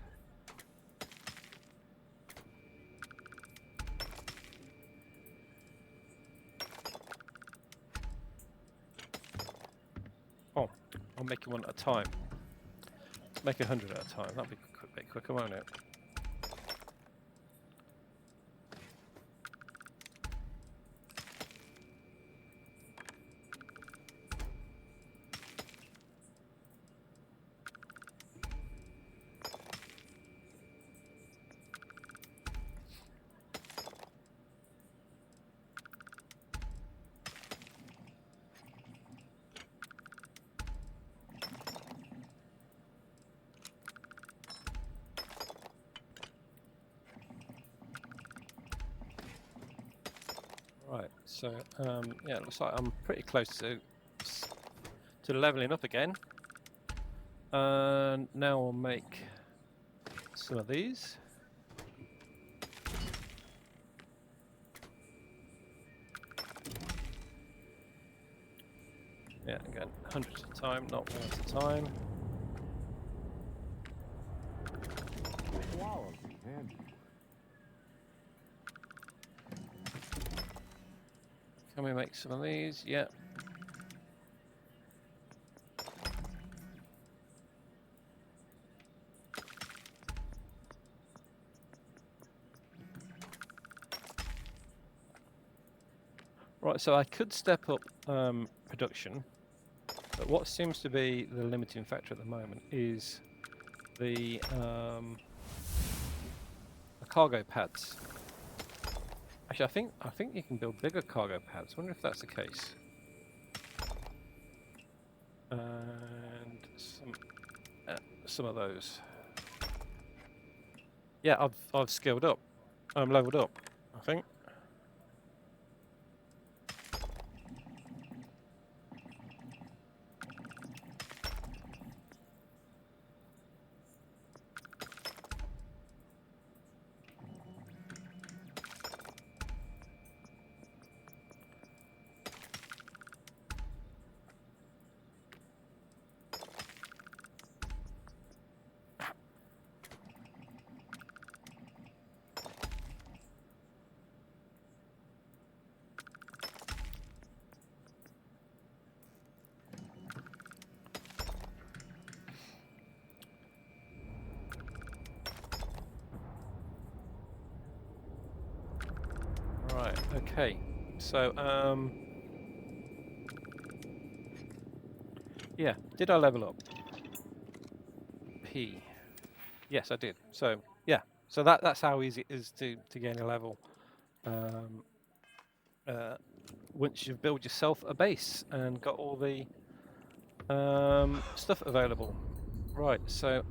Oh, I'm making one at a time. Let's make 100 at a time. That'll be a bit quicker, won't it? Right, so yeah, it looks like I'm pretty close to leveling up again. And now we'll make some of these. Yeah, again, hundreds at a time, not one at a time. Quality handiwork. Can we make some of these? Yeah. Right, so I could step up production, but what seems to be the limiting factor at the moment is the cargo pads. Actually, I think you can build bigger cargo pads. I wonder if that's the case. And some of those. Yeah, I've skilled up. I'm leveled up, I think. Right, okay. So, yeah, did I level up? P. Yes, I did. So, yeah. So that's how easy it is to gain a level. Once you've built yourself a base and got all the stuff available. Right, so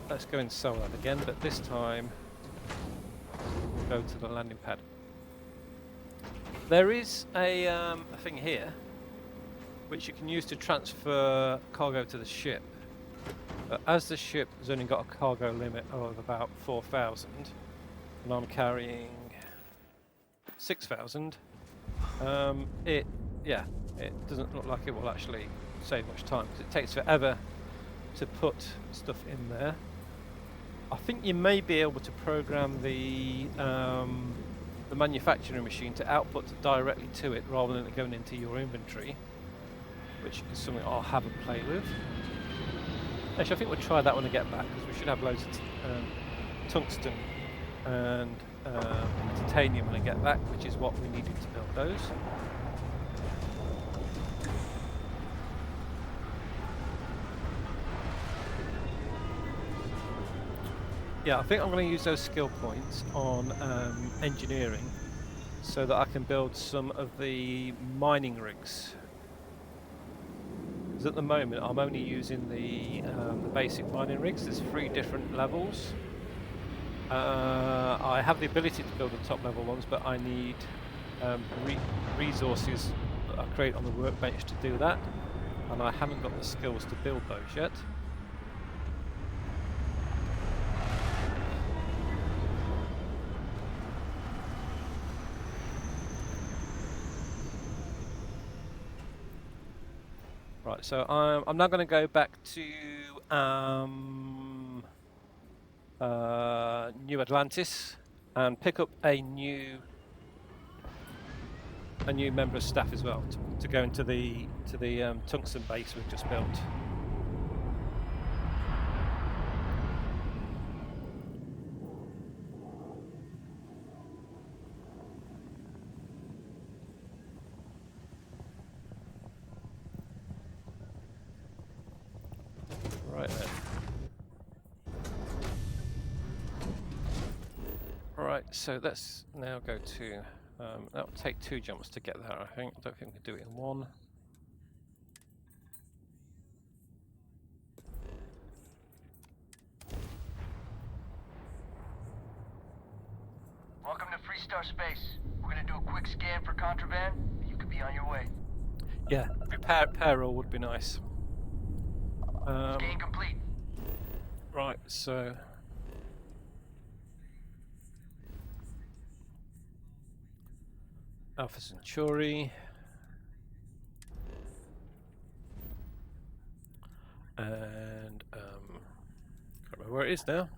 let's go and sell that again, but this time we'll go to the landing pad. There is a thing here which you can use to transfer cargo to the ship. But as the ship has only got a cargo limit of about 4,000, and I'm carrying 6,000, it doesn't look like it will actually save much time because it takes forever to put stuff in there. I think you may be able to program the manufacturing machine to output directly to it rather than it going into your inventory, which is something I'll have a play with. Actually, I think we'll try that when I get back because we should have loads of tungsten and titanium when I get back, which is what we needed to build those. Yeah, I think I'm going to use those skill points on engineering so that I can build some of the mining rigs. Because at the moment I'm only using the basic mining rigs. There's 3 different levels. I have the ability to build the top level ones, but I need resources that I create on the workbench to do that, and I haven't got the skills to build those yet. Right, so I'm now going to go back to New Atlantis and pick up a new member of staff as well to go into the tungsten base we've just built. Right then. Right, so let's now go to. That'll take 2 jumps to get there, I think. I don't think we can do it in 1. Welcome to Freestar Space. We're gonna do a quick scan for contraband, and you could be on your way. Yeah, repair roll would be nice. Scan complete. Right, so. Alpha Centauri. And can't remember where it is now.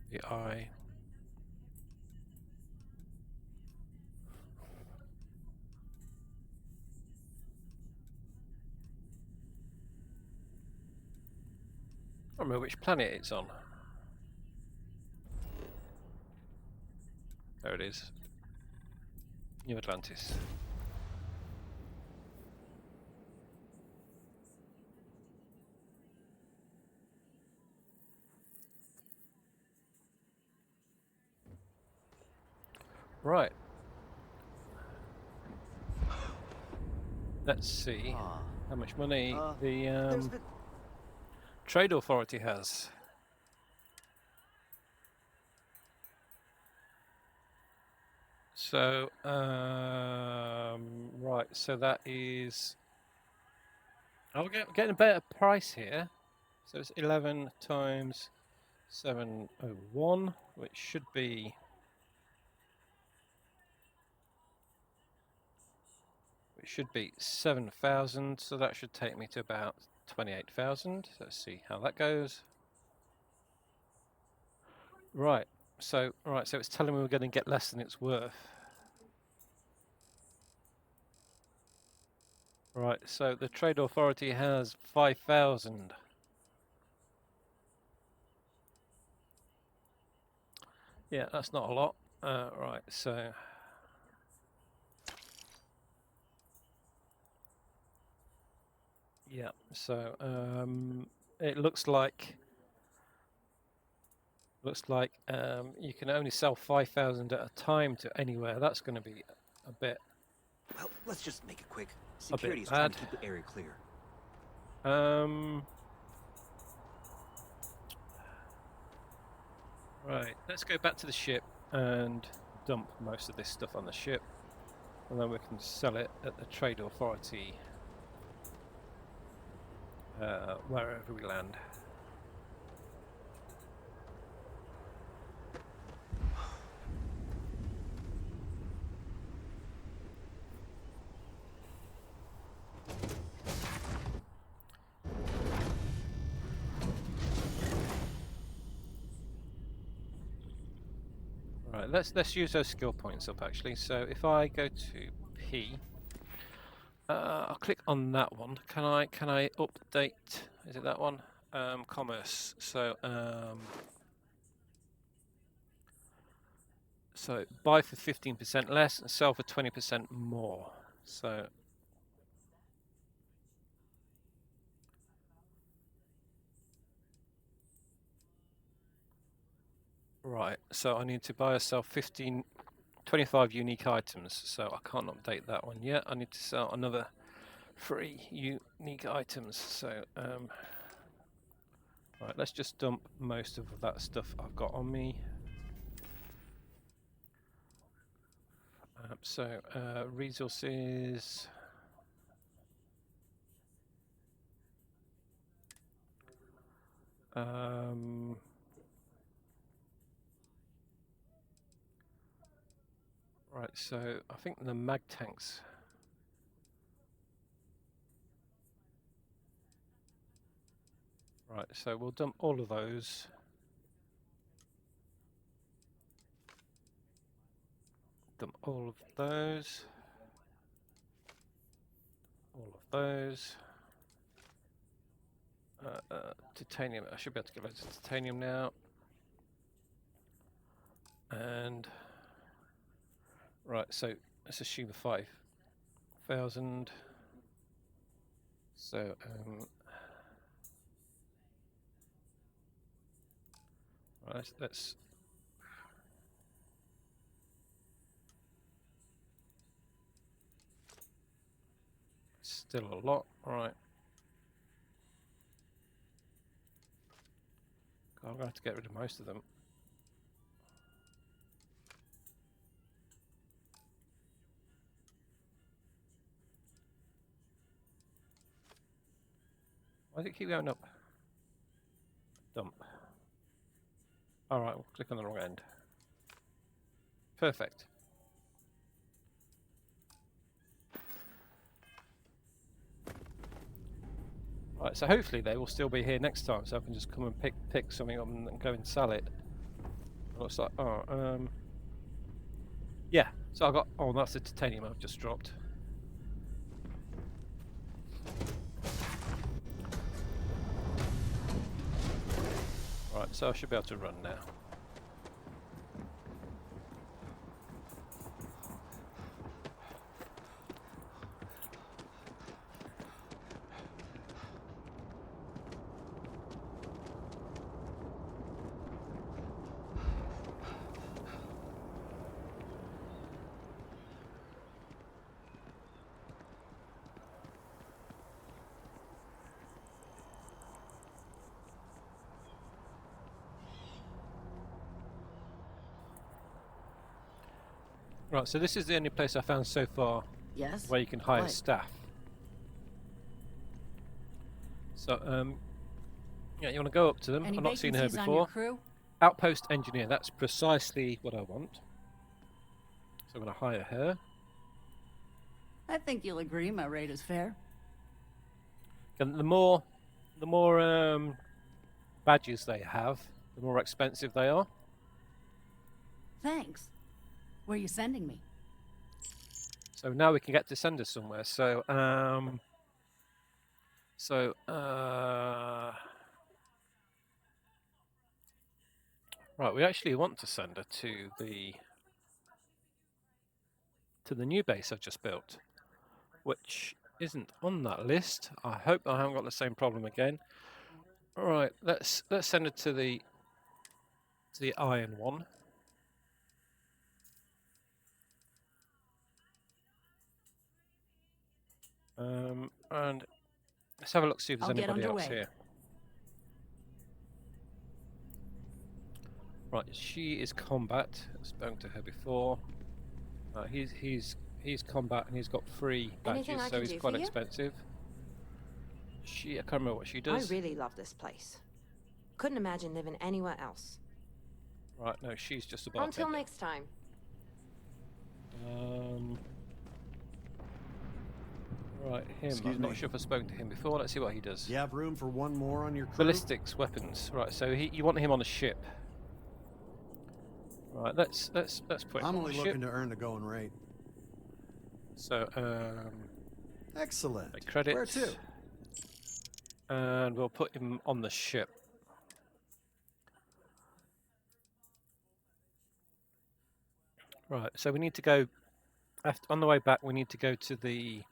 The eye. I don't remember which planet it's on. There it is. New Atlantis. Right. Let's see how much money the Trade Authority has. So, right, so that is... I'm getting a better price here. So it's 11 times 701, which should be... It should be 7,000, so that should take me to about 28,000. Let's see how that goes. Right, so it's telling me we're going to get less than it's worth. Right, so the Trade Authority has 5,000. Yeah, that's not a lot. Right, so... Yeah, so it looks like you can only sell 5,000 at a time to anywhere. That's going to be a bit... Well, let's just make it quick. A bit Security is trying to bad. keep the area clear. Right, let's go back to the ship and dump most of this stuff on the ship, and then we can sell it at the Trade Authority wherever we land. Right, let's use those skill points up actually. So if I go to P, I'll click on that one. Can I update? Is it that one? Commerce. So buy for 15% less and sell for 20% more. So right, so I need to buy or sell 25 unique items. So I can't update that one yet. I need to sell another 3 unique items. So right, let's just dump most of that stuff I've got on me. So resources. Right, so I think the mag tanks. Right, so we'll dump all of those. Dump all of those. All of those. Titanium, I should be able to get loads of titanium now. And right, so let's assume 5,000. So right, let's still a lot, right? I'm going to have to get rid of most of them. Why does it keep going up? Dump. Alright, we'll click on the wrong end. Perfect. Right, so hopefully they will still be here next time, so I can just come and pick something up and go and sell it. Looks like, yeah, so I got, oh, that's the titanium I've just dropped. Right, so I should be able to run now. Right, so this is the only place I found so far Yes? where you can hire What? staff. So, yeah, you want to go up to them. Any I've not seen her vacancies on your before. crew? Outpost engineer, that's precisely what I want. So I'm going to hire her. I think you'll agree my rate is fair. And the more badges they have, the more expensive they are. Thanks. Where are you sending me? So now we can get to send us somewhere. Right, we actually want to send her to the new base I've just built, which isn't on that list. I hope I haven't got the same problem again. All right, let's send her to the iron one. And let's have a look, see if there's I'll get anybody else underway. here. Right, she is combat. I've spoken to her before. He's combat and he's got 3 Anything badges, I so can he's do quite for you? expensive. I can't remember what she I does. really love this place. Couldn't imagine living anywhere else. Right, no, she's just a bartender. Until next time. Right, him. Excuse I'm not me. sure if I've spoken to him before. Let's see what he does. You have room for one more on your crew? Ballistics weapons. Right, so you want him on a ship. Right, let's put him I'm on only the looking ship. to earn the going rate. So Excellent. take credits. Where to? And we'll put him on the ship. Right, so we need to go on the way back. We need to go to the.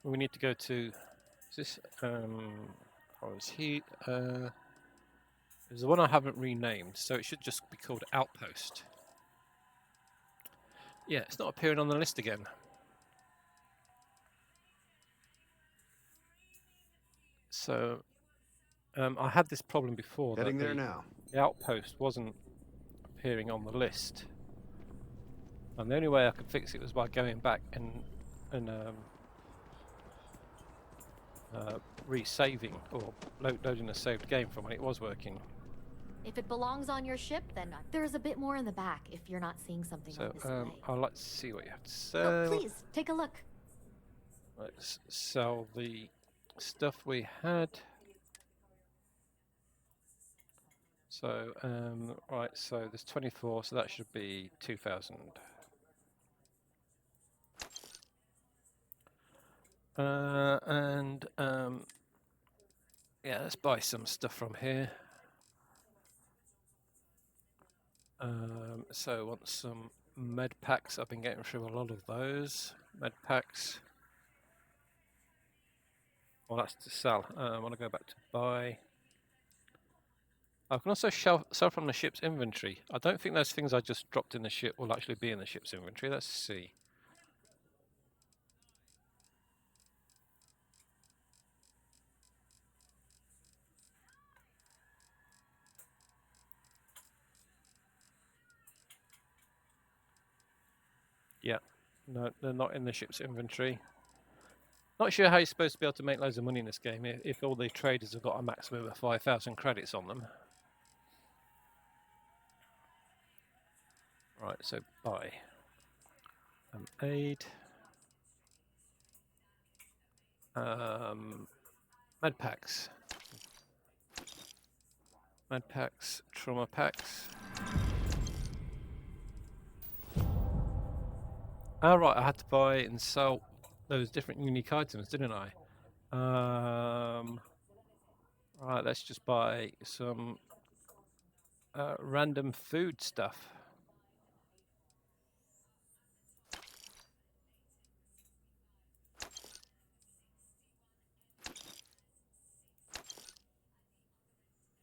We need to go to. Is this? Or is he? There's the one I haven't renamed, so it should just be called Outpost. Yeah, it's not appearing on the list again. So I had this problem before. Heading that there now. The Outpost wasn't appearing on the list, and the only way I could fix it was by going back and resaving or loading a saved game from when it was working. If it belongs on your ship, then there's a bit more in the back if you're not seeing something on So display. I'd like to see what you have to sell. Oh, please, take a look. Let's sell the stuff we had. So, right, so there's 24, so that should be 2,000. Yeah, let's buy some stuff from here. So I want some med packs. I've been getting through a lot of those med packs. Well, that's to sell. I want to go back to buy. I can also sell from the ship's inventory. I don't think those things I just dropped in the ship will actually be in the ship's inventory. Let's see. Yeah, no, they're not in the ship's inventory. Not sure how you're supposed to be able to make loads of money in this game if all the traders have got a maximum of 5,000 credits on them. Right, so buy. Aid. Med packs. Med packs, trauma packs. Oh, right, I had to buy and sell those different unique items, didn't I? Right, let's just buy some random food stuff.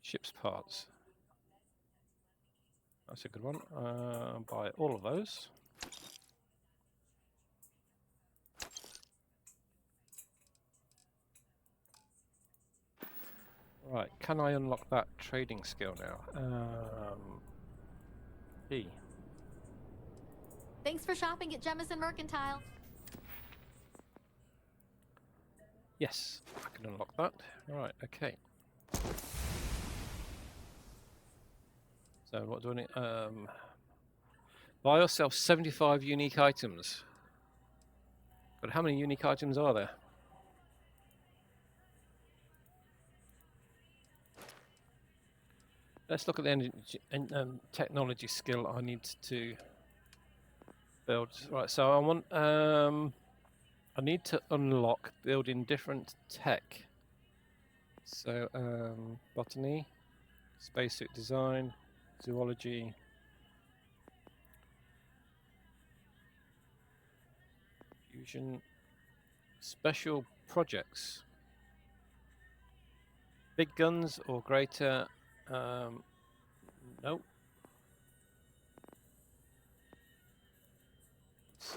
Ship's parts. That's a good one. Buy all of those. Right, can I unlock that trading skill now? E. Thanks for shopping at Jemison Mercantile. Yes, I can unlock that. Right, okay. So what do I need? Buy yourself 75 unique items. But how many unique items are there? Let's look at the energy and technology skill I need to build. Right, so I want I need to unlock building different tech. So botany, spacesuit design, zoology, fusion, special projects. Big guns or greater? Nope.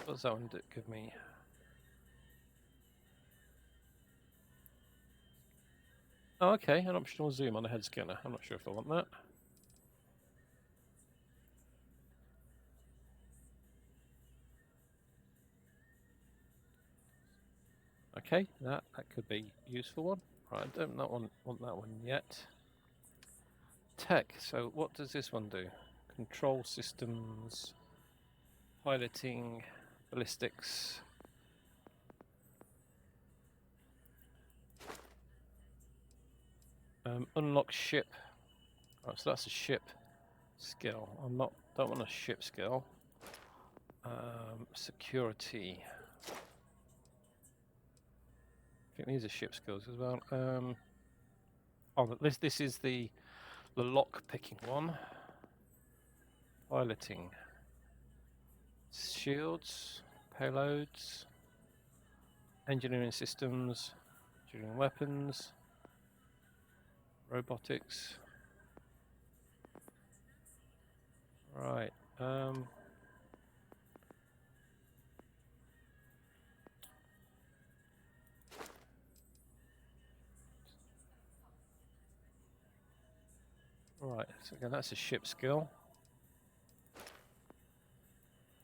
What's that one give me? Oh, okay, an optional zoom on the head scanner. I'm not sure if I want that. Okay, that could be a useful one. Right, I don't want that one yet. Tech, so what does this one do? Control systems, piloting, ballistics. Unlock ship. Right, so that's a ship skill. Don't want a ship skill. Security. I think these are ship skills as well. Oh, this is the lock picking one. Piloting. Shields, payloads, engineering systems, engineering weapons, robotics. Right. Right. So again, that's a ship skill.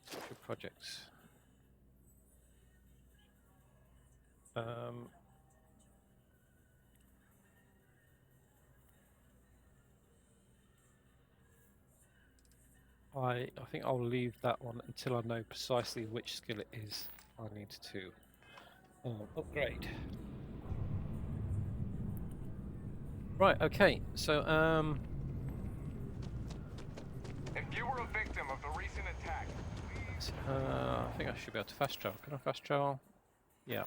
Special projects. I think I'll leave that one until I know precisely which skill it is I need to upgrade. Right, okay, so If you were a victim of the recent attack, I think I should be able to fast travel. Can I fast travel? Yeah.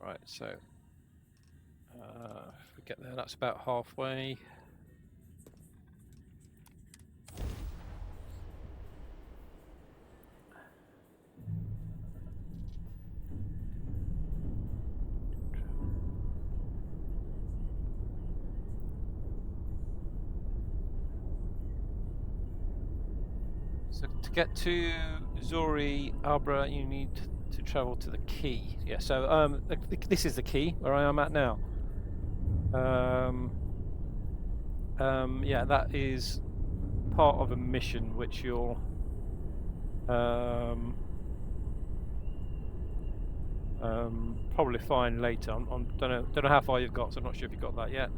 Right, so if we get there, that's about halfway. So to get to Zori Abra, you need to travel to the key. Yeah, so this is the key where I am at now. Yeah, that is part of a mission which you'll probably find later. Don't know how far you've got, so I'm not sure if you've got that yet.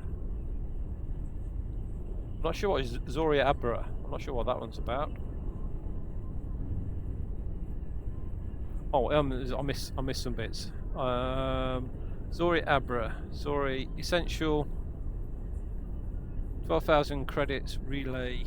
I'm not sure what is Zori Abra. I'm not sure what that one's about. Oh, I missed some bits. Zori Abra, Zori Essential, 12,000 credits, relay.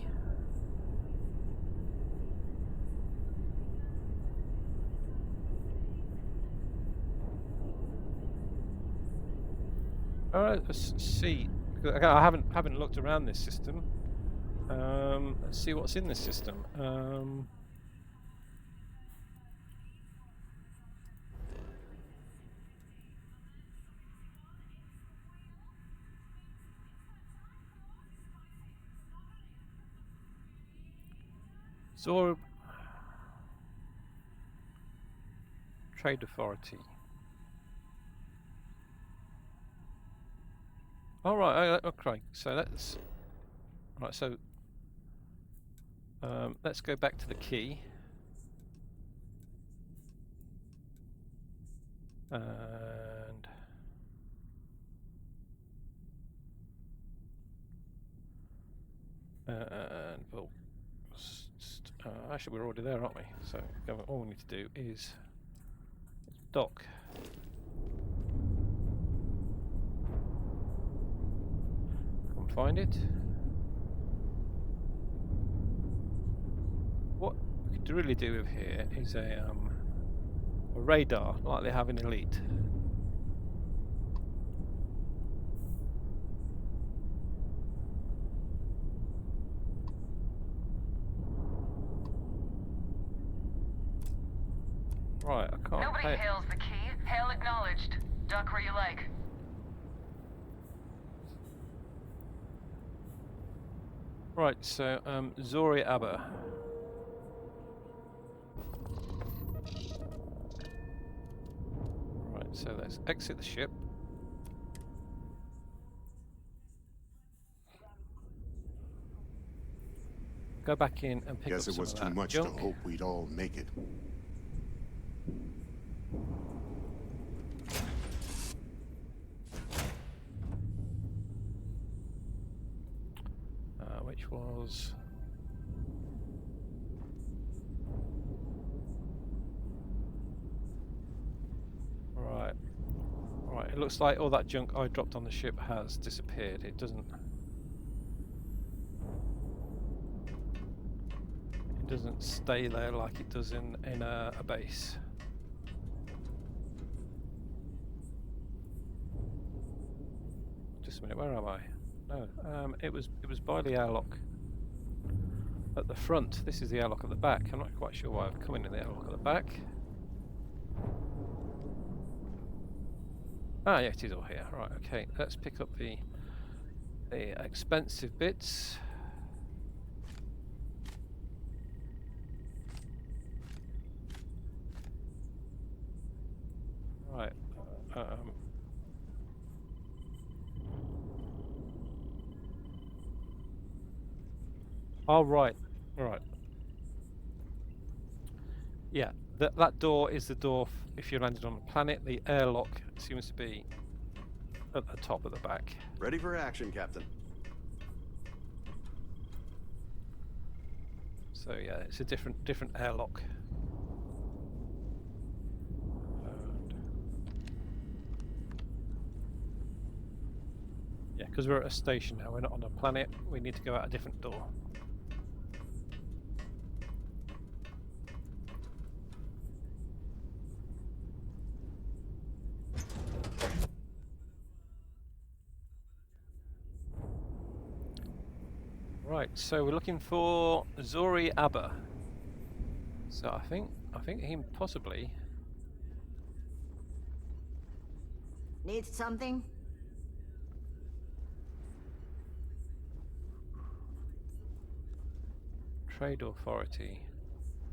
Alright, let's see. I haven't looked around this system. Let's see what's in this system. Zorb Trade Authority. All right. Okay. So let's. Right. So let's go back to the key. And we'll actually we're already there, aren't we? So all we need to do is dock. Come find it. What we could really do with here is a radar, like they have in Elite. Right, I can't. Nobody hails the key. Hail acknowledged. Duck where you like. Right, so Zori Aber. Right, so let's exit the ship. Go back in and pick up Guess it some was of too that much junk. to hope we'd all make it. Which was right. Right, it looks like all that junk I dropped on the ship has disappeared. It doesn't stay there like it does in a base. Just a minute, where am I? No, it was by the airlock at the front. This is the airlock at the back. I'm not quite sure why I've come in the airlock at the back. Ah, yeah, it is all here. Right, okay. Let's pick up the expensive bits. Right. Oh, right. Right. Yeah, that door is the door if you landed on a planet. The airlock seems to be at the top at the back. Ready for action, Captain. So yeah, it's a different airlock. And yeah, because we're at a station now, we're not on a planet. We need to go out a different door. Right, so we're looking for Zori Aber. So I think he possibly Need something? Trade Authority.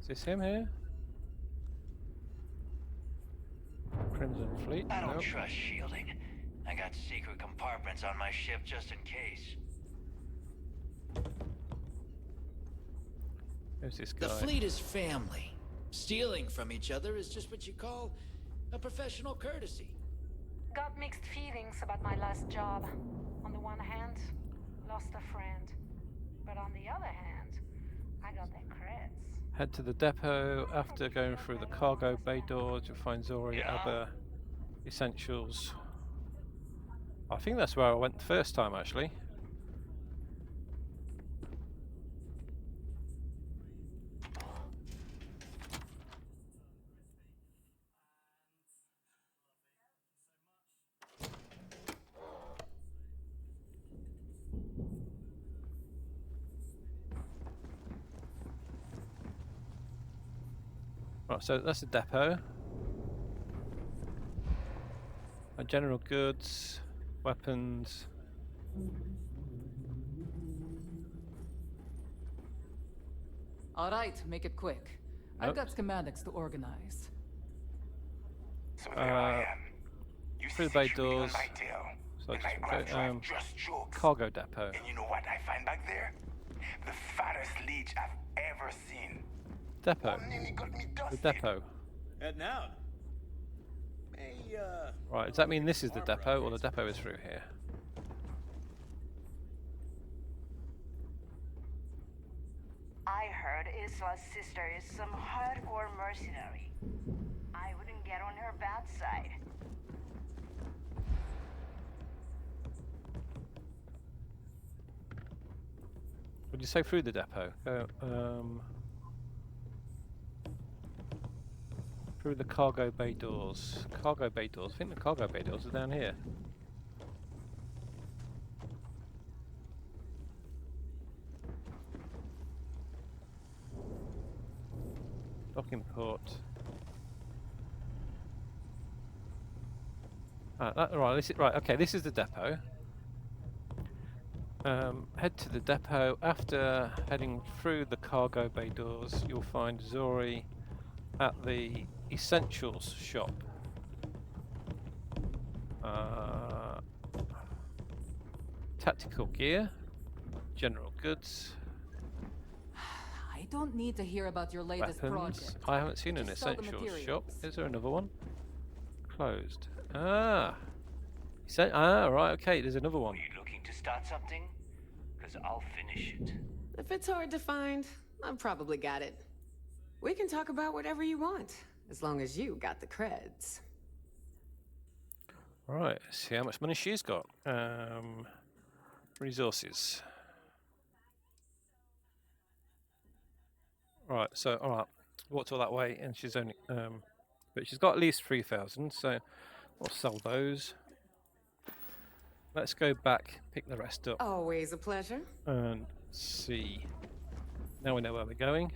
Is this him here? Crimson Fleet? I don't Nope. trust shielding. I got secret compartments on my ship just in case. Who's this guy? The fleet is family. Stealing from each other is just what you call a professional courtesy. Got mixed feelings about my last job. On the one hand, lost a friend. But on the other hand, I got the creds. Head to the depot. After going through the cargo bay doors, you'll find Zori Aber Essentials. I think that's where I went the first time, actually. Right, so that's the depot. General goods, weapons. All right, make it quick. I've got schematics to organize. So there I am. You Through the bay situated on doors. my tail. So And my just Grand go, Drive just jokes. cargo depot. And you know what I find back there? The fattest leech I've ever seen. Depot. One nearly got me The dusted. depot. Heading out. Hey, Right, does that mean this is the depot, or the depot is through here? I heard Isla's sister is some hardcore mercenary. I wouldn't get on her bad side. Would you say through the depot? Through the cargo bay doors. Cargo bay doors. I think the cargo bay doors are down here. Docking port. Right. This is right. Okay, this is the depot. Head to the depot. After heading through the cargo bay doors, you'll find Zori at the essentials shop. Tactical gear, general goods, I don't need to hear about your latest weapons. project. I haven't seen an Just sell the essentials shop. materials. Is there another one? Closed. Right. Okay. There's another one. Are you looking to start something? Because I'll finish it. If it's hard to find, I've probably got it. We can talk about whatever you want, as long as you got the creds. Right. See how much money she's got. Resources. Right. So all right. Walked all that way, and she's only but she's got at least 3,000. So we'll sell those. Let's go back, pick the rest up, Always a pleasure. and see. Now we know where we're going.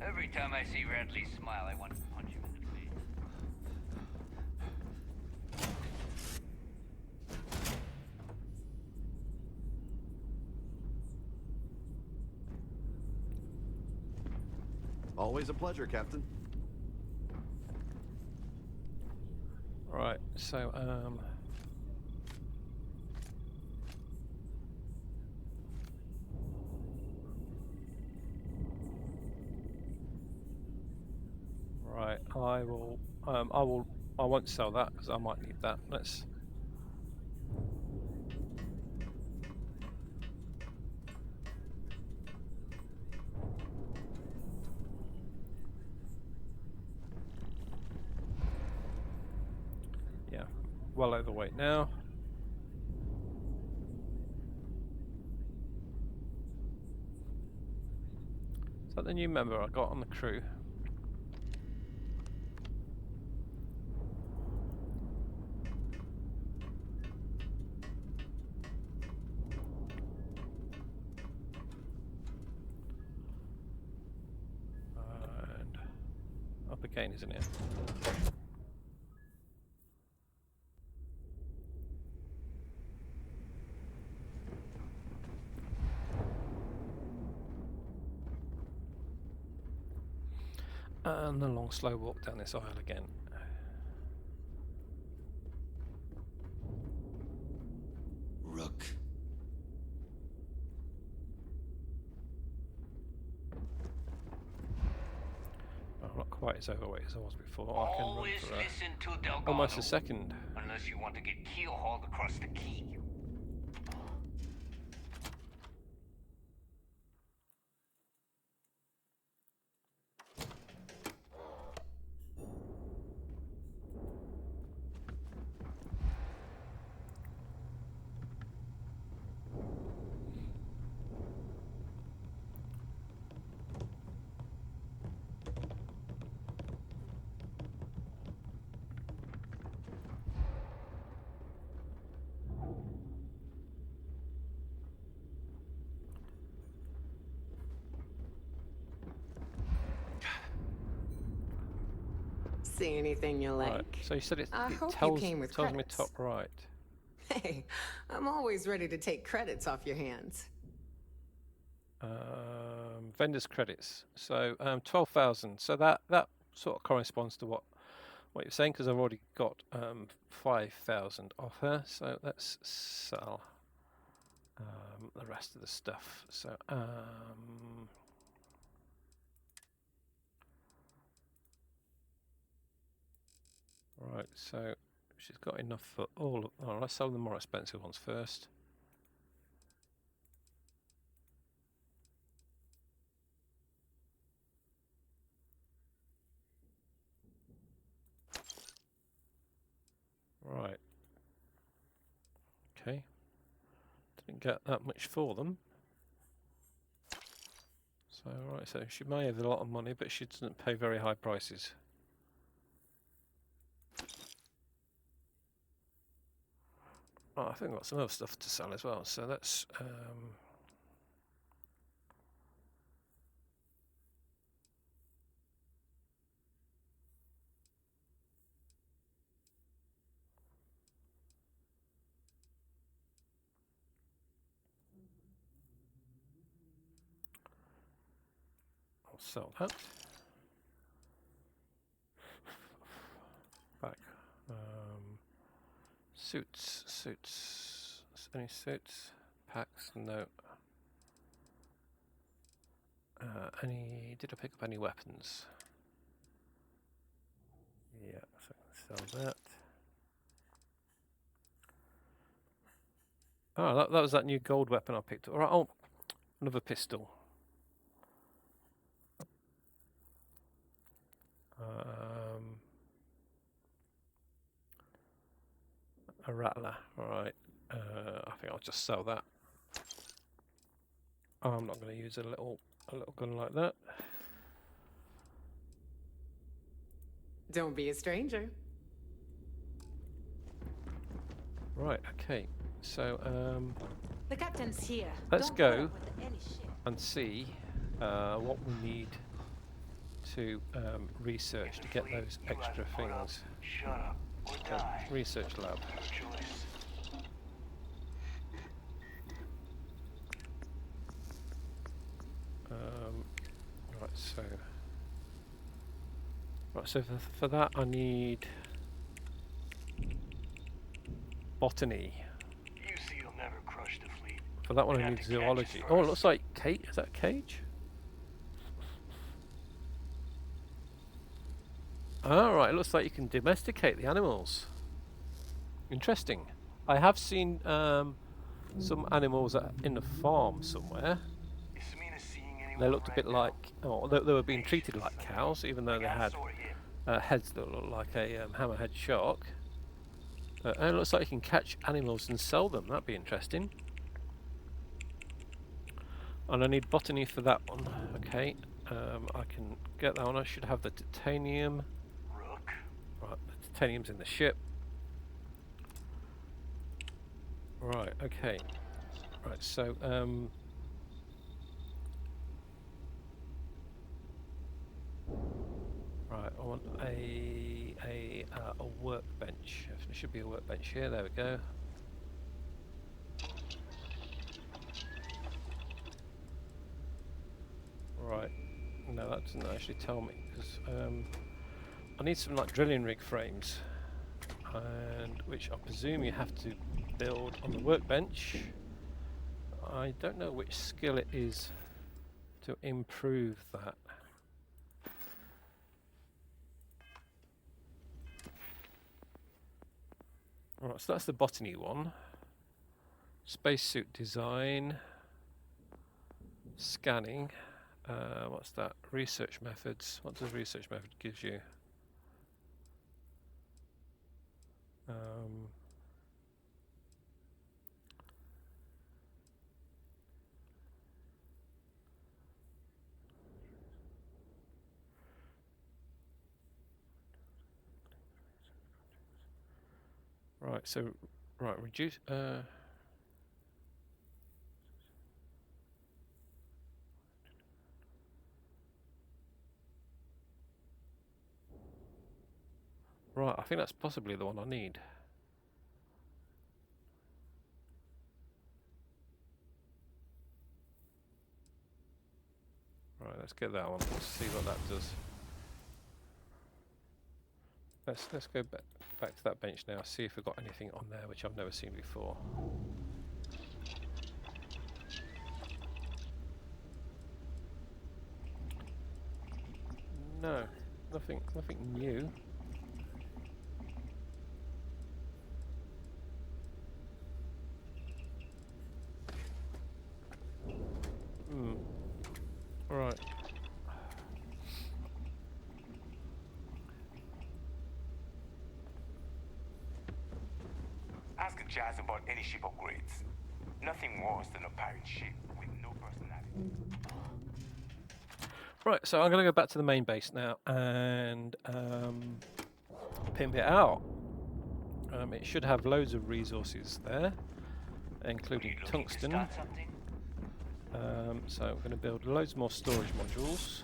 Every time I see Radley smile, I want to punch him in the face. Always a pleasure, Captain. Right. So right. I won't sell that because I might need that. Let's. Yeah, well overweight now. Is that the new member I got on the crew? And up again, isn't it? And the long slow walk down this aisle again. Rook. Oh, not quite as overweight as I was before. I can run Always for listen to Delgado. almost a second. Unless you want to get keel-hauled across the key. See anything you like? Right. So you said it I hope you tells came with tells me credits. top right. Hey, I'm always ready to take credits off your hands. Vendors credits. So 12,000. So that sort of corresponds to what you're saying, because I've already got 5,000 off her. So let's sell the rest of the stuff. So right. So she's got enough for all of. Oh, let's sell the more expensive ones first. Right. Okay. Didn't get that much for them. So right. So she may have a lot of money, but she doesn't pay very high prices. Oh, I think I've got some other stuff to sell as well. So let's. I'll sell that. Back. Suits. Any suits? Packs? No. Did I pick up any weapons? Yeah, so I can sell that. Oh, that was that new gold weapon I picked up. All right, oh, another pistol. A rattler. All right. I think I'll just sell that. Oh, I'm not going to use a little gun like that. Don't be a stranger. Right. Okay. So The captain's here. let's Don't go bother with any shit. and see what we need to research to get those extra things. Shut up or die. Research lab. Right, so for that I need botany. You see, you'll never crush the fleet. For that one I need zoology. Oh, it looks like Kate. Is that a cage? Alright, it looks like you can domesticate the animals. Interesting. I have seen some animals in the farm somewhere. They looked a bit like, they were being treated like cows, even though they had heads that looked like a hammerhead shark. And it looks like you can catch animals and sell them. That'd be interesting. And I need botany for that one. Okay, I can get that one. I should have the titanium. Right, the titanium's in the ship. Right, okay. Right, so right, I want a workbench. There should be a workbench here. There we go. Right. No, that doesn't actually tell me, because I need some like drilling rig frames, and which I presume you have to build on the workbench. I don't know which skill it is to improve that. Alright, so that's the botany one. Spacesuit design. Scanning. What's that? Research methods. What does research method gives you? Right, so reduce right, I think that's possibly the one I need. let's get that one. Let's see what that does. Let's go back to that bench now. See if we've got anything on there which I've never seen before. No, nothing new. Right. Ask Jazz about any ship upgrades. Nothing worse than a pirate ship with no personality. Right, so I'm going to go back to the main base now and pimp it out. It should have loads of resources there, including tungsten. So we're going to build loads more storage modules.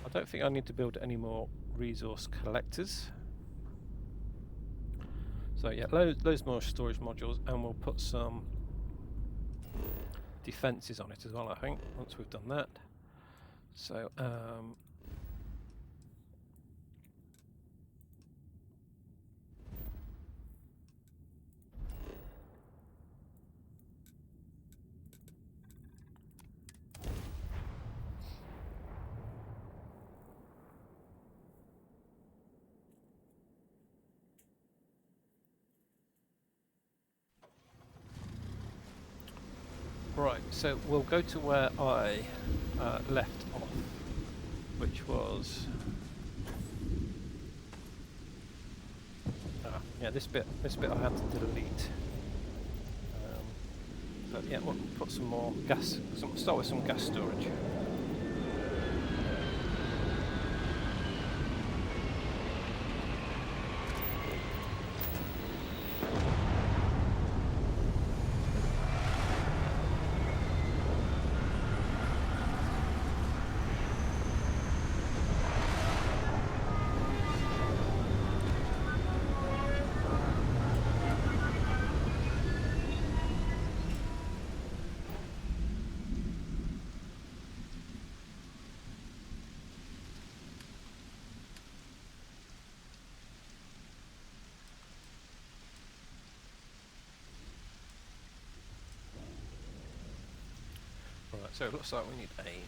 I don't think I need to build any more resource collectors. So yeah, loads more storage modules, and we'll put some defences on it as well, I think, once we've done that. So right, so we'll go to where I left off, which was yeah, this bit I had to delete. But yeah, we'll put some more gas. Start with some gas storage. Right, so it looks like we need a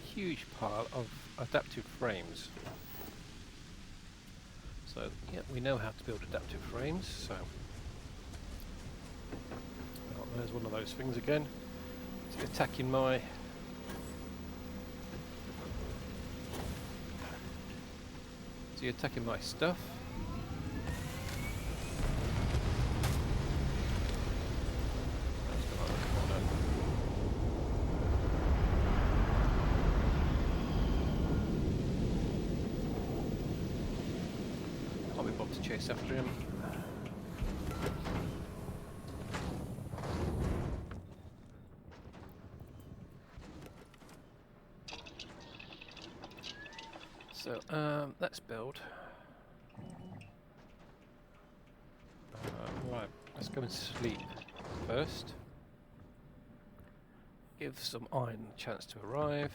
huge pile of adaptive frames. So yeah, we know how to build adaptive frames, so oh, there's one of those things again. It's attacking my stuff. To chase after him. So let's build. Right, let's go and sleep first. Give some iron a chance to arrive.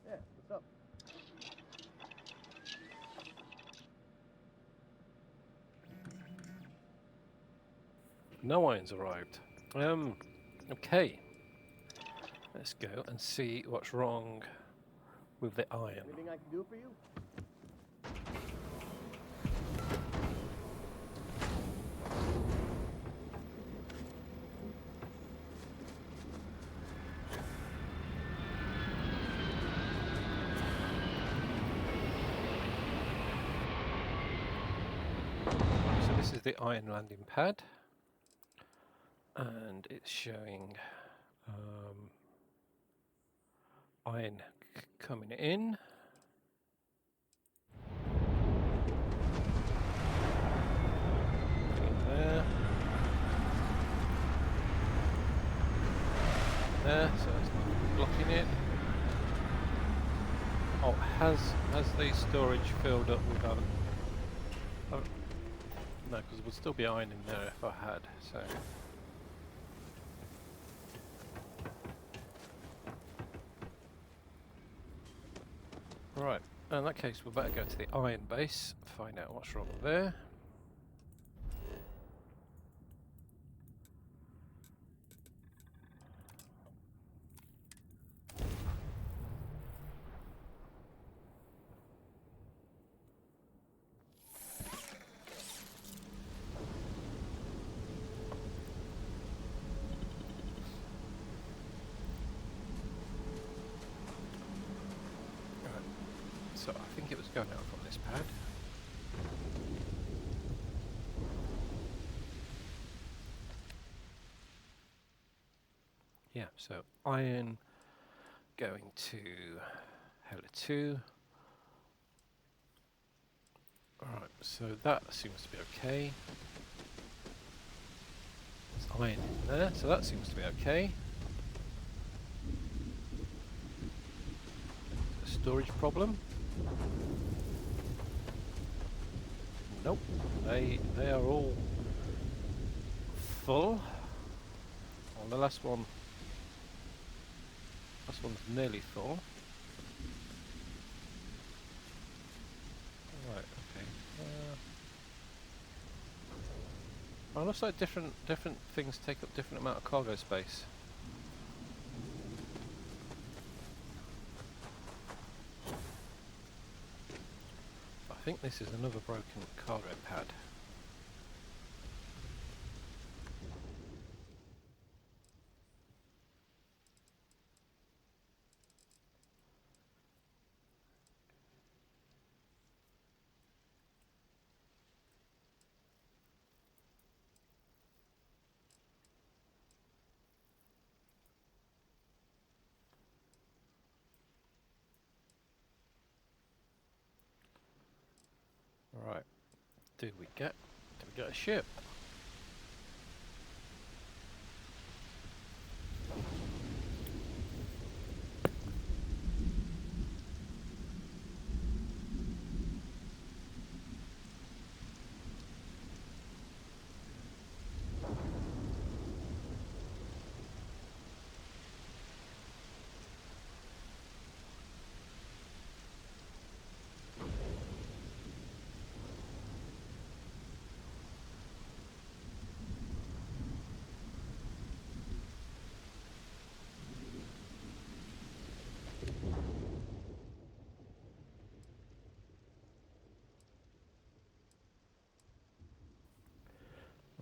Yeah, what's up? No iron's arrived. Okay. Let's go and see what's wrong with the iron. Anything I can do for you? this is the iron landing pad, and it's showing iron coming in. There. There, so it's not blocking it. Oh, has the storage filled up with other? Oh, no, because there would still be iron in there if I had. So. Right, in that case, we'll better go to the iron base, find out what's wrong there. So I think it was going out from this pad. Yeah, so iron going to Hela 2. Alright, so that seems to be okay. There's iron in there, so that seems to be okay. A storage problem? Nope, they are all full. Well, the last one's nearly full. Right, okay. Well, it looks like different things take up different amount of cargo space. I think this is another broken cargo pad. Right, do we get a ship?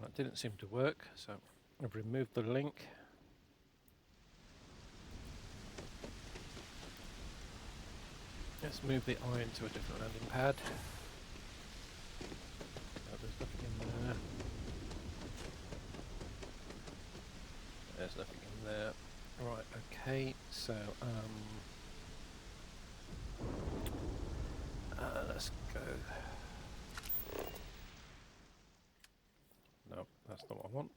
That didn't seem to work, so I've removed the link. Let's move the iron to a different landing pad. Oh, there's nothing in there. There's nothing in there. Right, okay, so let's go. No, that's not what I want.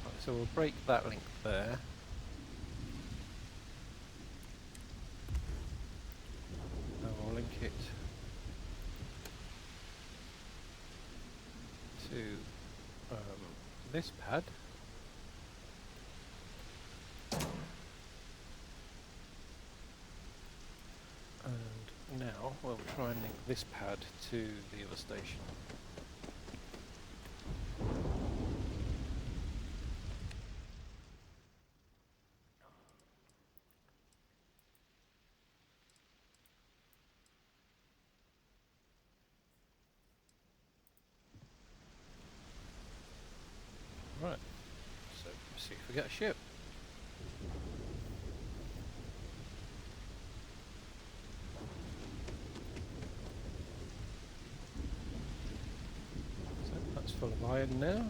Right, so we'll break that link there. And we'll link it to this pad. And now we'll try and link this pad to the other station. Right, so see if we get a ship. full of iron now.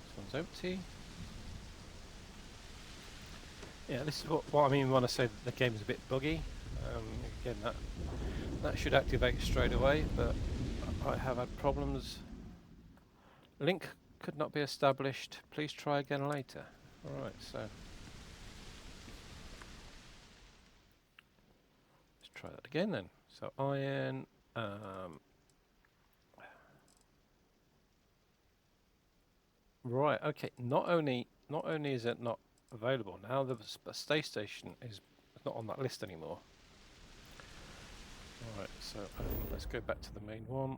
This one's empty. Yeah, this is what I mean when I say that the game is a bit buggy. Again, that should activate straight away, but I have had problems. Link could not be established. Please try again later. Alright, so let's try that again then. So iron, right, okay, not only is it not available, now the space station is not on that list anymore. Alright, so let's go back to the main one.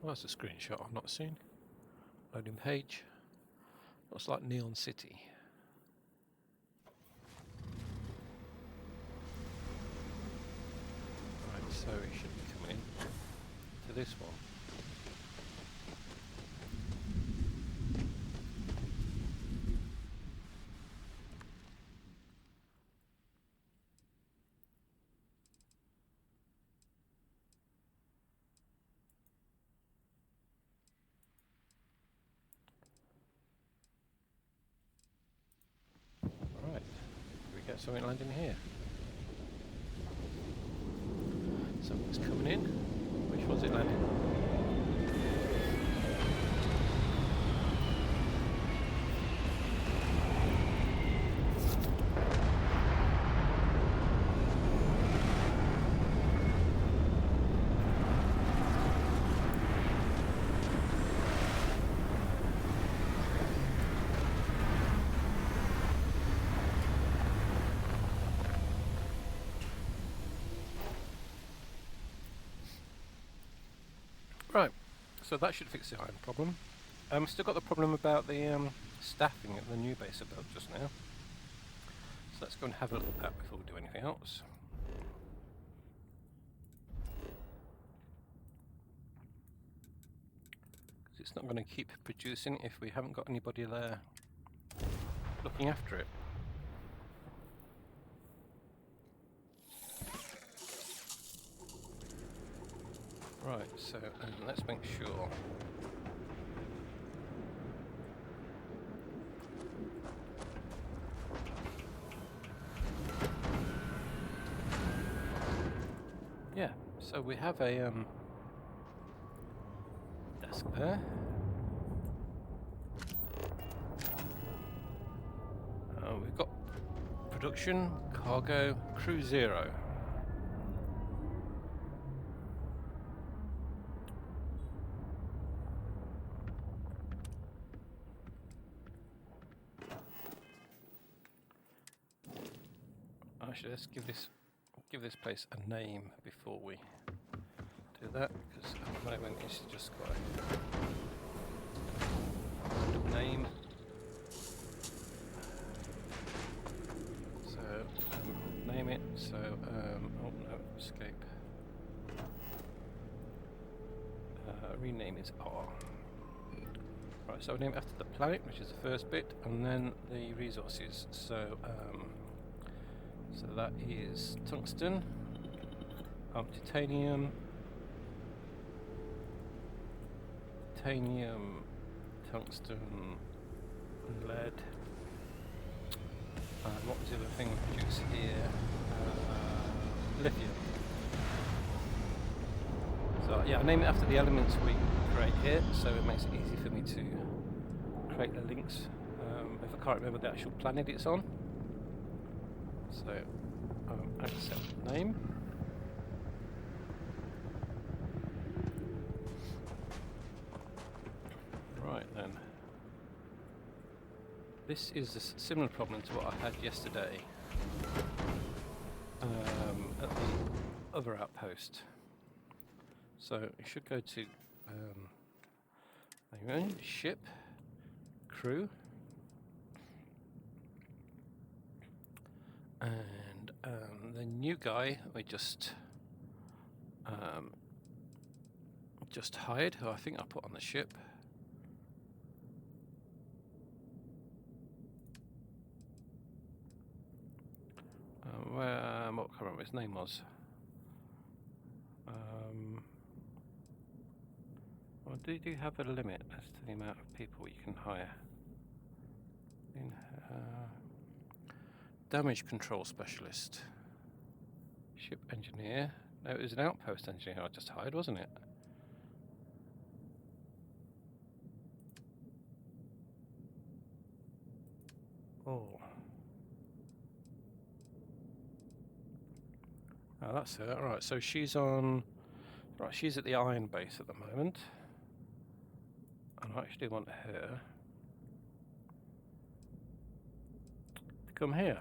Well, that's a screenshot I've not seen. Loading page. Looks like Neon City. Right, so we should be coming in to this one. Right, we get something landing here. Something's coming in. Which one's it landing? Right, so that should fix the iron problem. Still got the problem about the staffing at the new base I built just now. So let's go and have a look at that before we do anything else. Because it's not going to keep producing if we haven't got anybody there looking after it. Right, so let's make sure. Yeah, so we have a desk there. We've got production, cargo, crew 0. Actually, let's give this place a name before we do that, because at the moment it's just got a name. So name it. So oh no, escape. Rename is R. Right, so we name it after the planet, which is the first bit, and then the resources. So so that is tungsten, titanium, tungsten, lead. What was the other thing we produce here? Lithium. So yeah, I name it after the elements we create here, so it makes it easy for me to create the links if I can't remember the actual planet it's on. So accept name. Right then. This is a similar problem to what I had yesterday at the other outpost. So you should go to ship, crew, and the new guy we just just hired, who I think I put on the ship. Where, what I can't remember what his name was. Well, do you have a limit as to the amount of people you can hire? Damage control specialist. Ship engineer. No, it was an outpost engineer I just hired, wasn't it? Oh. Oh, that's her. Alright, so she's on... Right, she's at the iron base at the moment. And I actually want her to come here.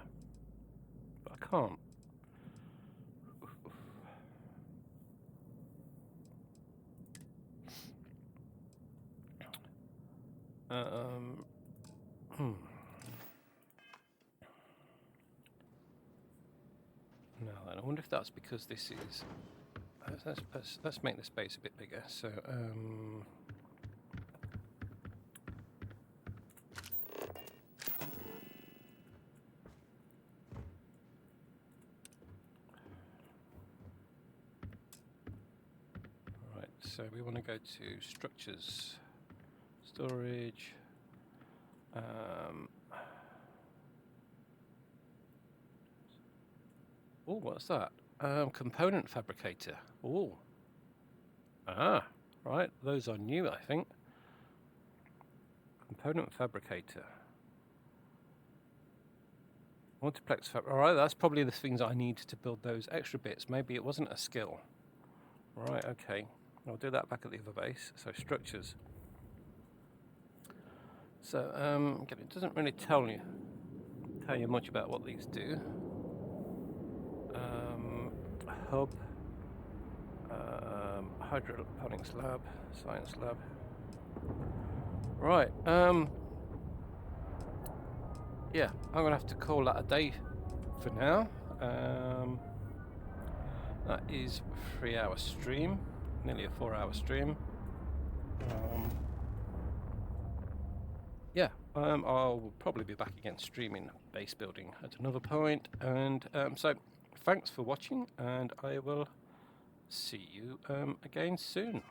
But I can't. Now then, I wonder if that's because this is... Let's make this base a bit bigger. So, right, so we want to go to structures, storage, oh, what's that? Component fabricator. Oh. Ah, right. Those are new, I think. Component fabricator. Multiplex fab. Alright, that's probably the things I need to build those extra bits. Maybe it wasn't a skill. Right, okay. I'll do that back at the other base. So, structures. So, again, it doesn't really tell you much about what these do. Hub, hydroponics lab, science lab. Right, yeah, I'm gonna have to call that a day for now. That is a 3-hour stream, nearly a 4-hour stream. Yeah, I'll probably be back again streaming base building at another point, and so thanks for watching, and I will see you again soon.